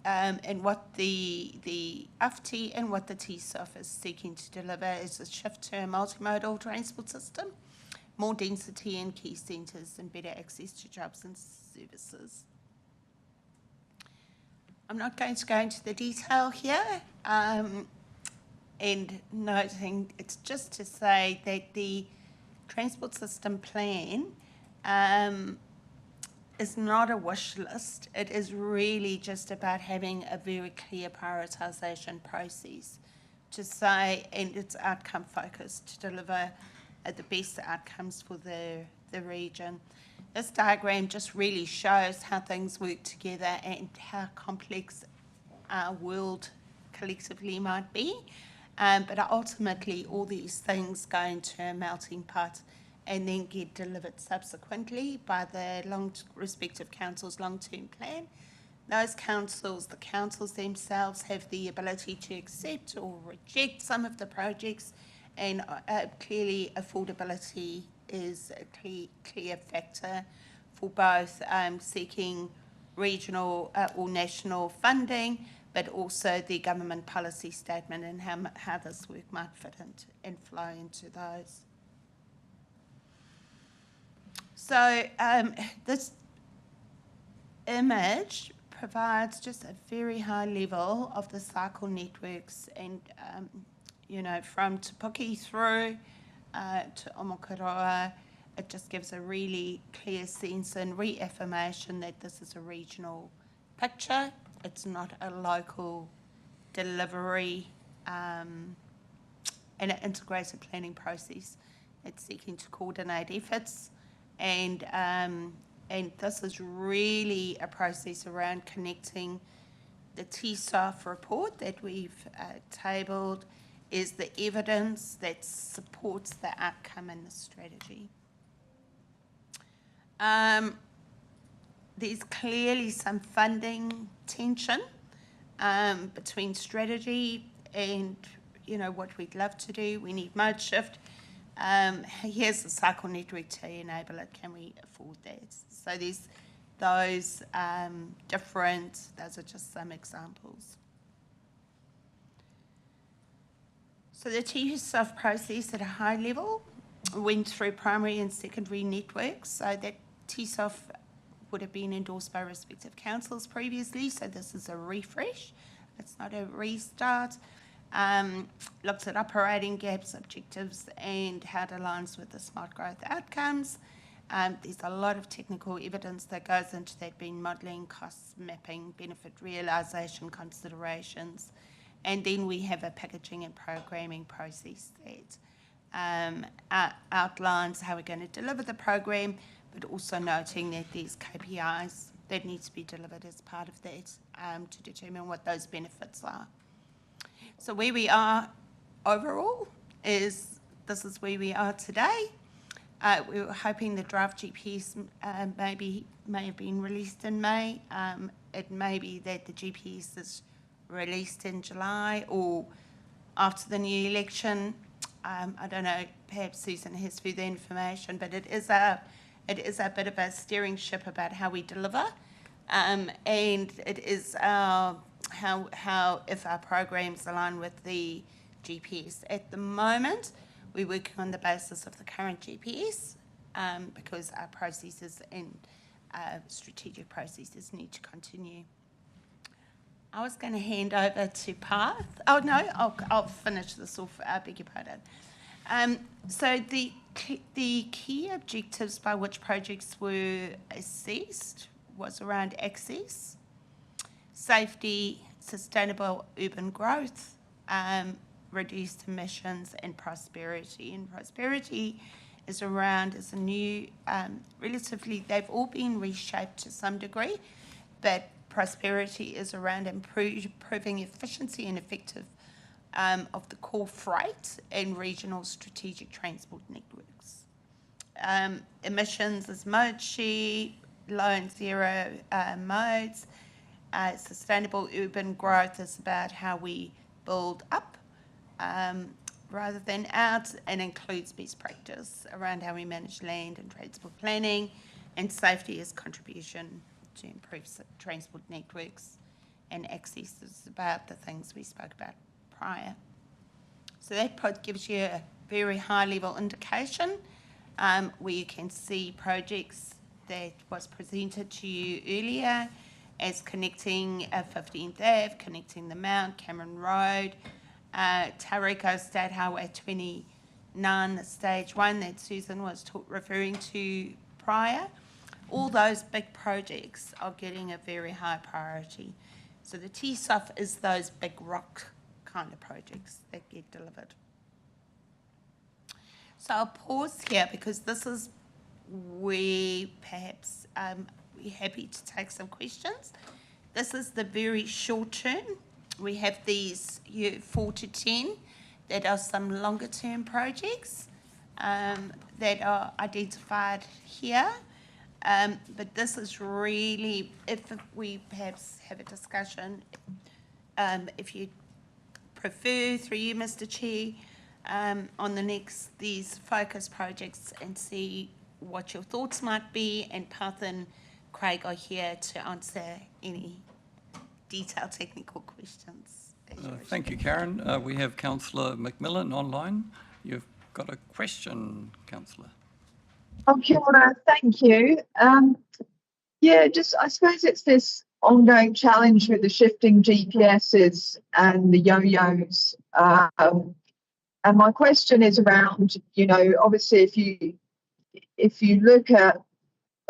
and what the FT and what the TSOF is seeking to deliver is a shift to a multimodal transport system, more density in key centres and better access to jobs and services. I'm not going to go into the detail here, and noting it's just to say that the transport system plan is not a wish list. It is really just about having a very clear prioritisation process to say, and it's outcome focused to deliver the best outcomes for the region. This diagram just really shows how things work together and how complex our world collectively might be. But ultimately, all these things go into a melting pot and then get delivered subsequently by the respective councils' long-term plan. Those councils, the councils themselves, have the ability to accept or reject some of the projects, and clearly affordability is a clear factor for both seeking regional or national funding, but also the government policy statement and how this work might fit into and flow into those. So this image provides just a very high level of the cycle networks, and from Te Puke through to Omokaroa, it just gives a really clear sense and reaffirmation that this is a regional picture. It's not a local delivery and an integrated planning process. It's seeking to coordinate efforts, and this is really a process around connecting the TSOF report that we've tabled is the evidence that supports the outcome and the strategy. There's clearly some funding tension between strategy and what we'd love to do. We need mode shift. Here's the cycle network to enable it. Can we afford that? So there's those those are just some examples. So the TSOF process at a high level went through primary and secondary networks. So that TSOF would have been endorsed by respective councils previously. So this is a refresh. It's not a restart. Looks at operating gaps, objectives, and how it aligns with the smart growth outcomes. There's a lot of technical evidence that goes into that, being modelling, costs, mapping, benefit realisation considerations, And then we have a packaging and programming process that outlines how we're going to deliver the program, but also noting that there's KPIs that need to be delivered as part of that to determine what those benefits are. So where we are overall is this is where we are today. We were hoping the draft GPS may have been released in May. It may be that the GPS is released in July or after the new election. I don't know, perhaps Susan has further information, but it is a bit of a steering ship about how we deliver, and it is how if our programs align with the GPS. At the moment, we're working on the basis of the current GPS because our processes and strategic processes need to continue. I was going to hand over to Parth. Oh no, I'll finish this off. I beg your pardon. So the key objectives by which projects were assessed was around access, safety, sustainable urban growth, reduced emissions, and prosperity. And prosperity is a new, relatively, they've all been reshaped to some degree, but prosperity is around improving efficiency and effective of the core freight and regional strategic transport networks. Emissions is mode share, low and zero modes. Sustainable urban growth is about how we build up rather than out, and includes best practice around how we manage land and transport planning, and safety is contribution to improve transport networks, and access is about the things we spoke about prior. So that gives you a very high level indication where you can see projects that was presented to you earlier as connecting 15th Ave, connecting the Mount, Cameron Road, Tauriko State Highway 29, Stage 1 that Susan was referring to prior. All those big projects are getting a very high priority. So the TSOF is those big rock kind of projects that get delivered. So I'll pause here because this is where perhaps we're happy to take some questions. This is the very short term. We have these 4 to 10 that are some longer term projects that are identified here. But this is really, if we perhaps have a discussion, if you prefer, through you, Mr. Chair, on these focus projects and see what your thoughts might be, and Parth and Craig are here to answer any detailed technical questions. Thank you, Karen. We have Councillor McMillan online. You've got a question, Councillor. Oh, kia ora, thank you. Yeah, I suppose it's this ongoing challenge with the shifting GPSs and the yo-yos. And my question is around, obviously if you look at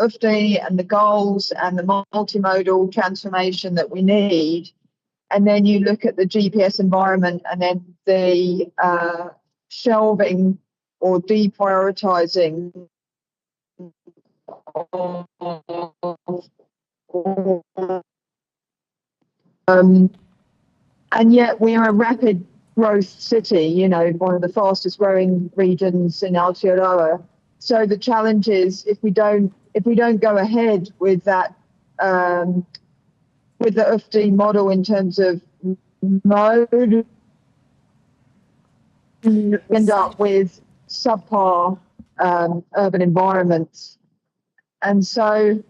UFD and the goals and the multimodal transformation that we need, and then you look at the GPS environment and then the shelving or deprioritising and yet we are a rapid growth city, one of the fastest growing regions in Aotearoa. So the challenge is if we don't go ahead with that with the UFD model in terms of mode, end up with subpar urban environments. And so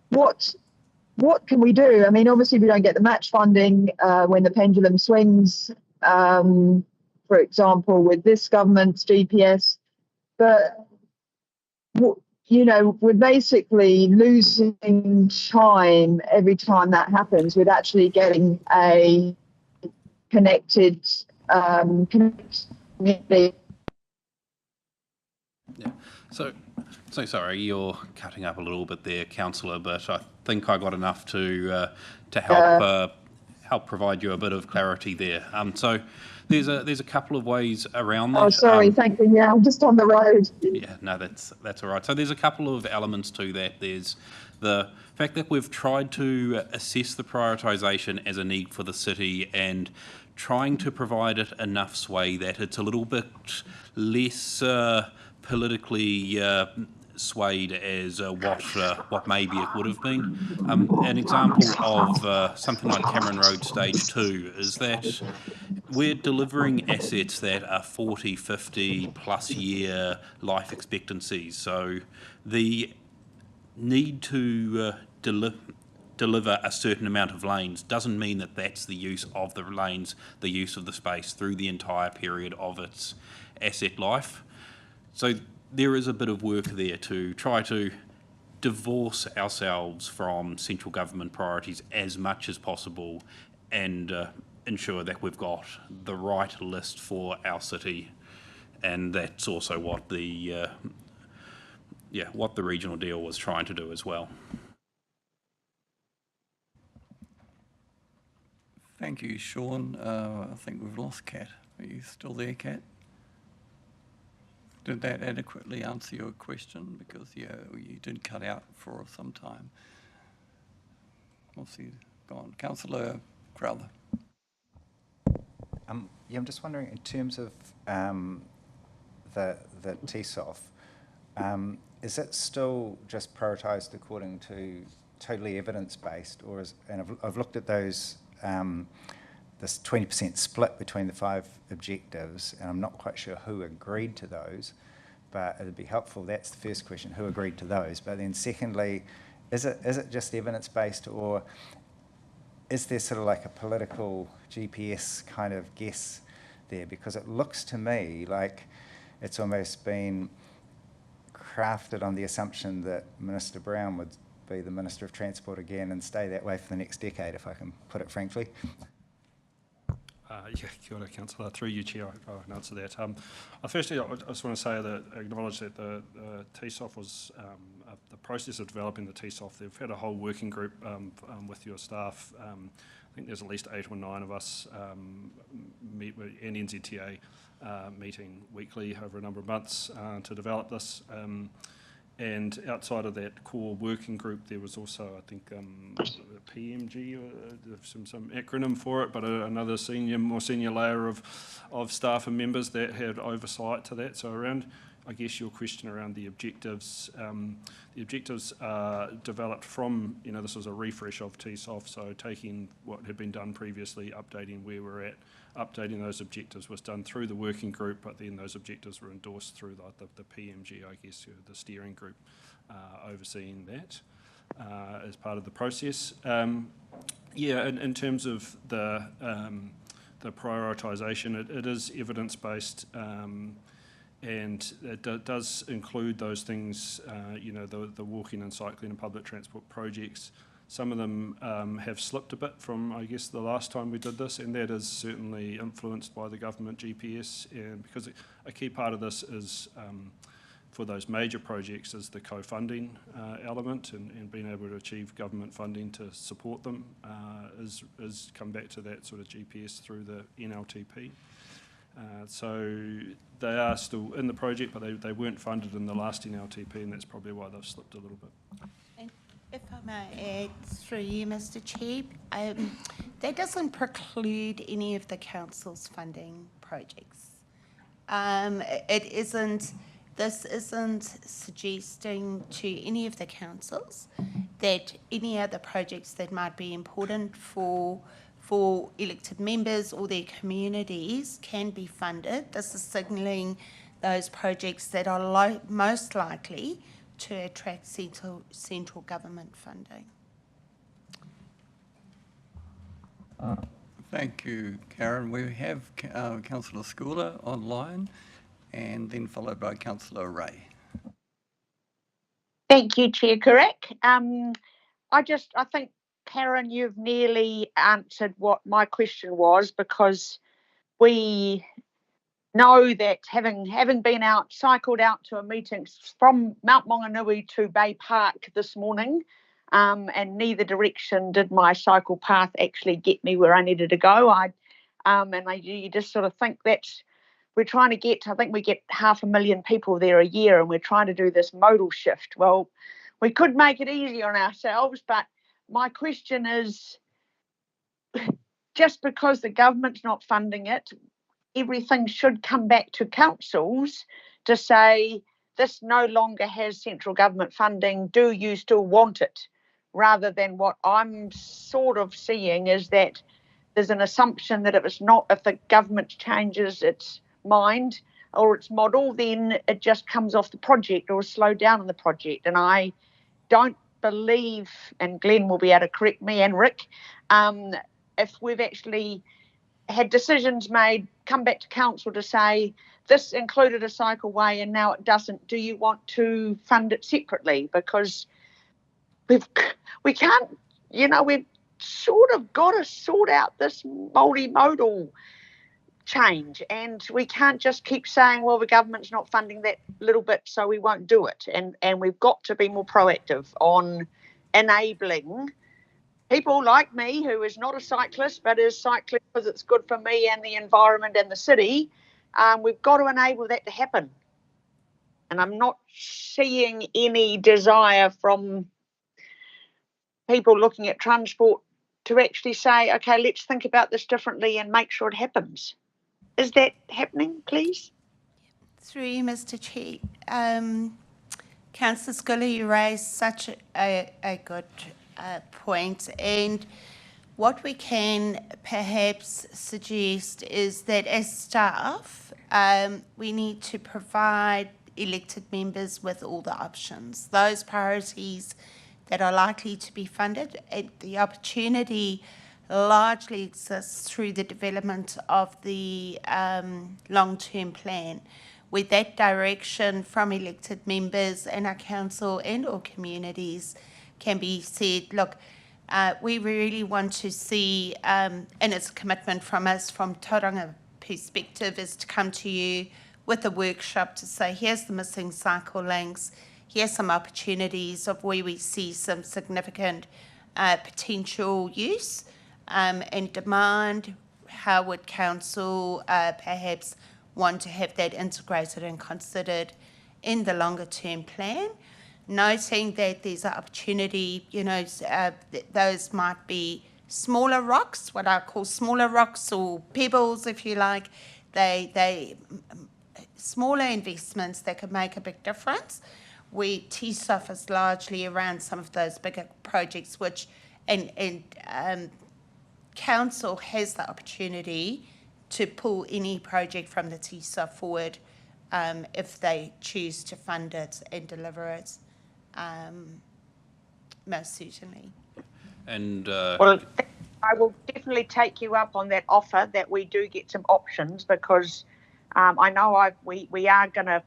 what can we do? I mean, obviously we don't get the match funding when the pendulum swings, for example, with this government's GPS, but we're basically losing time every time that happens with actually getting a connected community. Yeah. So sorry, you're cutting up a little bit there, Councillor, but I think I got enough to help help provide you a bit of clarity there. So there's a couple of ways around that. Oh, sorry, thank you. Yeah, I'm just on the road. Yeah, no, that's all right. So there's a couple of elements to that. There's the fact that we've tried to assess the prioritisation as a need for the city and trying to provide it enough sway that it's a little bit less politically swayed as what maybe it would have been. An example of something like Cameron Road Stage 2 is that we're delivering assets that are 40, 50 plus year life expectancies. So the need to deliver a certain amount of lanes doesn't mean that that's the use of the lanes, the use of the space through the entire period of its asset life. So there is a bit of work there to try to divorce ourselves from central government priorities as much as possible and ensure that we've got the right list for our city, and that's also what the regional deal was trying to do as well. Thank you, Sean. I think we've lost Kat. Are you still there, Kat? Did that adequately answer your question? Because, yeah, you did cut out for some time. What's he gone? Councillor Crowther. Yeah, I'm just wondering, in terms of the TSOF, is it still just prioritised according to totally evidence-based, or I've looked at those, this 20% split between the 5 objectives, and I'm not quite sure who agreed to those, but it'd be helpful. That's the first question, who agreed to those? But then secondly, is it just evidence-based, or is there sort of like a political GPS kind of guess there? Because it looks to me like it's almost been crafted on the assumption that Minister Brown would be the Minister of Transport again and stay that way for the next decade, if I can put it frankly. Yeah, kia ora, Councillor. Through you, Chair, I can answer that. Firstly, I just want to say that, acknowledge that the TSOF was, the process of developing the TSOF, they've had a whole working group with your staff. I think there's at least 8 or 9 of us meet with an NZTA meeting weekly over a number of months to develop this. And outside of that core working group, there was also, I think, PMG, some acronym for it, but another more senior layer of staff and members that had oversight to that. So around, I guess, your question around the objectives are developed from, this was a refresh of TSOF, so taking what had been done previously, updating where we're at, updating those objectives was done through the working group, but then those objectives were endorsed through the PMG, I guess, the steering group overseeing that as part of the process. In terms of the prioritisation, it is evidence-based, and it does include those things, the walking and cycling and public transport projects. Some of them have slipped a bit from, I guess, the last time we did this, and that is certainly influenced by the government GPS, and because a key part of this is, for those major projects, is the co-funding element, and being able to achieve government funding to support them is come back to that sort of GPS through the NLTP. So they are still in the project, but they weren't funded in the last NLTP, and that's probably why they've slipped a little bit. If I may add through you, Mr. Chair, that doesn't preclude any of the council's funding projects. This isn't suggesting to any of the councils that any other projects that might be important for elected members or their communities can be funded. This is signalling those projects that are most likely to attract central government funding. Thank you, Karen. We have Councillor Schooler online, and then followed by Councillor Ray. Thank you, Chair Carrick. I think, Karen, you've nearly answered what my question was, because we know that having been cycled out to a meeting from Mount Maunganui to Bay Park this morning, and neither direction did my cycle path actually get me where I needed to go. You just sort of think that we're trying to get, I think we get 500,000 people there a year, and we're trying to do this modal shift. Well, we could make it easier on ourselves, but my question is, just because the government's not funding it, everything should come back to councils to say, this no longer has central government funding, do you still want it? Rather than what I'm sort of seeing is that there's an assumption that if the government changes its mind or its model, then it just comes off the project or slow down on the project. And I don't believe, and Glenn will be able to correct me, and Rick, if we've actually had decisions made, come back to council to say, this included a cycleway and now it doesn't, do you want to fund it separately? Because we can't, we've sort of got to sort out this multimodal change, and we can't just keep saying, well, the government's not funding that little bit, so we won't do it. And we've got to be more proactive on enabling people like me, who is not a cyclist but is cycling because it's good for me and the environment and the city. We've got to enable that to happen. And I'm not seeing any desire from people looking at transport to actually say, okay, let's think about this differently and make sure it happens. Is that happening, please? Through you, Mr. Chair. Councillor Scully, you raised such a good point, and what we can perhaps suggest is that as staff, we need to provide elected members with all the options, those priorities that are likely to be funded. And the opportunity largely exists through the development of the long-term plan, with that direction from elected members and our council and all communities can be said, look, we really want to see, and it's a commitment from us, from Tauranga perspective, is to come to you with a workshop to say, here's the missing cycle links, here's some opportunities of where we see some significant potential use and demand. How would council perhaps want to have that integrated and considered in the longer term plan? Noting that there's an opportunity, those might be smaller rocks, what I call smaller rocks or pebbles, if you like. They smaller investments that could make a big difference. TSOF is largely around some of those bigger projects, which council has the opportunity to pull any project from the TSOF forward if they choose to fund it and deliver it. Most certainly. And well, I will definitely take you up on that offer that we do get some options, because I know we are going to,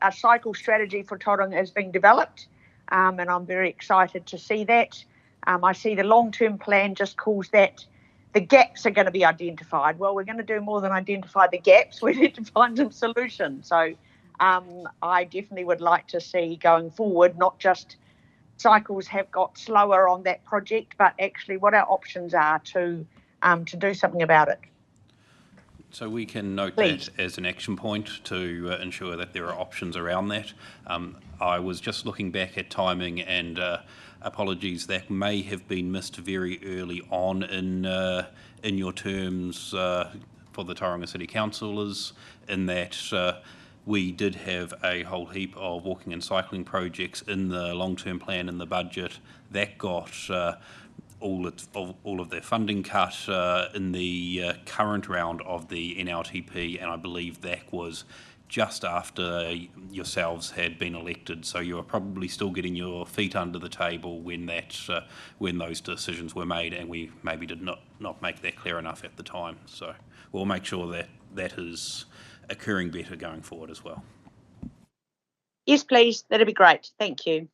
a cycle strategy for Tauranga is being developed, and I'm very excited to see that. I see the long-term plan just calls that the gaps are going to be identified. Well, we're going to do more than identify the gaps. We need to find some solutions. So I definitely would like to see going forward, not just cycles have got slower on that project, but actually what our options are to do something about it. So we can note Please. that as an action point to ensure that there are options around that. I was just looking back at timing, and apologies, that may have been missed very early on in your terms for the Tauranga City Councillors, in that we did have a whole heap of walking and cycling projects in the long-term plan in the budget that got all of their funding cut in the current round of the NLTP, and I believe that was just after yourselves had been elected, so you were probably still getting your feet under the table when those decisions were made, and we maybe did not make that clear enough at the time. So we'll make sure that that is occurring better going forward as well. Yes, please. That'd be great. Thank you.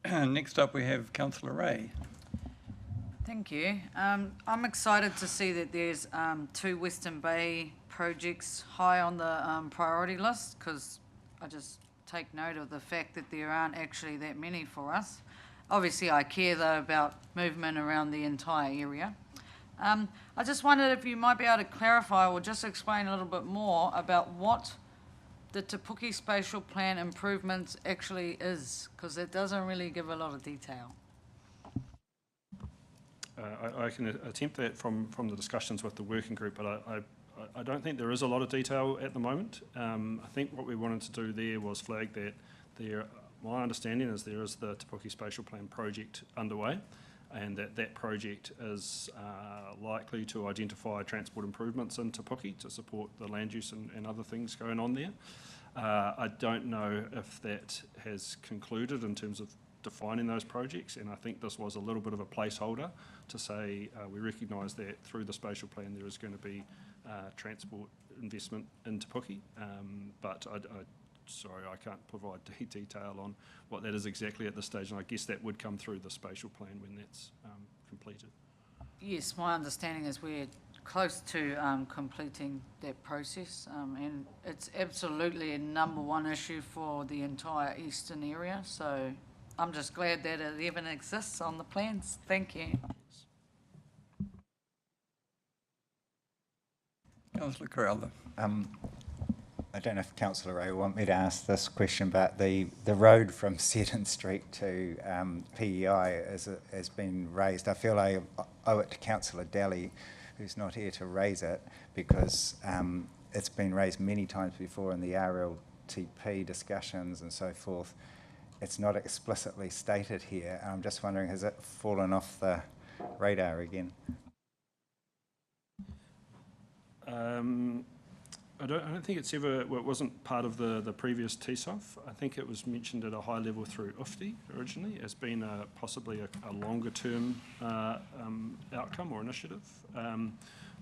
Next up, we have Councillor Ray. Thank you. I'm excited to see that there's 2 Western Bay projects high on the priority list, because I just take note of the fact that there aren't actually that many for us. Obviously, I care though about movement around the entire area. I just wondered if you might be able to clarify or just explain a little bit more about what the Te Puke Spatial Plan improvements actually is, because it doesn't really give a lot of detail. I can attempt that from the discussions with the working group, but I don't think there is a lot of detail at the moment. I think what we wanted to do there was flag that my understanding is there is the Te Puke Spatial Plan project underway, and that project is likely to identify transport improvements in Te Puke to support the land use and other things going on there. I don't know if that has concluded in terms of defining those projects, and I think this was a little bit of a placeholder to say we recognise that through the spatial plan there is going to be transport investment in Te Puke, but sorry, I can't provide detail on what that is exactly at this stage, and I guess that would come through the spatial plan when that's completed. Yes, my understanding is we're close to completing that process, and it's absolutely a #1 issue for the entire eastern area, so I'm just glad that it even exists on the plans. Thank you. Councillor Crowther. I don't know if Councillor Ray will want me to ask this question, but the road from Seddon Street to PEI has been raised. I feel I owe it to Councillor Daly, who's not here, to raise it, because it's been raised many times before in the RLTP discussions and so forth. It's not explicitly stated here. I'm just wondering, has it fallen off the radar again? I don't think it's ever, well, it wasn't part of the previous TSOF. I think it was mentioned at a high level through UFTI originally as being possibly a longer term outcome or initiative.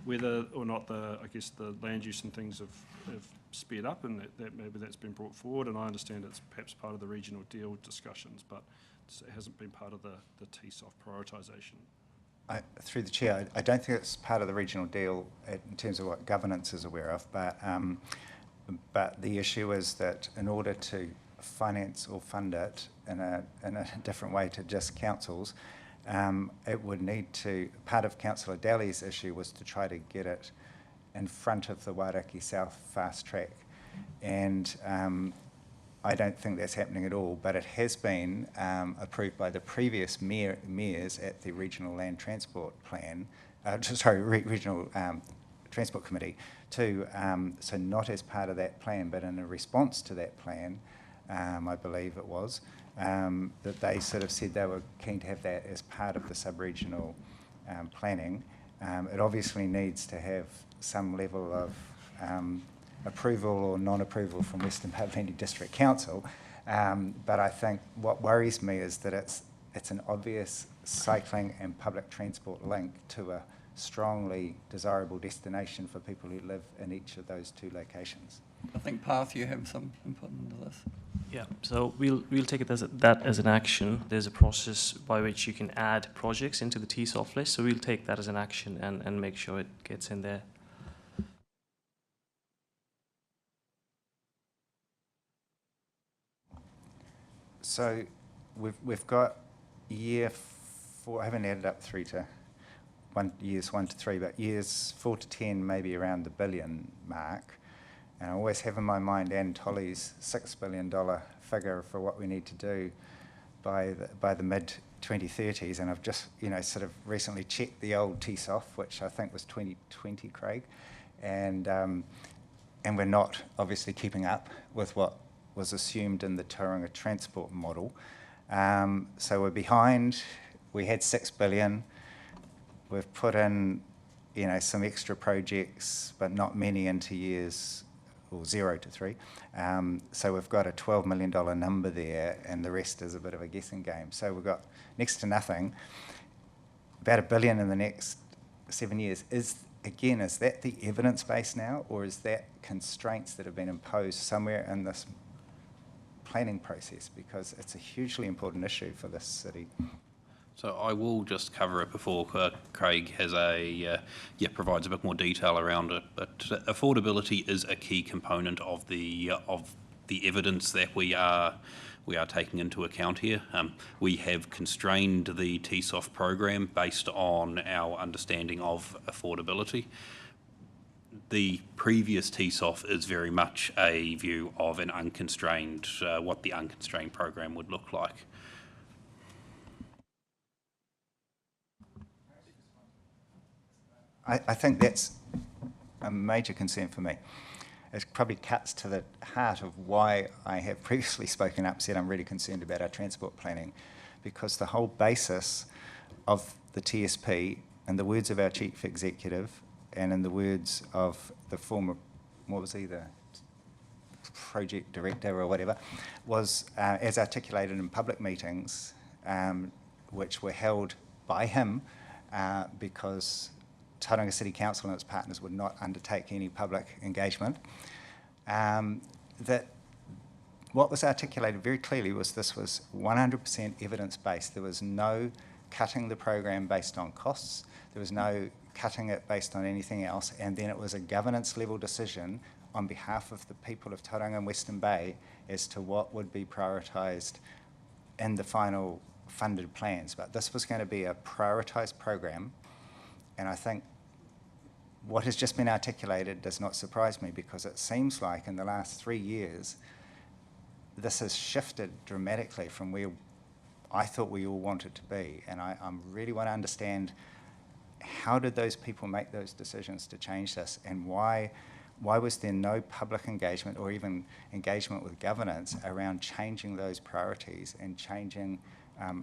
Whether or not I guess the land use and things have sped up, and that maybe that's been brought forward, and I understand it's perhaps part of the regional deal discussions, but it hasn't been part of the TSOF prioritisation. Through the chair, I don't think it's part of the regional deal in terms of what governance is aware of, but the issue is that in order to finance or fund it in a different way to just councils, it would need to, part of Councillor Daly's issue was to try to get it in front of the Wairakei South fast track, and I don't think that's happening at all, but it has been approved by the previous mayors at the Regional Land Transport Plan, Regional Transport Committee, so not as part of that plan, but in a response to that plan, I believe it was, that they sort of said they were keen to have that as part of the sub-regional planning. It obviously needs to have some level of approval or non-approval from Western Pavilion District Council, but I think what worries me is that it's an obvious cycling and public transport link to a strongly desirable destination for people who live in each of those two locations. I think, Parth, you have some input into this. Yeah, so we'll take it as that as an action. There's a process by which you can add projects into the TSOF list, so we'll take that as an action and make sure it gets in there. So we've got year 4, I haven't added up years 1 to 3, but years 4 to 10 maybe around the billion mark. And I always have in my mind Anne Tolley's $6 billion figure for what we need to do by the mid-2030s, and I've just sort of recently checked the old TSOF, which I think was 2020, Craig, and we're not obviously keeping up with what was assumed in the Tauranga transport model. So we're behind. We had $6 billion. We've put in, some extra projects, but not many into years 0 to 3. So we've got a $12 million number there, and the rest is a bit of a guessing game. So we've got next to nothing. About $1 billion in the next 7 years. Is that the evidence base now, or is that constraints that have been imposed somewhere in this planning process, because it's a hugely important issue for this city? So I will just cover it before Craig has provides a bit more detail around it. But affordability is a key component of the evidence that we are taking into account here. We have constrained the TSOF program based on our understanding of affordability. The previous TSOF is very much a view of an unconstrained, what the unconstrained program would look like. I think that's a major concern for me. It probably cuts to the heart of why I have previously spoken up, said I'm really concerned about our transport planning, because the whole basis of the TSP, in the words of our Chief Executive, and in the words of the former, what was he, the project director or whatever, was as articulated in public meetings, which were held by him because Tauranga City Council and its partners would not undertake any public engagement, that what was articulated very clearly was this was 100% evidence-based. There was no cutting the program based on costs. There was no cutting it based on anything else. And then it was a governance level decision on behalf of the people of Tauranga and Western Bay as to what would be prioritised in the final funded plans. But this was going to be a prioritised program. And I think what has just been articulated does not surprise me, because it seems like in the last 3 years, this has shifted dramatically from where I thought we all wanted to be. And I really want to understand, how did those people make those decisions to change this, and why was there no public engagement or even engagement with governance around changing those priorities and changing,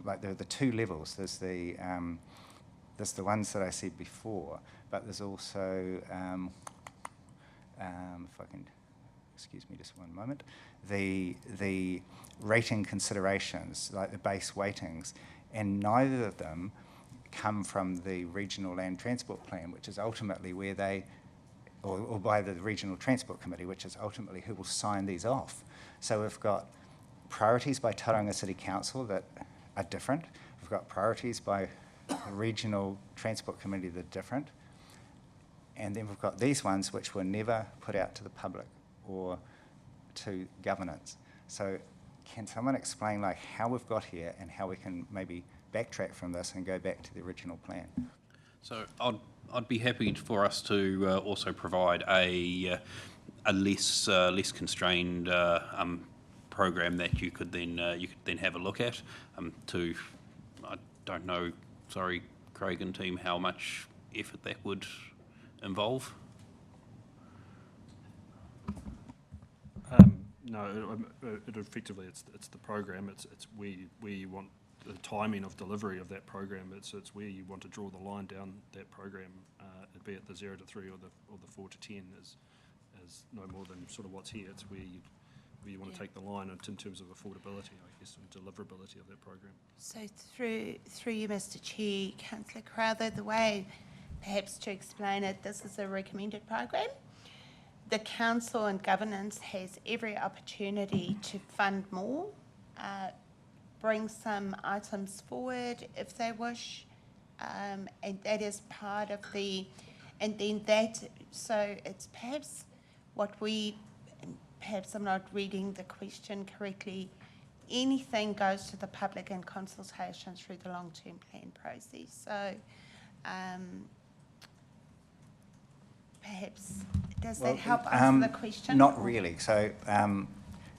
like there are the two levels. There's the ones that I said before, but there's also, if I can, excuse me just one moment, the rating considerations, like the base weightings, and neither of them come from the Regional Land Transport Plan, which is ultimately where they, or by the Regional Transport Committee, which is ultimately who will sign these off. So we've got priorities by Tauranga City Council that are different. We've got priorities by the Regional Transport Committee that are different. And then we've got these ones which were never put out to the public or to governance. So can someone explain like how we've got here and how we can maybe backtrack from this and go back to the original plan? So I'd be happy for us to also provide a less constrained program that you could then have a look at. I don't know, sorry, Craig and team, how much effort that would involve. No, it effectively it's the program. It's where you want the timing of delivery of that program. It's where you want to draw the line down that program, be it the 0 to 3 or the 4 to 10 is no more than sort of what's here. It's where you want to take the line in terms of affordability, I guess, and deliverability of that program. So through you, Mr. Chair, Councillor Crowther, the way perhaps to explain it, this is a recommended program. The council and governance has every opportunity to fund more, bring some items forward if they wish, and that is part of the, and then that, so it's perhaps what we, perhaps I'm not reading the question correctly, anything goes to the public in consultation through the long-term plan process. So perhaps, does that help answer the question? Not really. So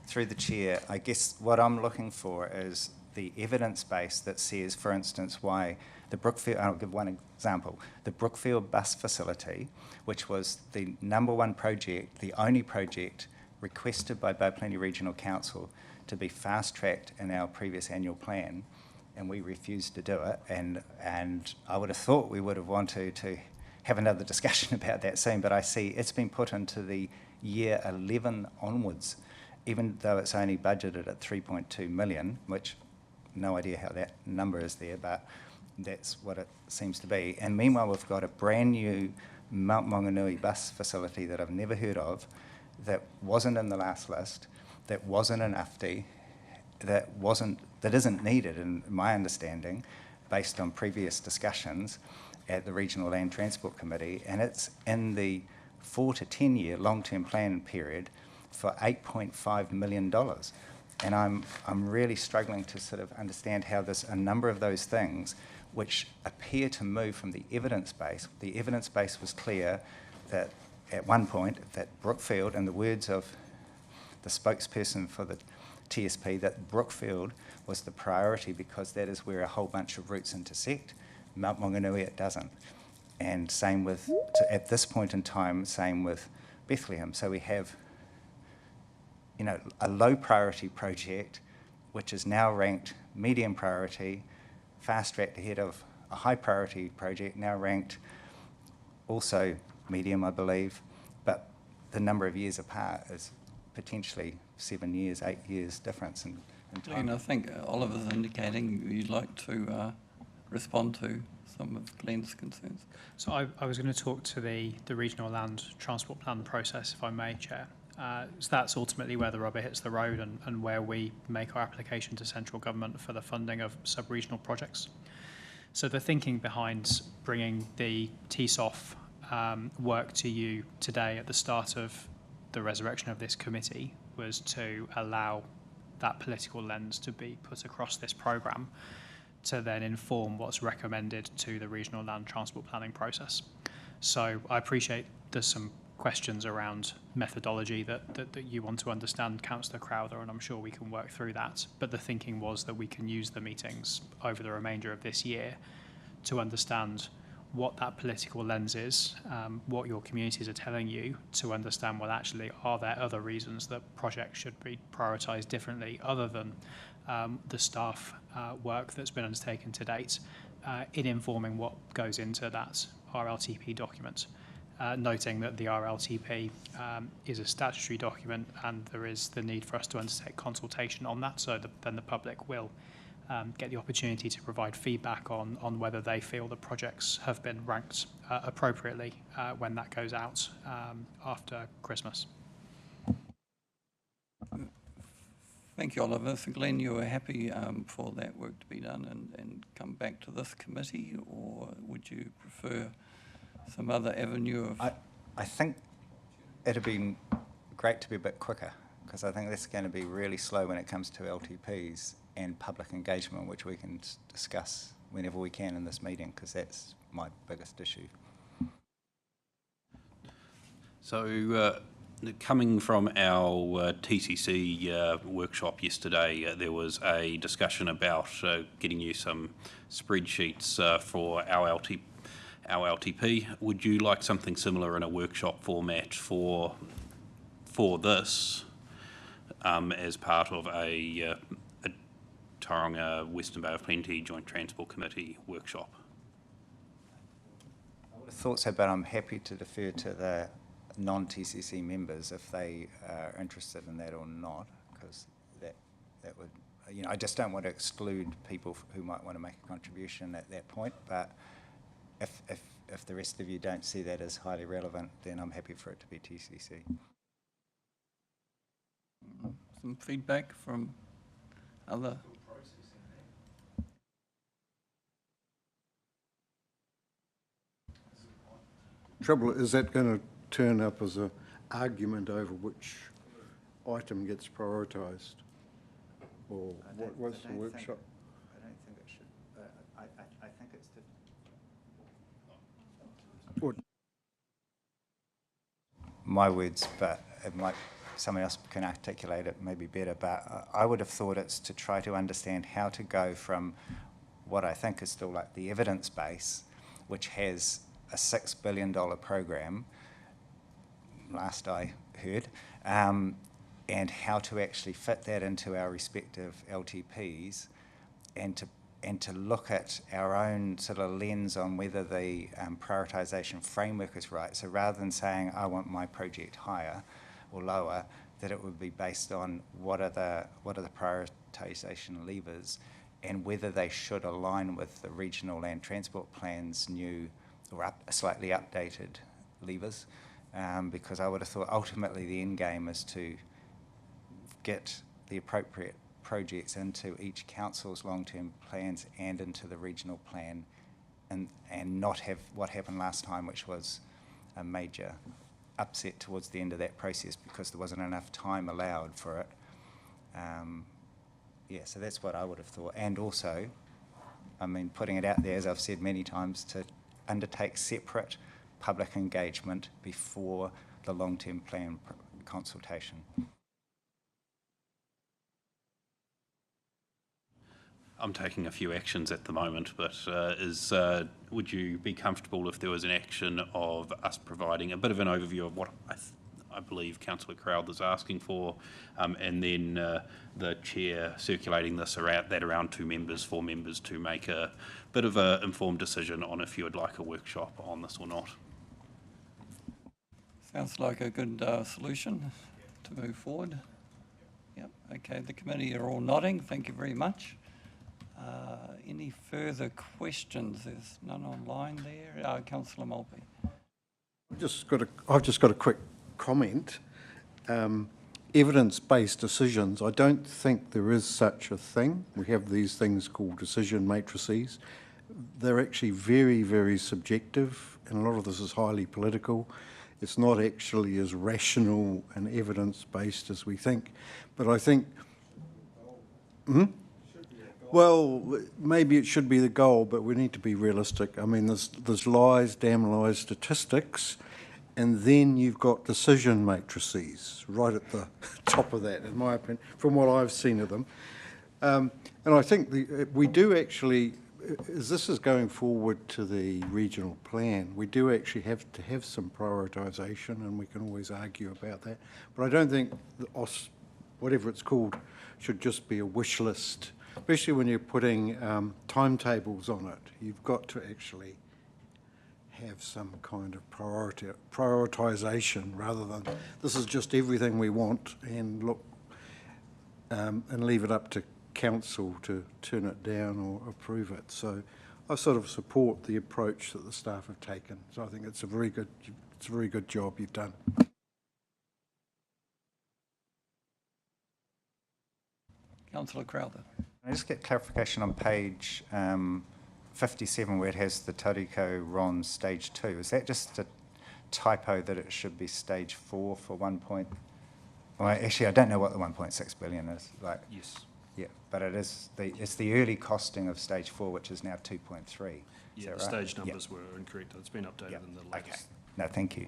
through the chair, I guess what I'm looking for is the evidence base that says, for instance, why the Brookfield, I'll give one example, the Brookfield bus facility, which was the #1 project, the only project requested by Bay Plenty Regional Council to be fast-tracked in our previous annual plan, and we refused to do it, and I would have thought we would have wanted to have another discussion about that soon, but I see it's been put into the year 11 onwards, even though it's only budgeted at 3.2 million, which no idea how that number is there, but that's what it seems to be. And meanwhile, we've got a brand new Mount Maunganui bus facility that I've never heard of, that wasn't in the last list, that wasn't in UFTI, that isn't needed in my understanding, based on previous discussions at the Regional Land Transport Committee, and it's in the 4 to 10 year long-term plan period for $8.5 million. And I'm really struggling to sort of understand how a number of those things which appear to move from the evidence base was clear that at one point that Brookfield, in the words of the spokesperson for the TSP, that Brookfield was the priority because that is where a whole bunch of routes intersect. Mount Maunganui, it doesn't. And same with, at this point in time, same with Bethlehem. So we have, a low priority project, which is now ranked medium priority, fast-tracked ahead of a high priority project, now ranked also medium, I believe, but the number of years apart is potentially 7 years, 8 years difference in time. And I think Oliver's indicating you'd like to respond to some of Glenn's concerns. So I was going to talk to the regional land transport plan process, if I may, Chair. So that's ultimately where the rubber hits the road and where we make our application to central government for the funding of sub-regional projects. So the thinking behind bringing the TSOF work to you today at the start of the resurrection of this committee was to allow that political lens to be put across this programme to then inform what's recommended to the regional land transport planning process. So I appreciate there's some questions around methodology that you want to understand, Councillor Crowther, and I'm sure we can work through that. But the thinking was that we can use the meetings over the remainder of this year to understand what that political lens is, what your communities are telling you, to understand, well, actually, are there other reasons that projects should be prioritised differently other than the staff work that's been undertaken to date in informing what goes into that RLTP document. Noting that the RLTP is a statutory document and there is the need for us to undertake consultation on that, so then the public will get the opportunity to provide feedback on whether they feel the projects have been ranked appropriately when that goes out after Christmas. Thank you, Oliver. So Glenn, you were happy for that work to be done and come back to this committee, or would you prefer some other avenue of... I think it'd be great to be a bit quicker, because I think that's going to be really slow when it comes to LTPs and public engagement, which we can discuss whenever we can in this meeting, because that's my biggest issue. So coming from our TCC workshop yesterday, there was a discussion about getting you some spreadsheets for our LTP. Would you like something similar in a workshop format for this as part of a Tauranga Western Bay of Plenty Joint Transport Committee workshop? I would have thought so, but I'm happy to defer to the non-TCC members if they are interested in that or not, because that would, I just don't want to exclude people who might want to make a contribution at that point, but if the rest of you don't see that as highly relevant, then I'm happy for it to be TCC. Some feedback from other... Trouble, is that going to turn up as an argument over which item gets prioritised? Or what's the workshop? I don't think it should. I think it's my words, but it might, someone else can articulate it maybe better, but I would have thought it's to try to understand how to go from what I think is still like the evidence base, which has a $6 billion program, last I heard, and how to actually fit that into our respective LTPs, and to look at our own sort of lens on whether the prioritisation framework is right. So rather than saying, I want my project higher or lower, that it would be based on what are the prioritisation levers and whether they should align with the regional land transport plan's new or slightly updated levers. Because I would have thought ultimately the end game is to get the appropriate projects into each council's long-term plans and into the regional plan, and not have what happened last time, which was a major upset towards the end of that process because there wasn't enough time allowed for it. Yeah, so that's what I would have thought. And also, I mean, putting it out there, as I've said many times, to undertake separate public engagement before the long-term plan consultation. I'm taking a few actions at the moment, but would you be comfortable if there was an action of us providing a bit of an overview of what I believe Councillor Crowther's asking for, and then the chair circulating this around 2 members, 4 members, to make a bit of an informed decision on if you would like a workshop on this or not? Sounds like a good solution to move forward. Yep, okay, the committee are all nodding. Thank you very much. Any further questions? There's none online there. Councillor Maltby. I've just got a quick comment. Evidence-based decisions, I don't think there is such a thing. We have these things called decision matrices. They're actually very, very subjective, and a lot of this is highly political. It's not actually as rational and evidence-based as we think. But I think... Well, maybe it should be the goal, but we need to be realistic. I mean, there's lies, damn lies, statistics, and then you've got decision matrices right at the top of that, in my opinion, from what I've seen of them. And I think we do actually, as this is going forward to the regional plan, we do actually have to have some prioritisation, and we can always argue about that. But I don't think the whatever it's called should just be a wish list. Especially when you're putting timetables on it, you've got to actually have some kind of prioritisation rather than this is just everything we want and look and leave it up to council to turn it down or approve it. So I sort of support the approach that the staff have taken. So I think it's a very good job you've done. Councillor Crowther. Can I just get clarification on page 57 where it has the Tauriko RON stage 2? Is that just a typo that it should be stage 4 for 1 point? Well, actually, I don't know what the 1.6 billion is. Like, yes. Yeah, but it's the early costing of stage 4, which is now 2.3. Yeah, the right? stage numbers were incorrect. It's been updated in the latest. Okay. No, thank you.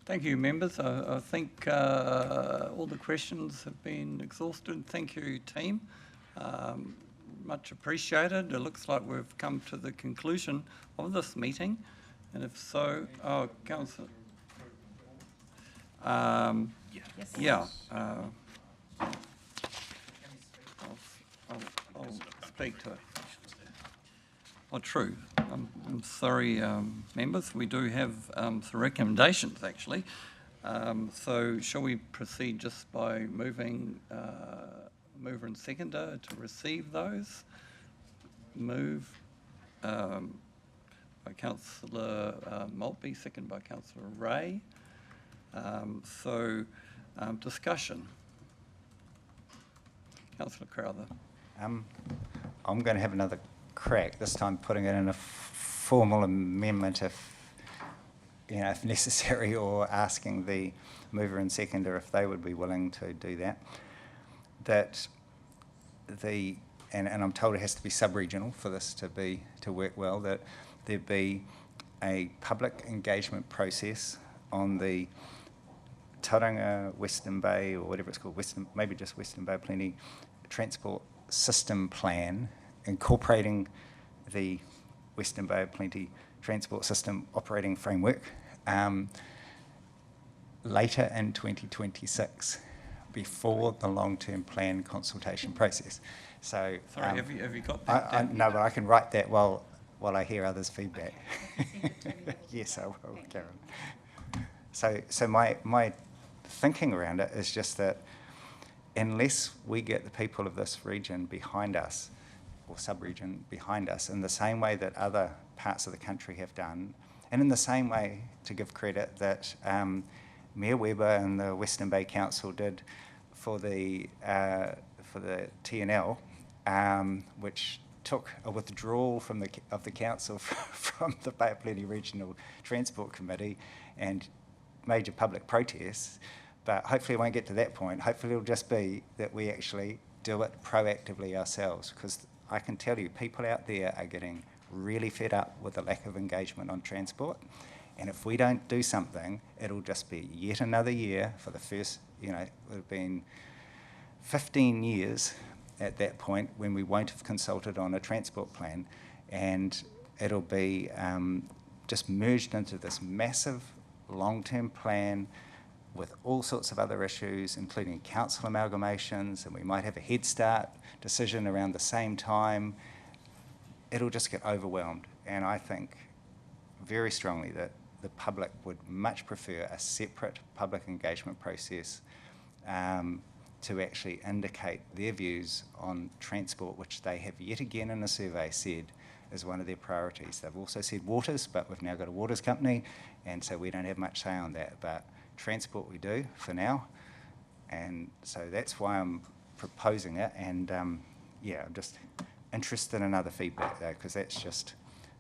Thank you, members. I think all the questions have been exhausted. Thank you, team. Much appreciated. It looks like we've come to the conclusion of this meeting. And if so, Councillor. Yeah. I'll speak to it. Oh, true. I'm sorry, members. We do have some recommendations, actually. So shall we proceed just by moving mover and seconder to receive those? Move by Councillor Maltby, second by Councillor Ray. Discussion. Councillor Crowther. I'm going to have another crack, this time putting it in a formal amendment if necessary, or asking the mover and seconder if they would be willing to do that. And I'm told it has to be sub-regional for this to work well, that there be a public engagement process on the Tauranga Western Bay, or whatever it's called, maybe just Western Bay Plenty Transport System Plan, incorporating the Western Bay Plenty Transport System Operating Framework later in 2026, before the long-term plan consultation process. So, sorry, have you got that? No, but I can write that while I hear others' feedback. Okay. Yes, I will, Karen. So my thinking around it is just that unless we get the people of this region behind us, or sub-region behind us, in the same way that other parts of the country have done, and in the same way, to give credit, that Mayor Weber and the Western Bay Council did for the TNL, which took a withdrawal from of the council from the Bay of Plenty Regional Transport Committee and major public protests, but hopefully it won't get to that point. Hopefully it'll just be that we actually do it proactively ourselves, because I can tell you people out there are getting really fed up with the lack of engagement on transport, and if we don't do something, it'll just be yet another year for the first, it would have been 15 years at that point when we won't have consulted on a transport plan, and it'll be just merged into this massive long-term plan with all sorts of other issues, including council amalgamations, and we might have a Head Start decision around the same time. It'll just get overwhelmed, and I think very strongly that the public would much prefer a separate public engagement process to actually indicate their views on transport, which they have yet again in a survey said is one of their priorities. They've also said waters, but we've now got a waters company, and so we don't have much say on that. But transport we do for now, and so that's why I'm proposing it. And yeah, I'm just interested in other feedback though, because that's just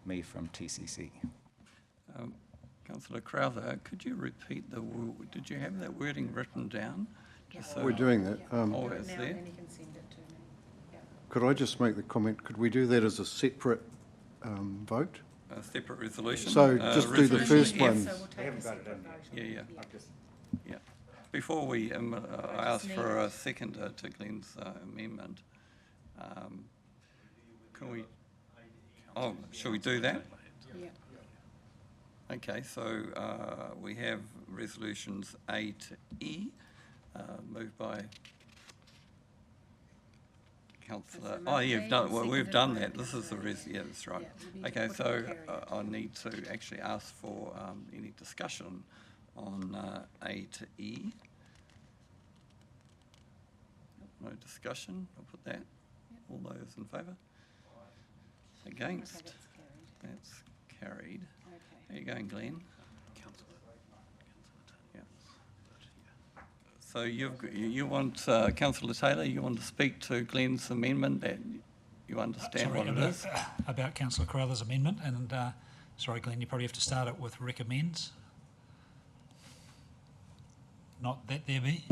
me from TCC. Councillor Crowther, could you repeat did you have that wording written down? Just We're doing that. Oh, it's Now, there? then you can send it to me. Yeah. Could I just make the comment, could we do that as a separate vote? A separate resolution? So just do the Resolution first F. one. So we'll take a separate vote. Yeah. Yeah. Before we I ask for a second to Glenn's amendment, can we, shall we do that? Yeah. Okay, so we have resolutions A to E, moved by Councillor. Oh, you've done. Well, we've done that. This is the yeah, that's right. Okay, so I need to actually ask for any discussion on A to E. No discussion. I'll put that. All those in favour? Against? That's carried. How are you going, Glenn? Yeah. So you want, Councillor Taylor, you want to speak to Glenn's amendment that you understand what it is? About Councillor Crowther's amendment, and sorry, Glenn, you probably have to start it with recommends. Not that there be.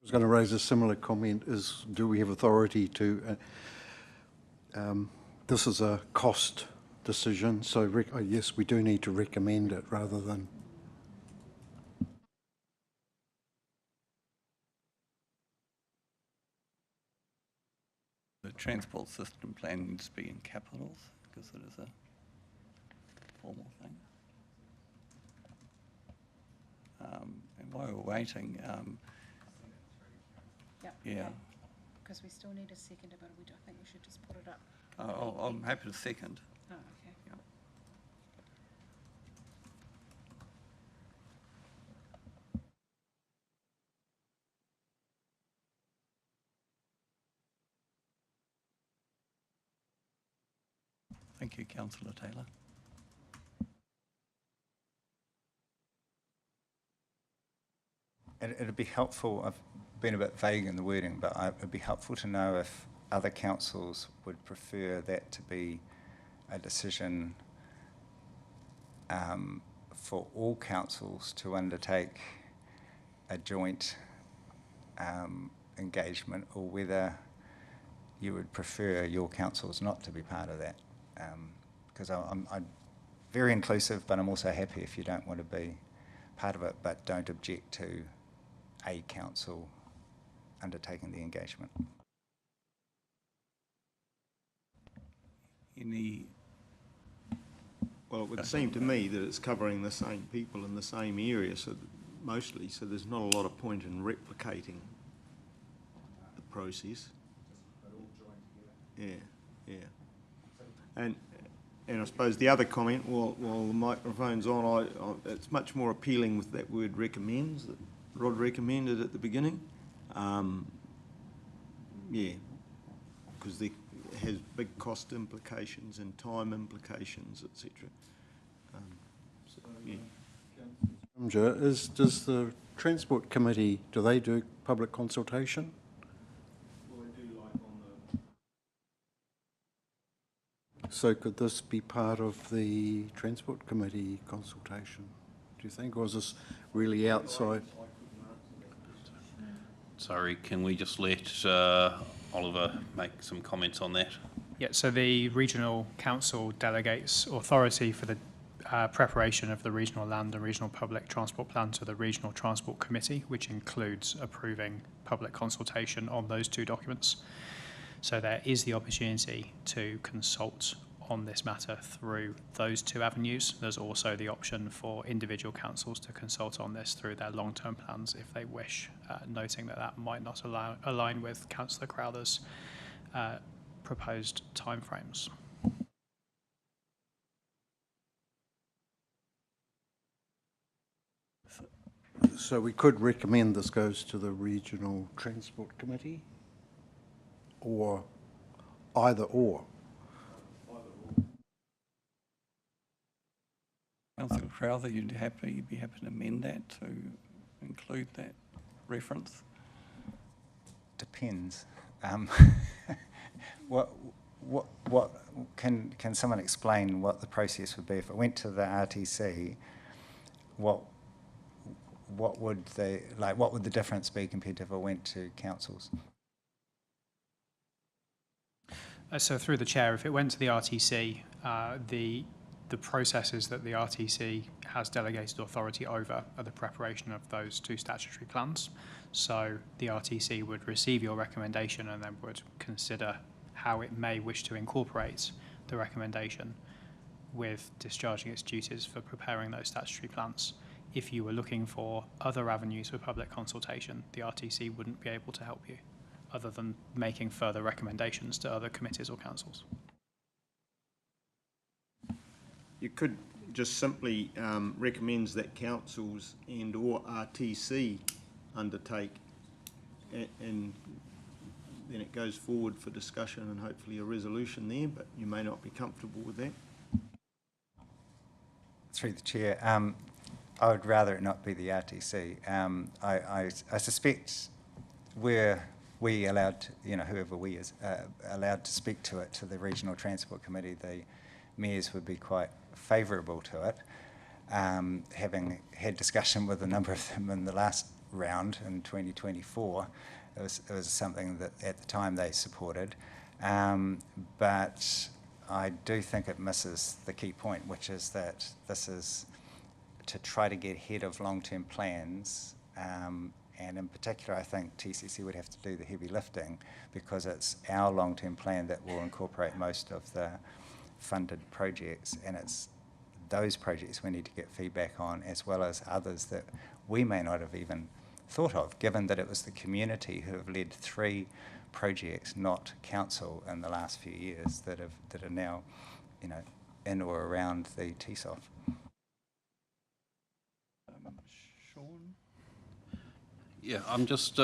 I was going to raise a similar comment, is do we have authority to, this is a cost decision, so yes, we do need to recommend it rather than. The transport system plan needs to be in capitals because it is a formal thing. And while we're waiting, yeah. Because we still need a second, but I think we should just put it up. I'm happy to second. Oh, okay. Yeah. Thank you, Councillor Taylor. It'd be helpful, I've been a bit vague in the wording, but it'd be helpful to know if other councils would prefer that to be a decision for all councils to undertake a joint engagement, or whether you would prefer your councils not to be part of that. Because I'm very inclusive, but I'm also happy if you don't want to be part of it, but don't object to a council undertaking the engagement. Well, it would seem to me that it's covering the same people in the same area, so mostly, so there's not a lot of point in replicating the process. Yeah. And I suppose the other comment, while the microphone's on, it's much more appealing with that word recommends that Rod recommended at the beginning. Yeah, because it has big cost implications and time implications, etc. So, yeah. Does the Transport Committee, do they do public consultation? So could this be part of the Transport Committee consultation, do you think, or is this really outside? Sorry, can we just let Oliver make some comments on that? Yeah, so the Regional Council delegates authority for the preparation of the regional land and regional public transport plan to the Regional Transport Committee, which includes approving public consultation on those two documents. So there is the opportunity to consult on this matter through those two avenues. There's also the option for individual councils to consult on this through their long-term plans if they wish, noting that that might not align with Councillor Crowther's proposed timeframes. So we could recommend this goes to the Regional Transport Committee, or either or? Councillor Crowther, you'd be happy to amend that to include that reference? Depends. What can someone explain what the process would be if it went to the RTC? What would the difference be compared to if it went to councils? So through the chair, if it went to the RTC, the processes that the RTC has delegated authority over are the preparation of those two statutory plans. So the RTC would receive your recommendation and then would consider how it may wish to incorporate the recommendation with discharging its duties for preparing those statutory plans. If you were looking for other avenues for public consultation, the RTC wouldn't be able to help you, other than making further recommendations to other committees or councils. You could just simply recommends that councils and or RTC undertake, and then it goes forward for discussion and hopefully a resolution there, but you may not be comfortable with that. Through the chair, I would rather it not be the RTC. I suspect we allowed to, whoever we is, allowed to speak to it, to the Regional Transport Committee, the mayors would be quite favourable to it. Having had discussion with a number of them in the last round in 2024, it was something that at the time they supported. But I do think it misses the key point, which is that this is to try to get ahead of long-term plans, and in particular I think TCC would have to do the heavy lifting because it's our long-term plan that will incorporate most of the funded projects, and it's those projects we need to get feedback on, as well as others that we may not have even thought of, given that it was the community who have led 3 projects, not council, in the last few years that are now, in or around the TSOF. Sean? Yeah, I'm just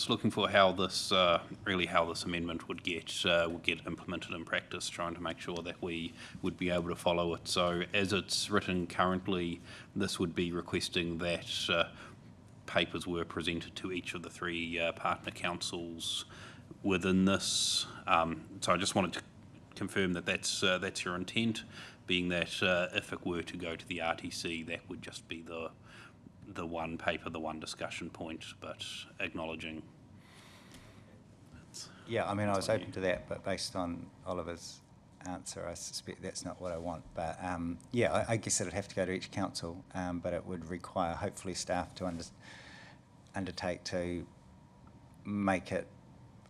looking for how this how this amendment would get implemented in practice, trying to make sure that we would be able to follow it. So as it's written currently, this would be requesting that papers were presented to each of the 3 partner councils within this. So I just wanted to confirm that that's your intent, being that if it were to go to the RTC, that would just be the one paper, the one discussion point, but acknowledging. Yeah, I mean, I was open to that, but based on Oliver's answer, I suspect that's not what I want. But yeah, I guess it'd have to go to each council, but it would require hopefully staff to undertake to make it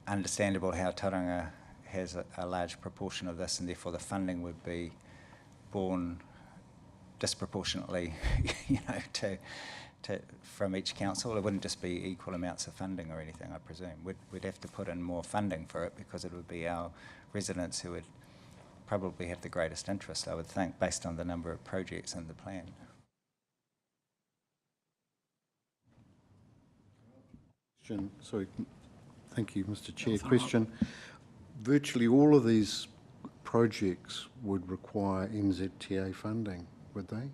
understandable how Tauranga has a large proportion of this, and therefore the funding would be borne disproportionately, from each council. It wouldn't just be equal amounts of funding or anything, I presume. We'd have to put in more funding for it because it would be our residents who would probably have the greatest interest, I would think, based on the number of projects in the plan. Sorry, thank you, Mr. Chair. Question. Virtually all of these projects would require NZTA funding, would they?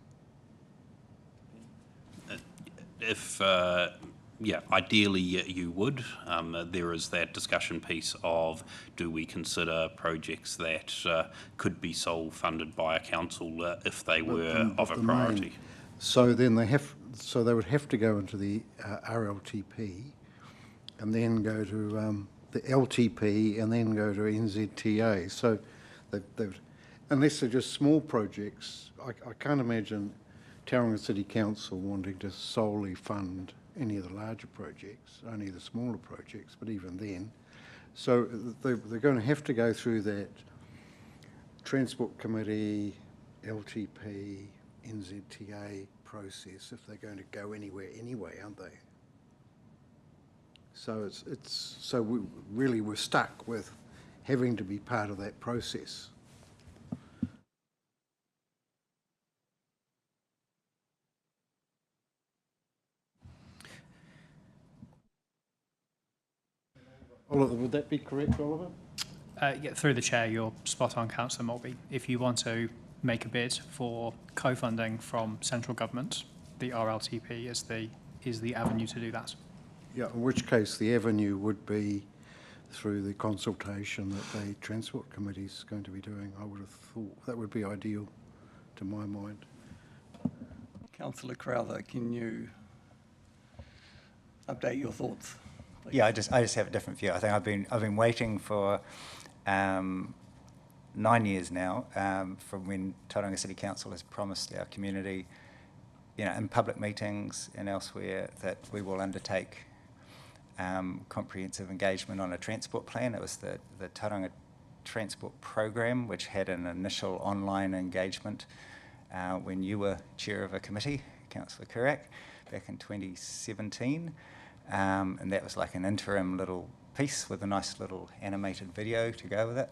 if ideally you would. There is that discussion piece of, do we consider projects that could be sole funded by a council if they were of a priority? So then they would have to go into the RLTP and then go to the LTP and then go to NZTA. So unless they're just small projects, I can't imagine Tauranga City Council wanting to solely fund any of the larger projects, only the smaller projects, but even then. So they're going to have to go through that Transport Committee, LTP, NZTA process if they're going to go anywhere anyway, aren't they? So we're stuck with having to be part of that process. Oliver, would that be correct, Oliver? Yeah, through the chair, you're spot on, Councillor Maltby. If you want to make a bid for co-funding from central government, the RLTP is the avenue to do that. Yeah, in which case the avenue would be through the consultation that the Transport Committee is going to be doing. I would have thought that would be ideal to my mind. Councillor Crowther, can you update your thoughts? Please? Yeah, I just have a different view. I think I've been waiting for 9 years now from when Tauranga City Council has promised our community, in public meetings and elsewhere, that we will undertake comprehensive engagement on a transport plan. It was the Tauranga Transport Program, which had an initial online engagement when you were chair of a committee, Councillor Kurak, back in 2017. And that was like an interim little piece with a nice little animated video to go with it.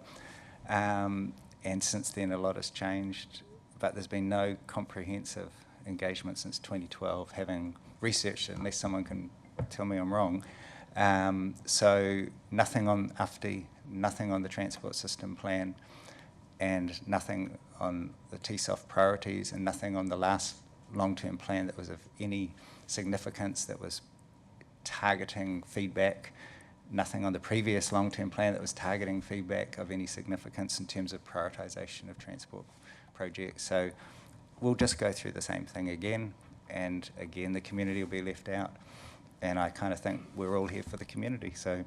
And since then a lot has changed, but there's been no comprehensive engagement since 2012, having researched it, unless someone can tell me I'm wrong. So nothing on UFTI, nothing on the transport system plan, and nothing on the TSOF priorities, and nothing on the last long-term plan that was of any significance, that was targeting feedback, nothing on the previous long-term plan that was targeting feedback of any significance in terms of prioritisation of transport projects. So we'll just go through the same thing again, and again the community will be left out. And I kind of think we're all here for the community. So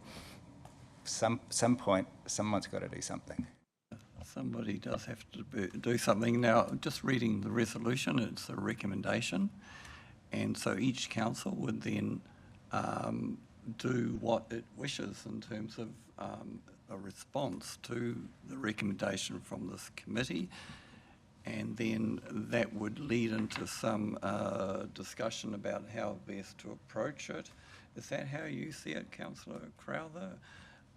some point, someone's got to do something. Somebody does have to do something. Now, just reading the resolution, it's a recommendation. And so each council would then do what it wishes in terms of a response to the recommendation from this committee. And then that would lead into some discussion about how best to approach it. Is that how you see it, Councillor Crowther?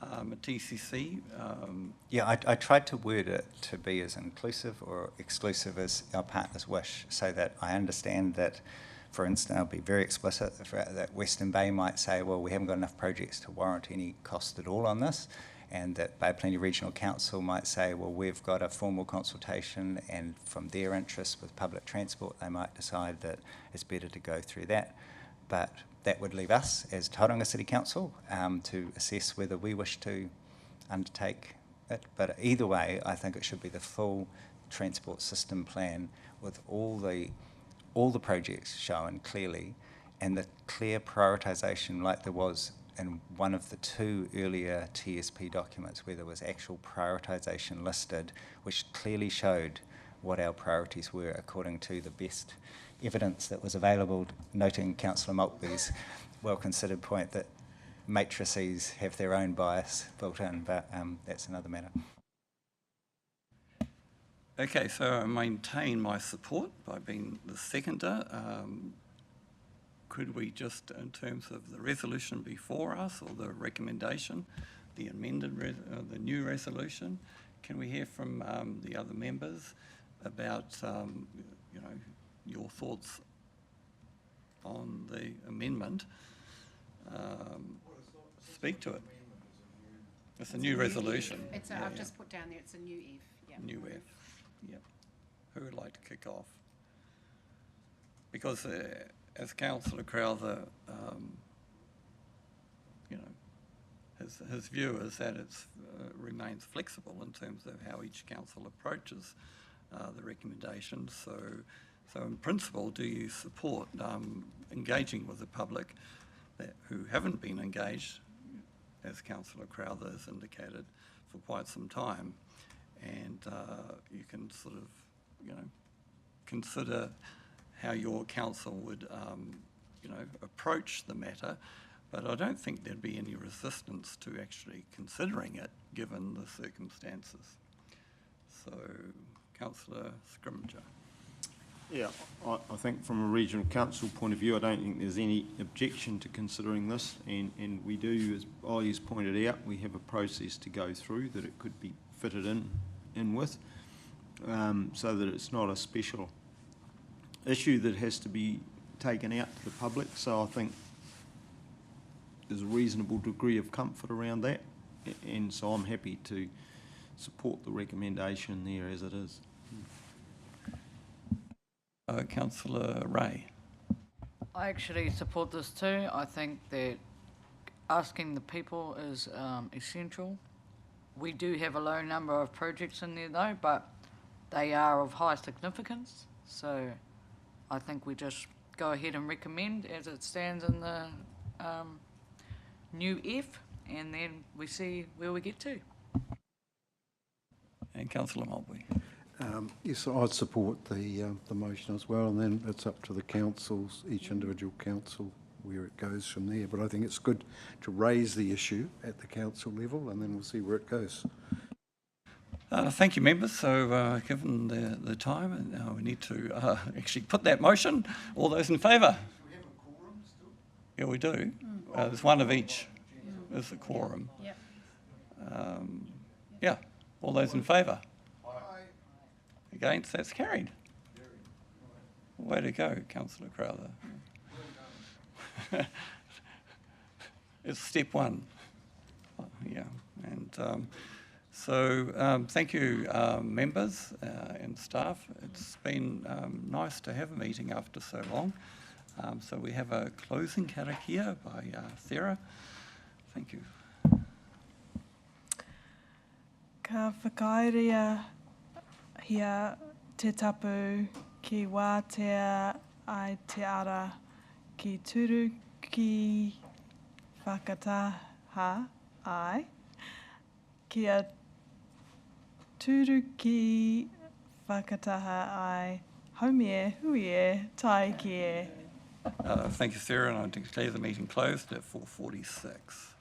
A TCC? Yeah, I tried to word it to be as inclusive or exclusive as our partners wish, so that I understand that, for instance, I'll be very explicit, that Western Bay might say, well, we haven't got enough projects to warrant any cost at all on this, and that Bay Plenty Regional Council might say, well, we've got a formal consultation, and from their interests with public transport, they might decide that it's better to go through that. But that would leave us as Tauranga City Council to assess whether we wish to undertake it. But either way, I think it should be the full transport system plan with all the projects shown clearly, and the clear prioritisation like there was in one of the 2 earlier TSP documents, where there was actual prioritisation listed, which clearly showed what our priorities were according to the best evidence that was available, noting Councillor Maltby's well-considered point that matrices have their own bias built in, but that's another matter. Okay, so I maintain my support by being the seconder. Could we just, in terms of the resolution before us, or the recommendation, the amended, the new resolution, can we hear from the other members about, your thoughts on the amendment? Speak to it. It's a new resolution. I've just put down there, it's a new F. Yeah. New F, yep. Who would like to kick off? Because as Councillor Crowther, his view is that it remains flexible in terms of how each council approaches the recommendations. So in principle, do you support engaging with the public who haven't been engaged, as Councillor Crowther has indicated, for quite some time? And you can sort of, consider how your council would, approach the matter. But I don't think there'd be any resistance to actually considering it, given the circumstances. So, Councillor Scrimgeour. Yeah, I think from a regional council point of view, I don't think there's any objection to considering this, and we do, as Ollie's pointed out, we have a process to go through that it could be fitted in with, so that it's not a special issue that has to be taken out to the public. So I think there's a reasonable degree of comfort around that, and so I'm happy to support the recommendation there as it is. Councillor Ray. I actually support this too. I think that asking the people is essential. We do have a low number of projects in there though, but they are of high significance. So I think we just go ahead and recommend as it stands in the new F, and then we see where we get to. And Councillor Mulvey. Yes, I'd support the motion as well, and then it's up to the councils, each individual council, where it goes from there. But I think it's good to raise the issue at the council level, and then we'll see where it goes. Thank you, members. So, given the time, now we need to actually put that motion. All those in favour? Do we have a quorum still? Yeah, we do. There's one of each. There's a quorum. Yep. Yeah. All those in favour? Against? That's carried. Way to go, Councillor Crowther. It's step one. Yeah. And so thank you, members and staff. It's been nice to have a meeting after so long. So we have a closing karakia by Sarah. Thank you. Ka whakairea hia te tapu ki wātea ai te ara ki turu ki whakataha ai kia turu ki whakataha ai haumie huie tai ki e. Thank you, Sarah, and I declare the meeting closed at 4:46.